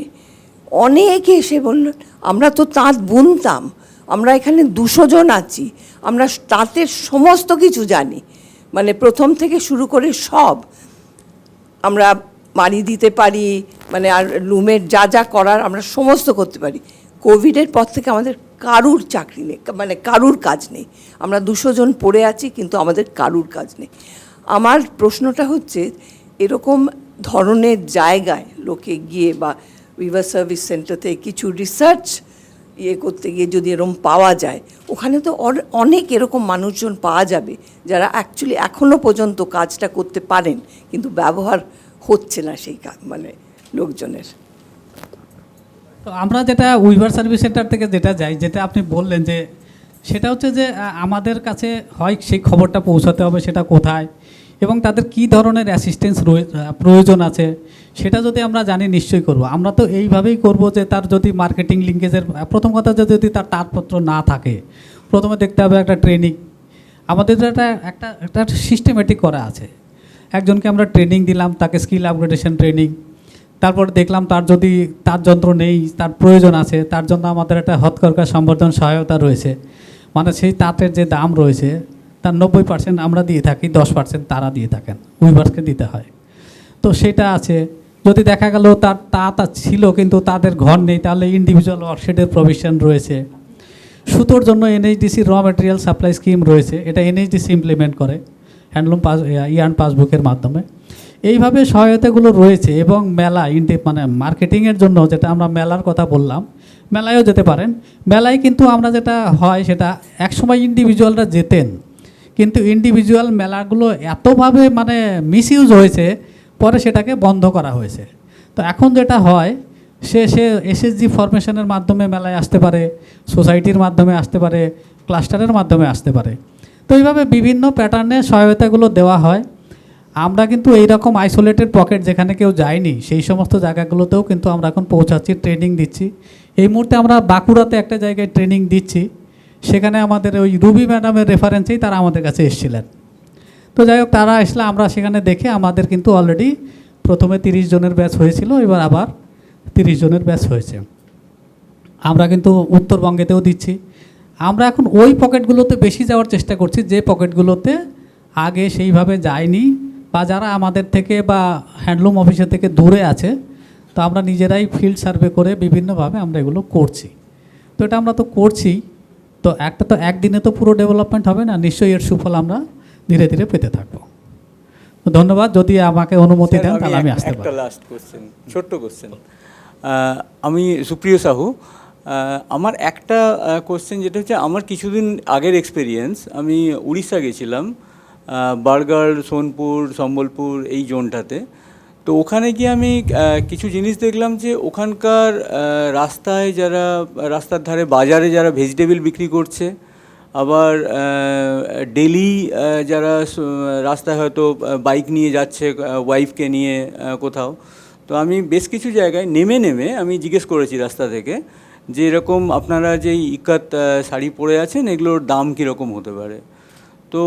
অনেকে এসে বললেন আমরা তো তাঁত বুনতাম, আমরা এখানে 200 জন আছি, আমরা তাঁতের সমস্ত কিছু জানি, মানে প্রথম থেকে শুরু করে সব আমরা মারি দিতে পারি, মানে আর লুমের যা যা করার আমরা সমস্ত করতে পারি। কোভিডের পর থেকে আমাদের কারুর চাকরি নেই, মানে কারুর কাজ নেই। আমরা 200 জন পড়ে আছি, কিন্তু আমাদের কারুর কাজ নেই। আমার প্রশ্নটা হচ্ছে, এরকম ধরনের জায়গায় লোকে গিয়ে বা উইভার সার্ভিস সেন্টারতে কিছু রিসার্চ করতে গিয়ে যদি এরকম পাওয়া যায়, ওখানে তো অনেক এরকম মানুষজন পাওয়া যাবে যারা অ্যাকচুয়ালি এখনও পর্যন্ত কাজটা করতে পারেন, কিন্তু ব্যবহার হচ্ছে না সেই মানে লোকজনের। তো আমরা যেটা উইভার সার্ভিস সেন্টার থেকে যেটা যাই, যেটা আপনি বললেন যে সেটা হচ্ছে যে আমাদের কাছে হয় সেই খবরটা পৌঁছাতে হবে সেটা কোথায় এবং তাদের কি ধরনের অ্যাসিস্ট্যান্স প্রয়োজন আছে, সেটা যদি আমরা জানি নিশ্চয়ই করব। আমরা তো এইভাবেই করব যে তার যদি মার্কেটিং লিঙ্কেজের প্রথম কথা যদি তার তারপত্র না থাকে, প্রথমে দেখতে হবে একটা ট্রেনিং। আমাদের একটা সিস্টেমেটিক করা আছে। একজনকে আমরা ট্রেনিং দিলাম, তাকে স্কিল আপগ্রেডেশন ট্রেনিং, তারপর দেখলাম তার যদি তার যন্ত্র নেই, তার প্রয়োজন আছে, তার জন্য আমাদের একটা হতকরকা সম্বর্ধন সহায়তা রয়েছে, মানে সেই তাঁতের যে দাম রয়েছে তার 90% আমরা দিয়ে থাকি, 10% তারা দিয়ে থাকেন, উইভার্সকে দিতে হয়। তো সেটা আছে। যদি দেখা গেল তার তাঁত ছিল কিন্তু তাদের ঘর নেই, তাহলে ইন্ডিভিজুয়াল ওয়ার্কশেডের প্রভিশন রয়েছে। সুতোর জন্য এনএইচডিসি র ম্যাটেরিয়াল সাপ্লাই স্কিম রয়েছে, এটা এনএইচডিসি ইমপ্লিমেন্ট করে হ্যান্ডলুম ইয়ার্ন পাসবুকের মাধ্যমে। এইভাবে সহায়তাগুলো রয়েছে। এবং মেলা মানে মার্কেটিংয়ের জন্য যেটা আমরা মেলার কথা বললাম, মেলায়ও যেতে পারেন। মেলায় কিন্তু আমরা যেটা হয় সেটা একসময় ইন্ডিভিজুয়ালরা যেতেন, কিন্তু ইন্ডিভিজুয়াল মেলাগুলো এতভাবে মানে মিসইউজ হয়েছে, পরে সেটাকে বন্ধ করা হয়েছে। তো এখন যেটা হয় সে এসএসজি ফরমেশনের মাধ্যমে মেলায় আসতে পারে, সোসাইটির মাধ্যমে আসতে পারে, ক্লাস্টারের মাধ্যমে আসতে পারে। তো এইভাবে বিভিন্ন প্যাটার্নে সহায়তাগুলো দেওয়া হয়। আমরা কিন্তু এইরকম আইসোলেটেড পকেট যেখানে কেউ যায়নি সেই সমস্ত জায়গাগুলোতেও কিন্তু আমরা এখন পৌঁছাচ্ছি, ট্রেনিং দিচ্ছি। এই মুহূর্তে আমরা বাঁকুড়াতে একটা জায়গায় ট্রেনিং দিচ্ছি, সেখানে আমাদের ওই রুবি ম্যাডামের রেফারেন্সেই তারা আমাদের কাছে এসেছিলেন। তো যাই হোক, তারা আসলে আমরা সেখানে দেখে আমাদের কিন্তু অলরেডি প্রথমে 30 জনের ব্যাচ হয়েছিল, এবার আবার 30 জনের ব্যাচ হয়েছে। আমরা কিন্তু উত্তরবঙ্গেতেও দিচ্ছি। আমরা এখন ওই পকেটগুলোতে বেশি যাওয়ার চেষ্টা করছি যে পকেটগুলোতে আগে সেইভাবে যায়নি, বা যারা আমাদের থেকে বা হ্যান্ডলুম অফিসের থেকে দূরে আছে। তো আমরা নিজেরাই ফিল্ড সার্ভে করে বিভিন্নভাবে আমরা এগুলো করছি। তো এটা আমরা তো করছি, তো একদিনে তো পুরো ডেভেলপমেন্ট হবে না, নিশ্চয়ই এর সুফল আমরা ধীরে ধীরে পেতে থাকবো। তো ধন্যবাদ। যদি আমাকে অনুমতি দেন তাহলে আমি আসতে পারি। একটা লাস্ট কোশ্চেন, ছোট্ট কোশ্চেন। আমি সুপ্রিয় সাহু। আমার একটা কোশ্চেন যেটা হচ্ছে, আমার কিছুদিন আগের এক্সপিরিয়েন্স, আমি উড়িষ্যা গেছিলাম, বারগড়, সোনপুর, সম্বলপুর এই জোনটাতে। তো ওখানে গিয়ে আমি কিছু জিনিস দেখলাম যে ওখানকার রাস্তায় যারা, রাস্তার ধারে বাজারে যারা ভেজিটেবল বিক্রি করছে, আবার ডেলি যারা রাস্তায় হয়তো বাইক নিয়ে যাচ্ছে ওয়াইফকে নিয়ে কোথাও। তো আমি বেশ কিছু জায়গায় নেমে আমি জিজ্ঞেস করেছি রাস্তা থেকে যে এরকম আপনারা যে ইকাত শাড়ি পরে আছেন এগুলোর দাম কীরকম হতে পারে। তো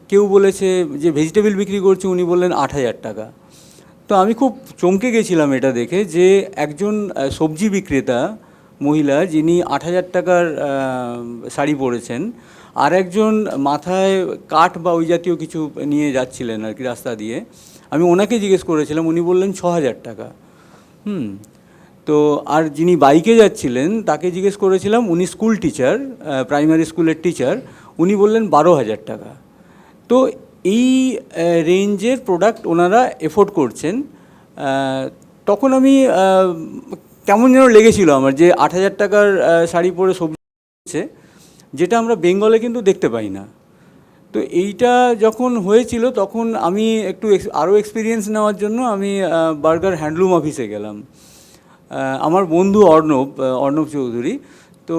কেউ বলেছে যে ভেজিটেবল বিক্রি করছে, উনি বললেন 8,000 টাকা। তো আমি খুব চমকে গেছিলাম এটা দেখে যে একজন সবজি বিক্রেতা মহিলা যিনি 8,000 টাকার শাড়ি পরেছেন, আর একজন মাথায় কাঠ বা ওই জাতীয় কিছু নিয়ে যাচ্ছিলেন আর কি রাস্তা দিয়ে। আমি ওনাকে জিজ্ঞেস করেছিলাম, উনি বললেন 6,000 টাকা। তো আর যিনি বাইকে যাচ্ছিলেন তাকে জিজ্ঞেস করেছিলাম, উনি স্কুল টিচার, প্রাইমারি স্কুলের টিচার, উনি বললেন 12,000 টাকা। তো এই রেঞ্জের প্রোডাক্ট ওনারা এফোর্ড করছেন। তখন আমি কেমন যেন লেগেছিল আমার যে 8,000 টাকার শাড়ি পরে সবজি হচ্ছে, যেটা আমরা বেঙ্গলে কিন্তু দেখতে পাই না। তো এইটা যখন হয়েছিল তখন আমি একটু আরও এক্সপিরিয়েন্স নেওয়ার জন্য আমি বার্গার হ্যান্ডলুম অফিসে গেলাম। আমার বন্ধু অর্ণব চৌধুরী, তো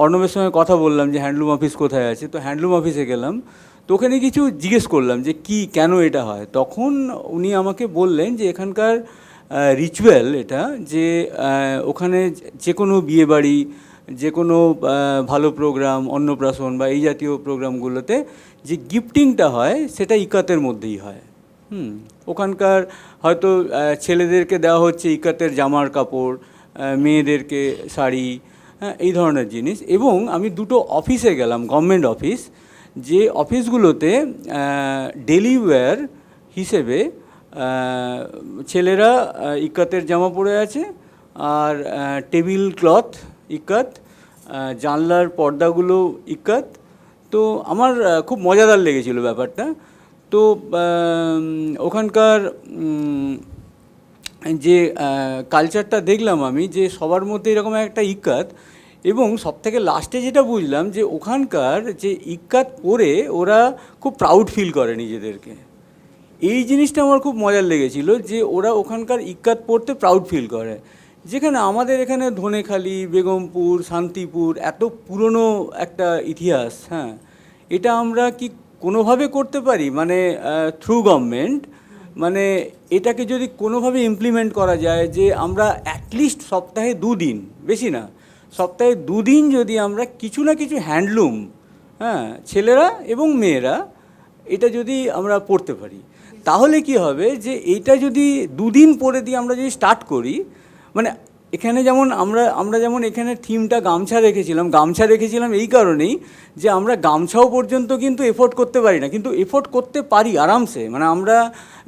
অর্ণবের সঙ্গে কথা বললাম যে হ্যান্ডলুম অফিস কোথায় আছে। তো হ্যান্ডলুম অফিসে গেলাম, তো ওখানে কিছু জিজ্ঞেস করলাম যে কেন এটা হয়। তখন উনি আমাকে বললেন যে এখানকার রিচুয়াল এটা, যে ওখানে যে কোনো বিয়েবাড়ি যে কোনো ভালো প্রোগ্রাম, অন্নপ্রাশন বা এই জাতীয় প্রোগ্রামগুলোতে যে গিফটিংটা হয় সেটা ইকাতের মধ্যেই হয়। ওখানকার হয়তো ছেলেদেরকে দেওয়া হচ্ছে ইকাতের জামার কাপড়, মেয়েদেরকে শাড়ি, হ্যাঁ, এই ধরনের জিনিস। এবং আমি দুটো অফিসে গেলাম, গভর্নমেন্ট অফিস, যে অফিসগুলোতে ডেলি ওয়্যার হিসেবে ছেলেরা ইকাতের জামা পরে আছে, আর টেবিল ক্লথ ইকাত, জানলার পর্দাগুলো ইকাত। তো আমার খুব মজাদার লেগেছিল ব্যাপারটা। তো ওখানকার যে কালচারটা দেখলাম আমি, যে সবার মধ্যে এরকম একটা ইক্কাত, এবং সবথেকে লাস্টে যেটা বুঝলাম যে ওখানকার যে ইক্কাত পরে ওরা খুব প্রাউড ফিল করে নিজেদেরকে। এই জিনিসটা আমার খুব মজার লেগেছিল, যে ওরা ওখানকার ইক্কাত পরতে প্রাউড ফিল করে, যেখানে আমাদের এখানে ধনেখালি, বেগমপুর, শান্তিপুর এত পুরনো একটা ইতিহাস। হ্যাঁ, এটা আমরা কি কোনোভাবে করতে পারি, মানে থ্রু গভর্নমেন্ট, মানে এটাকে যদি কোনোভাবে ইমপ্লিমেন্ট করা যায়, যে আমরা অ্যাটলিস্ট সপ্তাহে 2 দিন, বেশি না, সপ্তাহে 2 দিন যদি আমরা কিছু না কিছু হ্যান্ডলুম, হ্যাঁ, ছেলেরা এবং মেয়েরা এটা যদি আমরা পড়তে পারি, তাহলে কি হবে যে এইটা যদি 2 দিন পরে দিয়ে আমরা যদি স্টার্ট করি, মানে এখানে যেমন আমরা যেমন এখানে থিমটা গামছা রেখেছিলাম এই কারণেই যে আমরা গামছাও পর্যন্ত কিন্তু এফোর্ড করতে পারি না, কিন্তু এফোর্ড করতে পারি আরামসে। মানে আমরা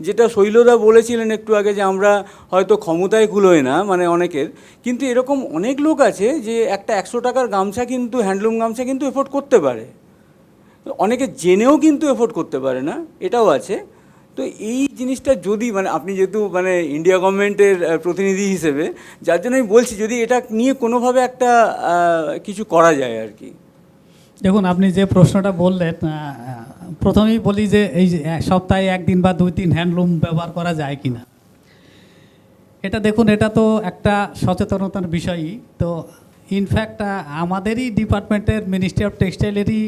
যেটা শৈলদা বলেছিলেন একটু আগে, যে আমরা হয়তো ক্ষমতায় কুলোয় না মানে অনেকের, কিন্তু এরকম অনেক লোক আছে যে একটা 100 টাকার গামছা কিন্তু, হ্যান্ডলুম গামছা কিন্তু এফোর্ড করতে পারে, অনেকে জেনেও কিন্তু এফোর্ড করতে পারে না, এটাও আছে। তো এই জিনিসটা যদি, মানে আপনি যেহেতু মানে ইন্ডিয়া গভর্নমেন্টের প্রতিনিধি হিসেবে, যার জন্য আমি বলছি যদি এটা নিয়ে কোনোভাবে একটা কিছু করা যায় আর কি। দেখুন, আপনি যে প্রশ্নটা বললেন, প্রথমেই বলি যে এই যে সপ্তাহে 1 দিন বা 2 দিন হ্যান্ডলুম ব্যবহার করা যায় কি না, এটা দেখুন, এটা তো একটা সচেতনতার বিষয়ই। তো ইনফ্যাক্ট আমাদেরই ডিপার্টমেন্টের মিনিস্ট্রি অফ টেক্সটাইলেরই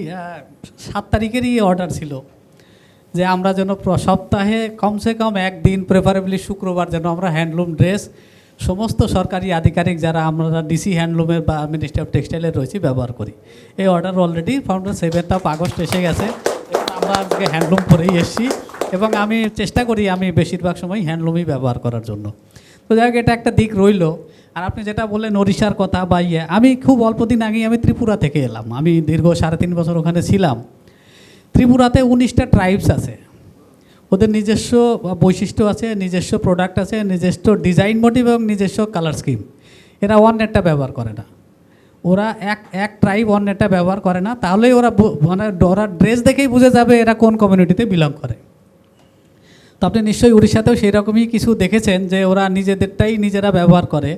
7 তারিখেরই অর্ডার ছিল যে আমরা যেন সপ্তাহে কমসে কম 1 দিন, প্রেফারেবলি শুক্রবার, যেন আমরা হ্যান্ডলুম ড্রেস সমস্ত সরকারি আধিকারিক যারা আমরা ডিসি হ্যান্ডলুমের বা মিনিস্ট্রি অফ টেক্সটাইলের রয়েছে ব্যবহার করি। এই অর্ডার অলরেডি ফ্রম 7 আগস্ট এসে গেছে, এবং আমরা আজকে হ্যান্ডলুম পরেই এসেছি, এবং আমি চেষ্টা করি আমি বেশিরভাগ সময় হ্যান্ডলুমই ব্যবহার করার জন্য। তো যাই হোক, এটা একটা দিক রইল। আর আপনি যেটা বললেন ওড়িশার কথা বা আমি খুব অল্প দিন আগেই আমি ত্রিপুরা থেকে এলাম, আমি দীর্ঘ 3.5 বছর ওখানে ছিলাম। ত্রিপুরাতে 19টা ট্রাইবস আছে, ওদের নিজস্ব বৈশিষ্ট্য আছে, নিজস্ব প্রোডাক্ট আছে, নিজস্ব ডিজাইন মোটিভ এবং নিজস্ব কালার স্কিম। এরা অন্যেরটা ব্যবহার করে না, ওরা এক ট্রাইব অন্যেরটা ব্যবহার করে না, তাহলেই ওরা মানে ওরা ড্রেস দেখেই বুঝে যাবে এরা কোন কমিউনিটিতে বিলং করে। তো আপনি নিশ্চয়ই উড়িষ্যাতেও সেই রকমই কিছু দেখেছেন যে ওরা নিজেদেরটাই নিজেরা ব্যবহার করে।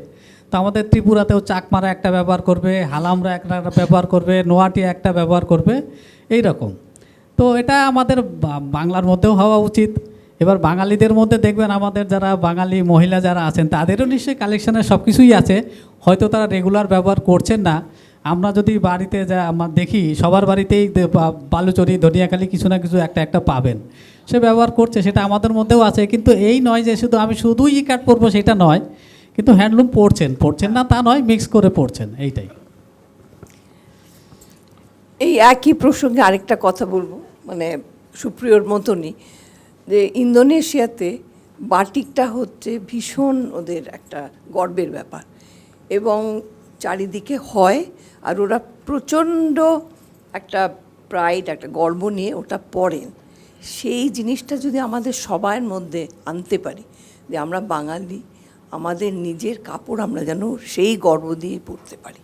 তো আমাদের ত্রিপুরাতেও চাকমারা একটা ব্যবহার করবে, হালামরা একটা ব্যবহার করবে, নোয়াটিয়া একটা ব্যবহার করবে, এই রকম। তো এটা আমাদের বাংলার মধ্যেও হওয়া উচিত। এবার বাঙালিদের মধ্যে দেখবেন আমাদের যারা বাঙালি মহিলা যারা আছেন তাদেরও নিশ্চয়ই কালেকশানের সব কিছুই আছে, হয়তো তারা রেগুলার ব্যবহার করছেন না। আমরা যদি বাড়িতে যা আমরা দেখি, সবার বাড়িতেই বালুচরি, ধনিয়াখালি কিছু না কিছু একটা পাবেন, সে ব্যবহার করছে, সেটা আমাদের মধ্যেও আছে। কিন্তু এই নয় যে আমি শুধুই ইকাট পরবো সেটা নয়, কিন্তু হ্যান্ডলুম পরছেন না তা নয়, মিক্স করে পরছেন, এইটাই। এই একই প্রসঙ্গে আরেকটা কথা বলবো, মানে সুপ্রিয়র মতনই, যে ইন্দোনেশিয়াতে বাটিকটা হচ্ছে ভীষণ ওদের একটা গর্বের ব্যাপার, এবং চারিদিকে হয়, আর ওরা প্রচণ্ড একটা প্রাইড, একটা গর্ব নিয়ে ওটা পরেন। সেই জিনিসটা যদি আমাদের সবার মধ্যে আনতে পারি যে আমরা বাঙালি, আমাদের নিজের কাপড় আমরা যেন সেই গর্ব দিয়ে পরতে পারি,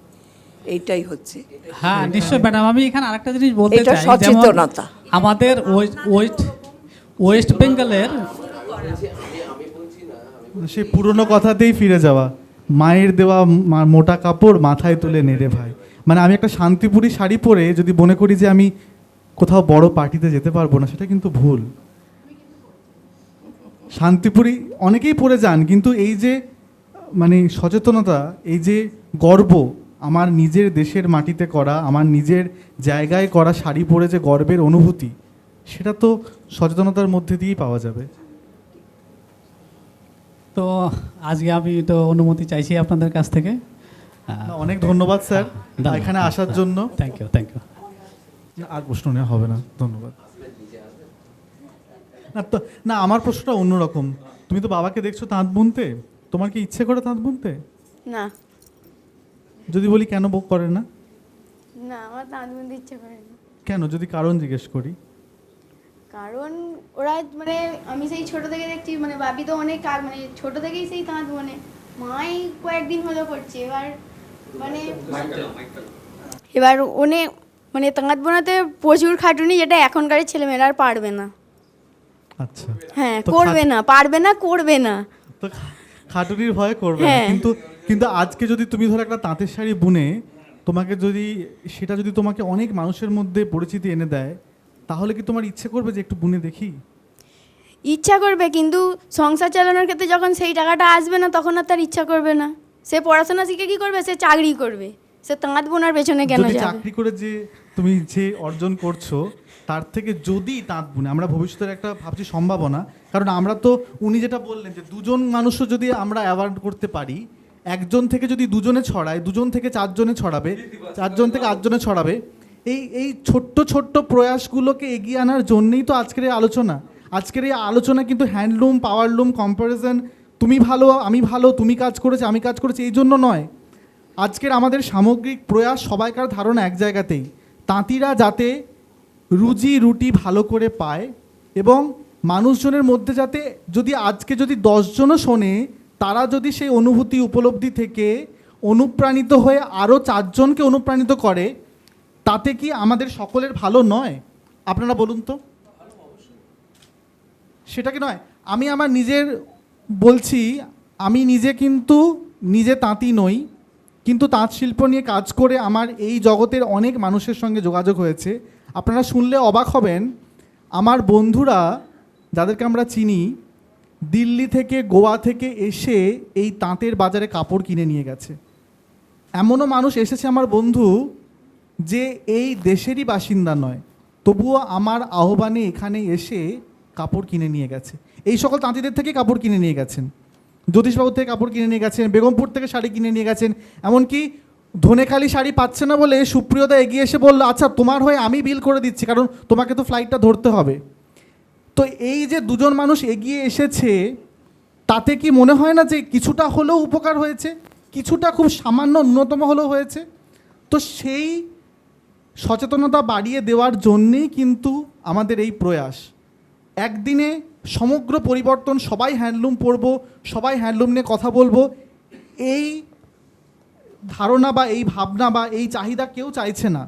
এইটাই হচ্ছে। হ্যাঁ, নিশ্চয় ম্যাডাম। আমি এখানে আরেকটা জিনিস বলতে চাই, সচেতনতা। আমাদের ওয়েস্ট বেঙ্গলের সেই পুরনো কথাতেই ফিরে যাওয়া, মায়ের দেওয়া মোটা কাপড় মাথায় তুলে নেড়ে ভাই। মানে আমি একটা শান্তিপুরি শাড়ি পরে যদি মনে করি যে আমি কোথাও বড় পার্টিতে যেতে পারবো না, সেটা কিন্তু ভুল। শান্তিপুরি অনেকেই পরে যান, কিন্তু এই যে মানে সচেতনতা, এই যে গর্ব, আমার নিজের দেশের মাটিতে করা, আমার নিজের জায়গায় করা শাড়ি পরে যে গর্বের অনুভূতি, সেটা তো সচেতনতার মধ্যে দিয়েই পাওয়া যাবে। তো আজকে আমি তো অনুমতি চাইছি আপনাদের কাছ থেকে, অনেক ধন্যবাদ স্যার এখানে আসার জন্য। Thank you, thank you. আর প্রশ্ন নেওয়া হবে না, ধন্যবাদ। না তো, না আমার প্রশ্নটা অন্যরকম। তুমি তো বাবাকে দেখছো তাঁত বুনতে, তোমার কি ইচ্ছে করে তাঁত বুনতে? না। যদি বলি কেন করে না? না, আমার তাঁত বুনতে ইচ্ছে করে না। কেন, যদি কারণ জিজ্ঞেস করি? কারণ ওরা মানে আমি সেই ছোট থেকে দেখছি, মানে বাবি তো অনেক মানে ছোট থেকেই সেই তাঁত মানে মাই কয়েকদিন হলো করছে। এবার অনেক মানে তাঁত বোনাতে প্রচুর খাটুনি, যেটা এখনকার ছেলেমেয়েরা আর পারবে না। আচ্ছা, হ্যাঁ, করবে না, পারবে না, করবে না। তো খাটুনির ভয়ে করবে না, কিন্তু আজকে যদি তুমি ধরো একটা তাঁতের শাড়ি বুনে তোমাকে যদি সেটা যদি তোমাকে অনেক মানুষের মধ্যে পরিচিতি এনে দেয়, তাহলে কি তোমার ইচ্ছে করবে যে একটু বুনে দেখি? ইচ্ছা করবে, কিন্তু সংসার চালানোর ক্ষেত্রে যখন সেই টাকাটা আসবে না, তখন আর তার ইচ্ছা করবে না। সে পড়াশোনা শিখে কি করবে? সে চাকরি করবে। সে তাঁত বোনার পেছনে কেন যাবে? চাকরি করে যে তুমি যে অর্জন করছো তার থেকে যদি তাঁত বুনে, আমরা ভবিষ্যতের একটা ভাবছি সম্ভাবনা, কারণ আমরা তো উনি যেটা বললেন যে দুজন মানুষও যদি আমরা অ্যাওয়ার্ড করতে পারি, একজন থেকে যদি দুজনে ছড়ায়, দুজন থেকে চারজনে ছড়াবে, চারজন থেকে আটজনে ছড়াবে। এই ছোট্ট ছোট্ট প্রয়াসগুলোকে এগিয়ে আনার জন্যই তো আজকের এই আলোচনা। আজকের এই আলোচনা কিন্তু হ্যান্ডলুম, পাওয়ারলুম, কম্পারিজন, তুমি ভালো আমি ভালো, তুমি কাজ করেছো আমি কাজ করেছি, এই জন্য নয়। আজকের আমাদের সামগ্রিক প্রয়াস, সবাইকার ধারণা এক জায়গাতেই, তাঁতিরা যাতে রুজি রুটি ভালো করে পায় এবং মানুষজনের মধ্যে যাতে যদি আজকে যদি 10 জনও শোনে, তারা যদি সেই অনুভূতি উপলব্ধি থেকে অনুপ্রাণিত হয়ে আরও 4 জনকে অনুপ্রাণিত করে, তাতে কি আমাদের সকলের ভালো নয়? আপনারা বলুন তো, সেটা কি নয়? আমি আমার নিজের বলছি, আমি নিজে কিন্তু নিজে তাঁতি নই, কিন্তু তাঁত শিল্প নিয়ে কাজ করে আমার এই জগতের অনেক মানুষের সঙ্গে যোগাযোগ হয়েছে। আপনারা শুনলে অবাক হবেন, আমার বন্ধুরা যাদেরকে আমরা চিনি, দিল্লি থেকে গোয়া থেকে এসে এই তাঁতের বাজারে কাপড় কিনে নিয়ে গেছে। এমনও মানুষ এসেছে আমার বন্ধু যে এই দেশেরই বাসিন্দা নয়, তবুও আমার আহ্বানে এখানে এসে কাপড় কিনে নিয়ে গেছে। এই সকল তাঁতিদের থেকে কাপড় কিনে নিয়ে গেছেন, জ্যোতিষবাবুর থেকে কাপড় কিনে নিয়ে গেছেন, বেগমপুর থেকে শাড়ি কিনে নিয়ে গেছেন। এমনকি ধনেখালি শাড়ি পাচ্ছে না বলে সুপ্রিয়দা এগিয়ে এসে বললো, আচ্ছা তোমার হয়ে আমি বিল করে দিচ্ছি, কারণ তোমাকে তো ফ্লাইটটা ধরতে হবে। তো এই যে দুজন মানুষ এগিয়ে এসেছে, তাতে কি মনে হয় না যে কিছুটা হলেও উপকার হয়েছে, কিছুটা খুব সামান্য ন্যূনতম হলেও হয়েছে? তো সেই সচেতনতা বাড়িয়ে দেওয়ার জন্যেই কিন্তু আমাদের এই প্রয়াস। একদিনে সমগ্র পরিবর্তন, সবাই হ্যান্ডলুম পরবো, সবাই হ্যান্ডলুম নিয়ে কথা বলবো, এই ধারণা বা এই ভাবনা বা এই চাহিদা কেউ চাইছে না।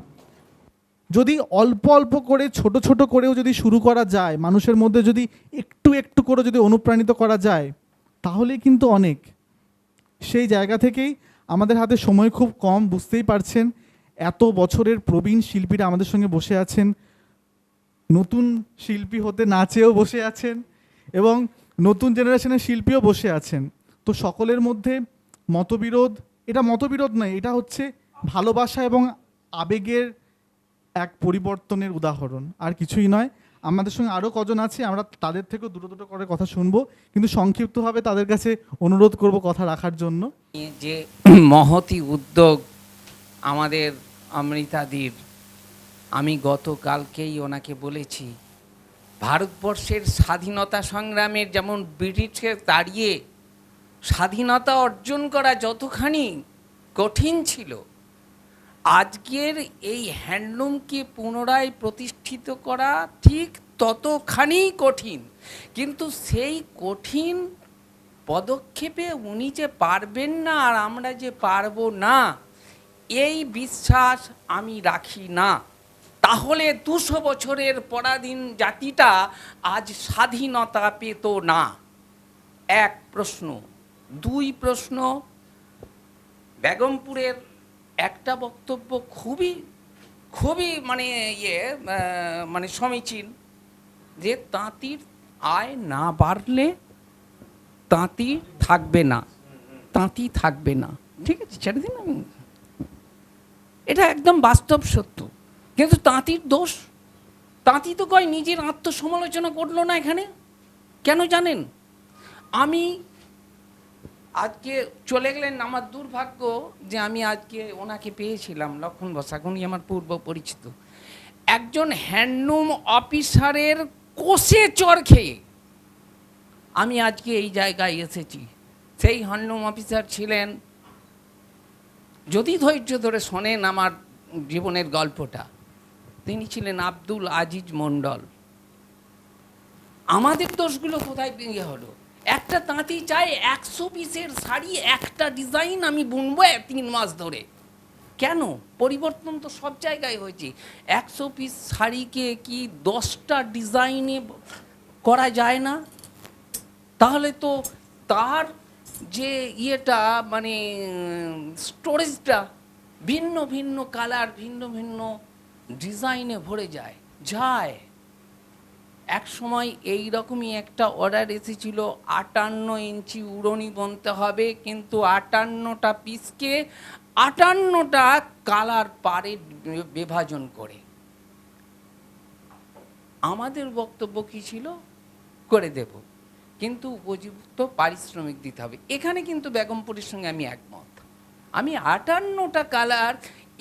যদি অল্প অল্প করে ছোট ছোট করেও যদি শুরু করা যায়, মানুষের মধ্যে যদি একটু একটু করে যদি অনুপ্রাণিত করা যায়, তাহলে কিন্তু অনেক। সেই জায়গা থেকেই আমাদের হাতে সময় খুব কম, বুঝতেই পারছেন। এত বছরের প্রবীণ শিল্পীরা আমাদের সঙ্গে বসে আছেন, নতুন শিল্পী হতে না চেয়েও বসে আছেন এবং নতুন জেনারেশনের শিল্পীও বসে আছেন। তো সকলের মধ্যে মতবিরোধ, এটা মতবিরোধ নয়, এটা হচ্ছে ভালোবাসা এবং আবেগের এক পরিবর্তনের উদাহরণ, আর কিছুই নয়। আমাদের সঙ্গে আরও কজন আছে, আমরা তাদের থেকেও দুটো দুটো করে কথা শুনবো, কিন্তু সংক্ষিপ্তভাবে তাদের কাছে অনুরোধ করব কথা রাখার জন্য। যে মহতি উদ্যোগ আমাদের অমৃতাদির, আমি গতকালকেই ওনাকে বলেছি, ভারতবর্ষের স্বাধীনতা সংগ্রামের যেমন ব্রিটিশকে তাড়িয়ে স্বাধীনতা অর্জন করা যতখানি কঠিন ছিল, আজকের এই হ্যান্ডলুমকে পুনরায় প্রতিষ্ঠিত করা ঠিক ততখানি কঠিন। কিন্তু সেই কঠিন পদক্ষেপে উনি যে পারবেন না আর আমরা যে পারবো না, এই বিশ্বাস আমি রাখি না। তাহলে 200 বছরের পরাধীন জাতিটা আজ স্বাধীনতা পেত না। এক প্রশ্ন। 2 প্রশ্ন, বেগমপুরের একটা বক্তব্য খুবই মানে সমীচীন, যে তাঁতির আয় না বাড়লে তাঁতি থাকবে না, তাঁতি থাকবে না। ঠিক আছে, ছেড়ে দিন, আমি এটা একদম বাস্তব সত্য। কিন্তু তাঁতির দোষ, তাঁতি তো কয় নিজের আত্মসমালোচনা করলো না এখানে। কেন জানেন? আমি আজকে চলে গেলেন। আমার দুর্ভাগ্য যে আমি আজকে ওনাকে পেয়েছিলাম, লক্ষণ বসাক, উনি আমার পূর্ব পরিচিত। একজন হ্যান্ডলুম অফিসারের কোষে চর খেয়ে আমি আজকে এই জায়গায় এসেছি। সেই হ্যান্ডলুম অফিসার ছিলেন, যদি ধৈর্য ধরে শোনেন আমার জীবনের গল্পটা, তিনি ছিলেন আব্দুল আজিজ মণ্ডল। আমাদের দোষগুলো কোথায় বিয়ে হলো? একটা তাঁতি চায় 100 পিসের শাড়ি একটা ডিজাইন আমি বুনবো 3 মাস ধরে। কেন? পরিবর্তন তো সব জায়গায় হয়েছে। 100 পিস শাড়িকে কি 10টা ডিজাইনে করা যায় না? তাহলে তো তার যে ইয়েটা মানে স্টোরেজটা ভিন্ন ভিন্ন কালার, ভিন্ন ভিন্ন ডিজাইনে ভরে যায়। এক সময় এই রকমই একটা অর্ডার এসেছিল, 58 ইঞ্চি উড়নি বুনতে হবে, কিন্তু 58টা পিসকে 58টা কালার পারে বিভাজন করে। আমাদের বক্তব্য কী ছিল? করে দেব, কিন্তু উপযুক্ত পারিশ্রমিক দিতে হবে। এখানে কিন্তু বেগমপুরের সঙ্গে আমি একমত। আমি 58টা কালার,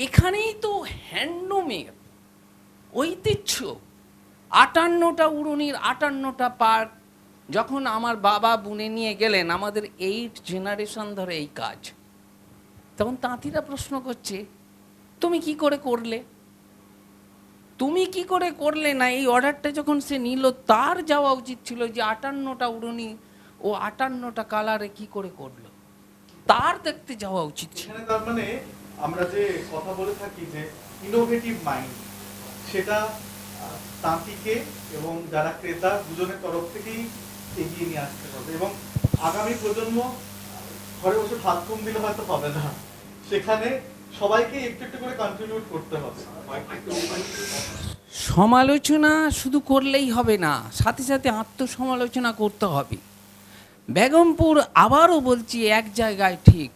এখানেই তো হ্যান্ডলুমের ঐতিহ্য। 58টা উড়নির 58টা পার যখন আমার বাবা বুনে নিয়ে গেলেন, আমাদের 8 জেনারেশন ধরে এই কাজ, তখন তাঁতিরা প্রশ্ন করছে, তুমি কি করে করলে? তুমি কি করে করলে না? এই অর্ডারটা যখন সে নিল, তার যাওয়া উচিত ছিল যে 58টা উড়নি ও 58টা কালারে কি করে করলো, তার দেখতে যাওয়া উচিত ছিল। তার মানে আমরা যে কথা বলে থাকি যে ইনোভেটিভ মাইন্ড, সেটা তাঁতিকে এবং যারা ক্রেতা দুজনের তরফ থেকেই এগিয়ে নিয়ে আসতে হবে। এবং আগামী প্রজন্ম ঘরে বসে ভাত কম দিলে হয়তো হবে না, সেখানে সবাইকে একটু একটু করে কন্ট্রিবিউট করতে হবে। সমালোচনা শুধু করলেই হবে না, সাথে সাথে আত্মসমালোচনা করতে হবে। বেগমপুর, আবারও বলছি, এক জায়গায় ঠিক।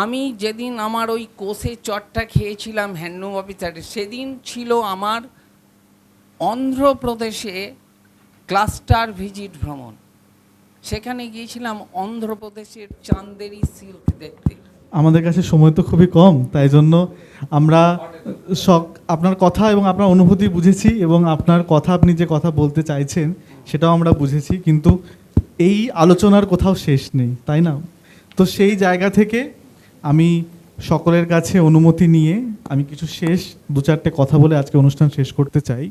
আমি যেদিন আমার ওই কোষে চটটা খেয়েছিলাম হ্যান্ডলুম অফিসারের, সেদিন ছিল আমার অন্ধ্রপ্রদেশে ক্লাস্টার ভিজিট ভ্রমণ। সেখানে গিয়েছিলাম অন্ধ্রপ্রদেশের চান্দেরি সিল্ক দেখতে। আমাদের কাছে সময় তো খুবই কম, তাই জন্য আমরা আপনার কথা এবং আপনার অনুভূতি বুঝেছি, এবং আপনার কথা, আপনি যে কথা বলতে চাইছেন সেটাও আমরা বুঝেছি, কিন্তু এই আলোচনার কোথাও শেষ নেই, তাই না? তো সেই জায়গা থেকে আমি সকলের কাছে অনুমতি নিয়ে আমি কিছু শেষ 2-4টে কথা বলে আজকে অনুষ্ঠান শেষ করতে চাই।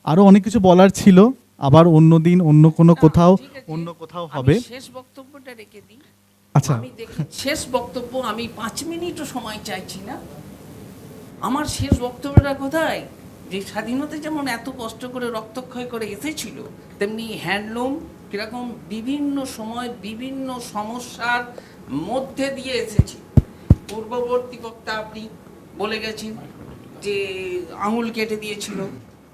আরও অনেক কিছু বলার ছিল, আবার অন্য দিন অন্য কোনো কোথাও হবে। শেষ বক্তব্যটা রেখে দিই। আচ্ছা, আমি দেখি শেষ বক্তব্য, আমি 5 মিনিটও সময় চাইছি না। আমার শেষ বক্তব্যটা কোথায়? যে স্বাধীনতা যেমন এত কষ্ট করে রক্তক্ষয় করে এসেছিল, তেমনি হ্যান্ডলুম কীরকম বিভিন্ন সময় বিভিন্ন সমস্যার মধ্যে দিয়ে এসেছে। পূর্ববর্তী বক্তা আপনি বলে গেছেন যে আঙুল কেটে দিয়েছিল,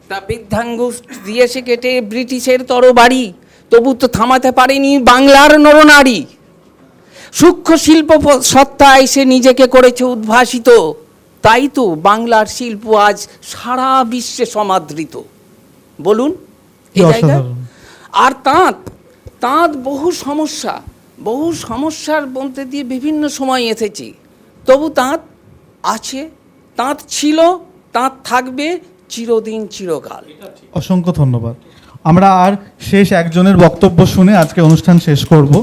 তা বৃদ্ধাঙ্গুষ দিয়েছে কেটে ব্রিটিশের তরবারি, তবু তো থামাতে পারেনি বাংলার নরনারী। সূক্ষ্ম শিল্প সত্তা এসে নিজেকে করেছে উদ্ভাসিত, তাই তো বাংলার শিল্প আজ সারা বিশ্বে সমাদৃত। বলুন এই জায়গা। আর তাঁত বহু সমস্যার মধ্যে দিয়ে বিভিন্ন সময় এসেছে, তবু তাঁত আছে, তাঁত ছিল, তাঁত থাকবে চিরদিন চিরকাল। অসংখ্য ধন্যবাদ। আমরা আর শেষ একজনের বক্তব্য শুনে আজকে অনুষ্ঠান শেষ করব।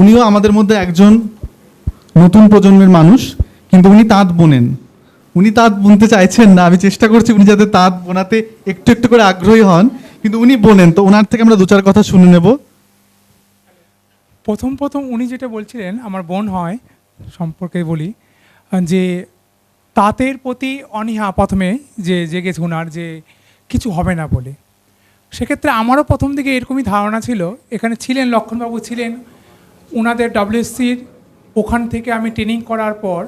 উনিও আমাদের মধ্যে একজন নতুন প্রজন্মের মানুষ, কিন্তু উনি তাঁত বোনেন। উনি তাঁত বুনতে চাইছেন না, আমি চেষ্টা করছি উনি যাতে তাঁত বোনাতে একটু একটু করে আগ্রহী হন, কিন্তু উনি বোনেন। তো ওনার থেকে আমরা 2-4 কথা শুনে নেব। প্রথম উনি যেটা বলছিলেন, আমার বোন হয় সম্পর্কে বলি, যে তাঁতের প্রতি অনীহা প্রথমে যে জেগেছে ওনার, যে কিছু হবে না বলে। সেক্ষেত্রে আমারও প্রথম দিকে এরকমই ধারণা ছিল। এখানে ছিলেন লক্ষণবাবু, ছিলেন ওনাদের WSCর, ওখান থেকে আমি ট্রেনিং করার পর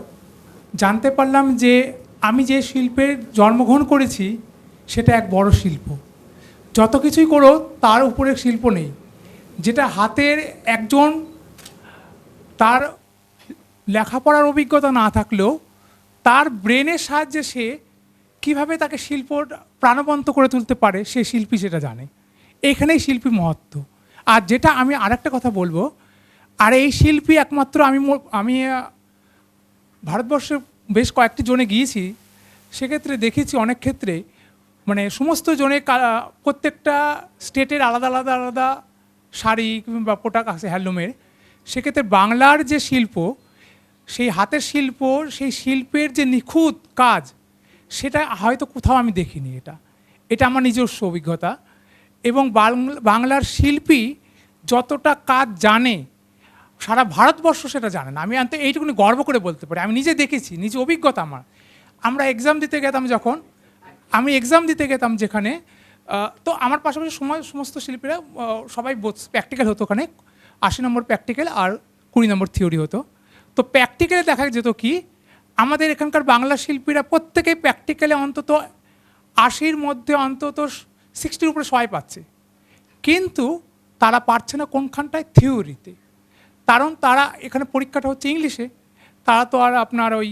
জানতে পারলাম যে আমি যে শিল্পের জন্মগ্রহণ করেছি সেটা এক বড় শিল্প। যত কিছুই করো তার উপরে শিল্প নেই, যেটা হাতের একজন তার লেখাপড়ার অভিজ্ঞতা না থাকলেও তার ব্রেনের সাহায্যে সে কীভাবে তাকে শিল্প প্রাণবন্ত করে তুলতে পারে, সে শিল্পী সেটা জানে। এখানেই শিল্পী মহত্ব। আর যেটা আমি আরেকটা কথা বলবো, আর এই শিল্পী একমাত্র আমি ভারতবর্ষে বেশ কয়েকটি জোনে গিয়েছি, সেক্ষেত্রে দেখেছি অনেক ক্ষেত্রে মানে সমস্ত জনে প্রত্যেকটা স্টেটের আলাদা আলাদা আলাদা শাড়ি কিংবা পোশাক আছে হ্যান্ডলুমের। সেক্ষেত্রে বাংলার যে শিল্প, সেই হাতের শিল্প, সেই শিল্পের যে নিখুঁত কাজ, সেটা হয়তো কোথাও আমি দেখিনি। এটা আমার নিজস্ব অভিজ্ঞতা। এবং বাংলার শিল্পী যতটা কাজ জানে সারা ভারতবর্ষ সেটা জানে না। আমি এইটুকুনি গর্ব করে বলতে পারি, আমি নিজে দেখেছি, নিজে অভিজ্ঞতা আমার। আমরা এক্সাম দিতে গেতাম যখন, আমি এক্সাম দিতে গেতাম যেখানে, তো আমার পাশাপাশি সমস্ত শিল্পীরা সবাই প্র্যাকটিক্যাল হতো, ওখানে 80 নম্বর প্র্যাকটিক্যাল আর 20 নম্বর থিওরি হতো। তো প্র্যাকটিক্যালে দেখা যেত কি, আমাদের এখানকার বাংলা শিল্পীরা প্রত্যেকেই প্র্যাকটিক্যালে অন্তত 80-র মধ্যে অন্তত 60-র উপরে সবাই পাচ্ছে, কিন্তু তারা পারছে না কোনখানটায় থিওরিতে। কারণ তারা এখানে পরীক্ষাটা হচ্ছে ইংলিশে, তারা তো আর আপনার ওই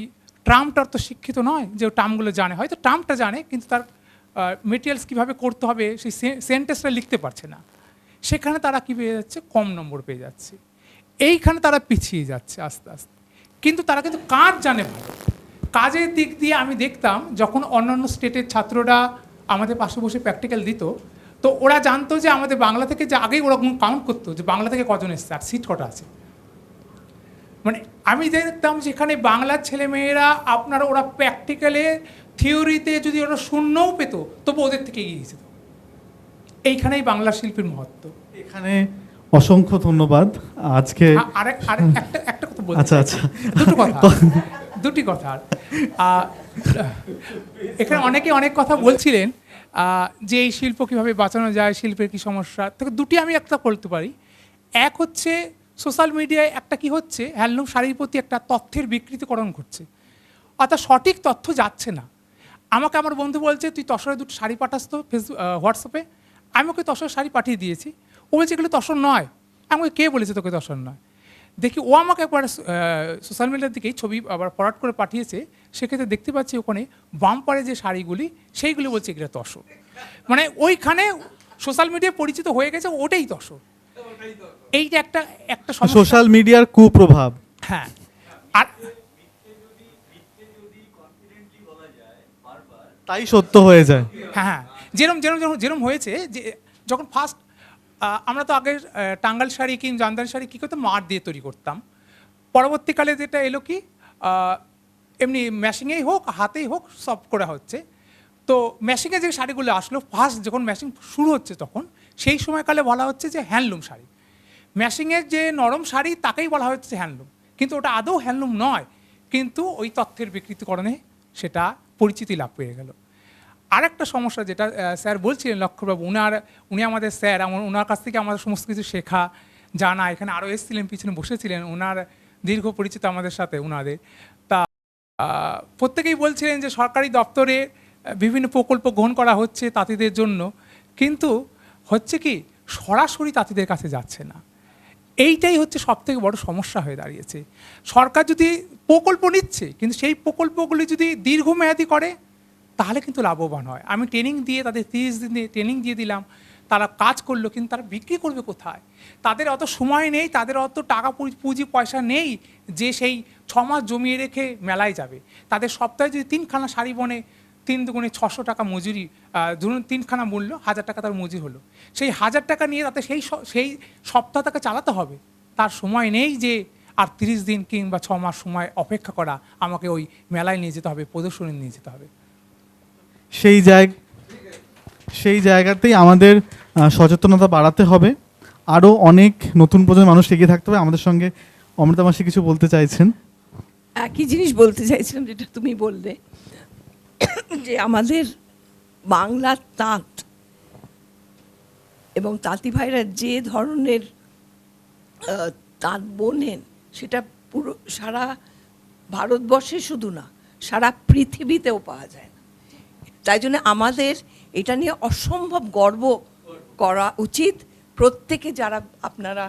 টার্মটার তো শিক্ষিত নয় যে টার্মগুলো জানে, হয়তো টার্মটা জানে কিন্তু তার মেটেরিয়ালস কীভাবে করতে হবে সেই সেন্টেন্সটা লিখতে পারছে না। সেখানে তারা কী পেয়ে যাচ্ছে, কম নম্বর পেয়ে যাচ্ছে। এইখানে তারা পিছিয়ে যাচ্ছে আস্তে আস্তে, কিন্তু তারা কিন্তু কাজ জানে ভালো। কাজের দিক দিয়ে আমি দেখতাম যখন অন্যান্য স্টেটের ছাত্ররা আমাদের পাশে বসে প্র্যাকটিক্যাল দিত, তো ওরা জানতো যে আমাদের বাংলা থেকে যে আগেই ওরা কাউন্ট করতো যে বাংলা থেকে কজন এসছে আর সিট কটা আছে। মানে আমি দেখতাম যেখানে বাংলার ছেলেমেয়েরা ওরা প্র্যাকটিক্যালে থিওরিতে যদি ওরা শূন্যও পেত তবু ওদের থেকে এগিয়ে গেছে। এইখানেই বাংলা শিল্পীর মহত্ব। এখানে অসংখ্য ধন্যবাদ। আজকে একটা কথা বলতে, আচ্ছা দুটি কথা। এখানে অনেকে অনেক কথা বলছিলেন যে এই শিল্প কীভাবে বাঁচানো যায়, শিল্পের কী সমস্যা। তো দুটি আমি একটা বলতে পারি। এক হচ্ছে সোশ্যাল মিডিয়ায় একটা কি হচ্ছে, হ্যান্ডলুম শাড়ির প্রতি একটা তথ্যের বিকৃতিকরণ ঘটছে, অর্থাৎ সঠিক তথ্য যাচ্ছে না। আমাকে আমার বন্ধু বলছে তুই তসরের দুটো শাড়ি পাঠাস তো হোয়াটসঅ্যাপে। আমি ওকে তসরের শাড়ি পাঠিয়ে দিয়েছি, ও বলছে এগুলো তসর নয়। আমাকে কে বলেছে তোকে তসর নয়? দেখি ও আমাকে একবার সোশ্যাল মিডিয়ার দিকেই ছবি আবার ফরওয়ার্ড করে পাঠিয়েছে, সেক্ষেত্রে দেখতে পাচ্ছি ওখানে বাম্পারে যে শাড়িগুলি সেইগুলি বলছে এগুলো তসর। মানে ওইখানে সোশ্যাল মিডিয়ায় পরিচিত হয়ে গেছে ওটাই তসর। এইটা একটা সোশ্যাল মিডিয়ার কুপ্রভাব। হ্যাঁ, আর তাই সত্য হয়ে যায়। হ্যাঁ, যেরম হয়েছে যে যখন ফার্স্ট আমরা তো আগে টাঙ্গাল শাড়ি কিংবা জামদানি শাড়ি কী করতাম, মাঠ দিয়ে তৈরি করতাম। পরবর্তীকালে যেটা এলো কি, এমনি মেশিনেই হোক হাতেই হোক সব করা হচ্ছে। তো মেশিনে যে শাড়িগুলো আসলো, ফার্স্ট যখন মেশিন শুরু হচ্ছে তখন সেই সময়কালে বলা হচ্ছে যে হ্যান্ডলুম শাড়ি। মেশিনের যে নরম শাড়ি তাকেই বলা হচ্ছে হ্যান্ডলুম, কিন্তু ওটা আদৌ হ্যান্ডলুম নয়, কিন্তু ওই তথ্যের বিকৃতিকরণে সেটা পরিচিতি লাভ পেয়ে গেল। আরেকটা সমস্যা যেটা স্যার বলছিলেন লক্ষ্যবাবু, উনি আমাদের স্যার, ওনার কাছ থেকে আমাদের সমস্ত কিছু শেখা জানা। এখানে আরও এসেছিলেন, পিছনে বসেছিলেন, ওনার দীর্ঘ পরিচিত আমাদের সাথে ওনাদের। তা প্রত্যেকেই বলছিলেন যে সরকারি দপ্তরে বিভিন্ন প্রকল্প গ্রহণ করা হচ্ছে তাঁতিদের জন্য, কিন্তু হচ্ছে কি সরাসরি তাঁতিদের কাছে যাচ্ছে না। এইটাই হচ্ছে সবথেকে বড় সমস্যা হয়ে দাঁড়িয়েছে। সরকার যদি প্রকল্প নিচ্ছে, কিন্তু সেই প্রকল্পগুলি যদি দীর্ঘমেয়াদী করে তাহলে কিন্তু লাভবান হয়। আমি ট্রেনিং দিয়ে তাদের 30 দিন ট্রেনিং দিয়ে দিলাম, তারা কাজ করলো, কিন্তু তারা বিক্রি করবে কোথায়? তাদের অত সময় নেই, তাদের অত টাকা পুঁজি পয়সা নেই যে সেই 6 মাস জমিয়ে রেখে মেলায় যাবে। তাদের সপ্তাহে যদি 3খানা শাড়ি বনে, 3 দুগুণে 600 টাকা মজুরি, ধরুন 3খানা মূল্য 1000 টাকা তার মজুরি হলো। সেই 1000 টাকা নিয়ে তাতে সেই সপ্তাহ তাকে চালাতে হবে। তার সময় নেই যে আর 30 দিন কিংবা 6 মাস সময় অপেক্ষা করা, আমাকে ওই মেলায় নিয়ে যেতে হবে, প্রদর্শনী নিয়ে যেতে হবে। সেই জায়গাতেই আমাদের সচেতনতা বাড়াতে হবে। আরও অনেক নতুন প্রজন্মের মানুষ এগিয়ে থাকতে হবে। আমাদের সঙ্গে অমৃতা মাসি কিছু বলতে চাইছেন। একই জিনিস বলতে চাইছিলাম যেটা তুমি বললে, যে আমাদের বাংলার তাঁত এবং তাঁতি ভাইরা যে ধরনের তাঁত বোনেন, সেটা পুরো সারা ভারতবর্ষে শুধু না, সারা পৃথিবীতেও পাওয়া যায় না। তাই জন্য আমাদের এটা নিয়ে অসম্ভব গর্ব করা উচিত। প্রত্যেকে যারা আপনারা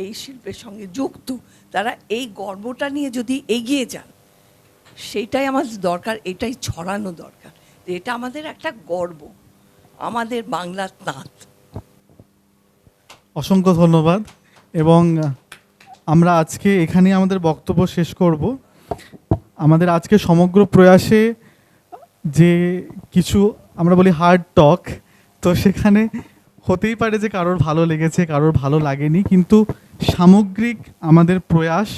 এই শিল্পের সঙ্গে যুক্ত, তারা এই গর্বটা নিয়ে যদি এগিয়ে যান, সেইটাই আমাদের দরকার, এটাই ছড়ানো দরকার। এটা আমাদের একটা গর্ব, আমাদের বাংলার তাঁত। অসংখ্য ধন্যবাদ। এবং আমরা আজকে এখানে আমাদের বক্তব্য শেষ করব। আমাদের আজকে সমগ্র প্রয়াসে যে কিছু আমরা বলি হার্ড টক, তো সেখানে হতেই পারে যে কারোর ভালো লেগেছে, কারোর ভালো লাগেনি, কিন্তু সামগ্রিক আমাদের প্রয়াস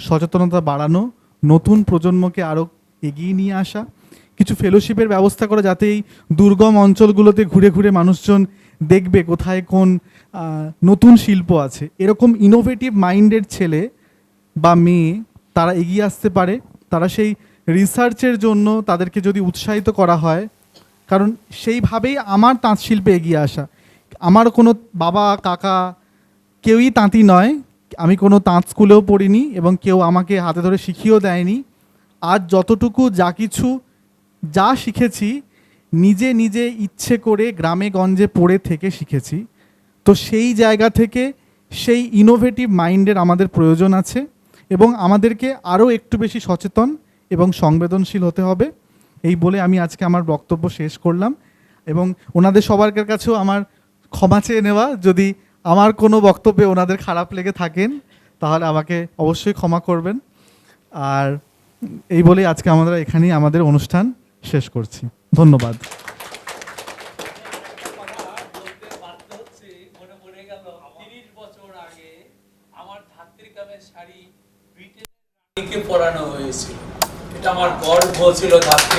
সচেতনতা বাড়ানো, নতুন প্রজন্মকে আরও এগিয়ে নিয়ে আসা, কিছু ফেলোশিপের ব্যবস্থা করা যাতে এই দুর্গম অঞ্চলগুলোতে ঘুরে ঘুরে মানুষজন দেখবে কোথায় কোন নতুন শিল্প আছে। এরকম ইনোভেটিভ মাইন্ডের ছেলে বা মেয়ে তারা এগিয়ে আসতে পারে। তারা সেই রিসার্চের জন্য তাদেরকে যদি উৎসাহিত করা হয়, কারণ সেইভাবেই আমার তাঁত শিল্পে এগিয়ে আসা। আমার কোনো বাবা কাকা কেউই তাঁতি নয়, আমি কোনো তাঁত স্কুলেও পড়িনি এবং কেউ আমাকে হাতে ধরে শিখিয়েও দেয়নি। আজ যতটুকু যা কিছু যা শিখেছি নিজে নিজে ইচ্ছে করে গ্রামে গঞ্জে পড়ে থেকে শিখেছি। তো সেই জায়গা থেকে সেই ইনোভেটিভ মাইন্ডের আমাদের প্রয়োজন আছে এবং আমাদেরকে আরও একটু বেশি সচেতন এবং সংবেদনশীল হতে হবে। এই বলে আমি আজকে আমার বক্তব্য শেষ করলাম এবং ওনাদের সবার কাছেও আমার ক্ষমা চেয়ে নেওয়া, যদি আমার কোনো বক্তব্যে ওনাদের খারাপ লেগে থাকেন তাহলে আমাকে অবশ্যই ক্ষমা করবেন। আর এই বলেই আজকে আমরা এখানেই আমাদের অনুষ্ঠান শেষ করছি। ধন্যবাদ। পরানো হয়েছিল, এটা আমার গর্ব ছিল ধাত্রী।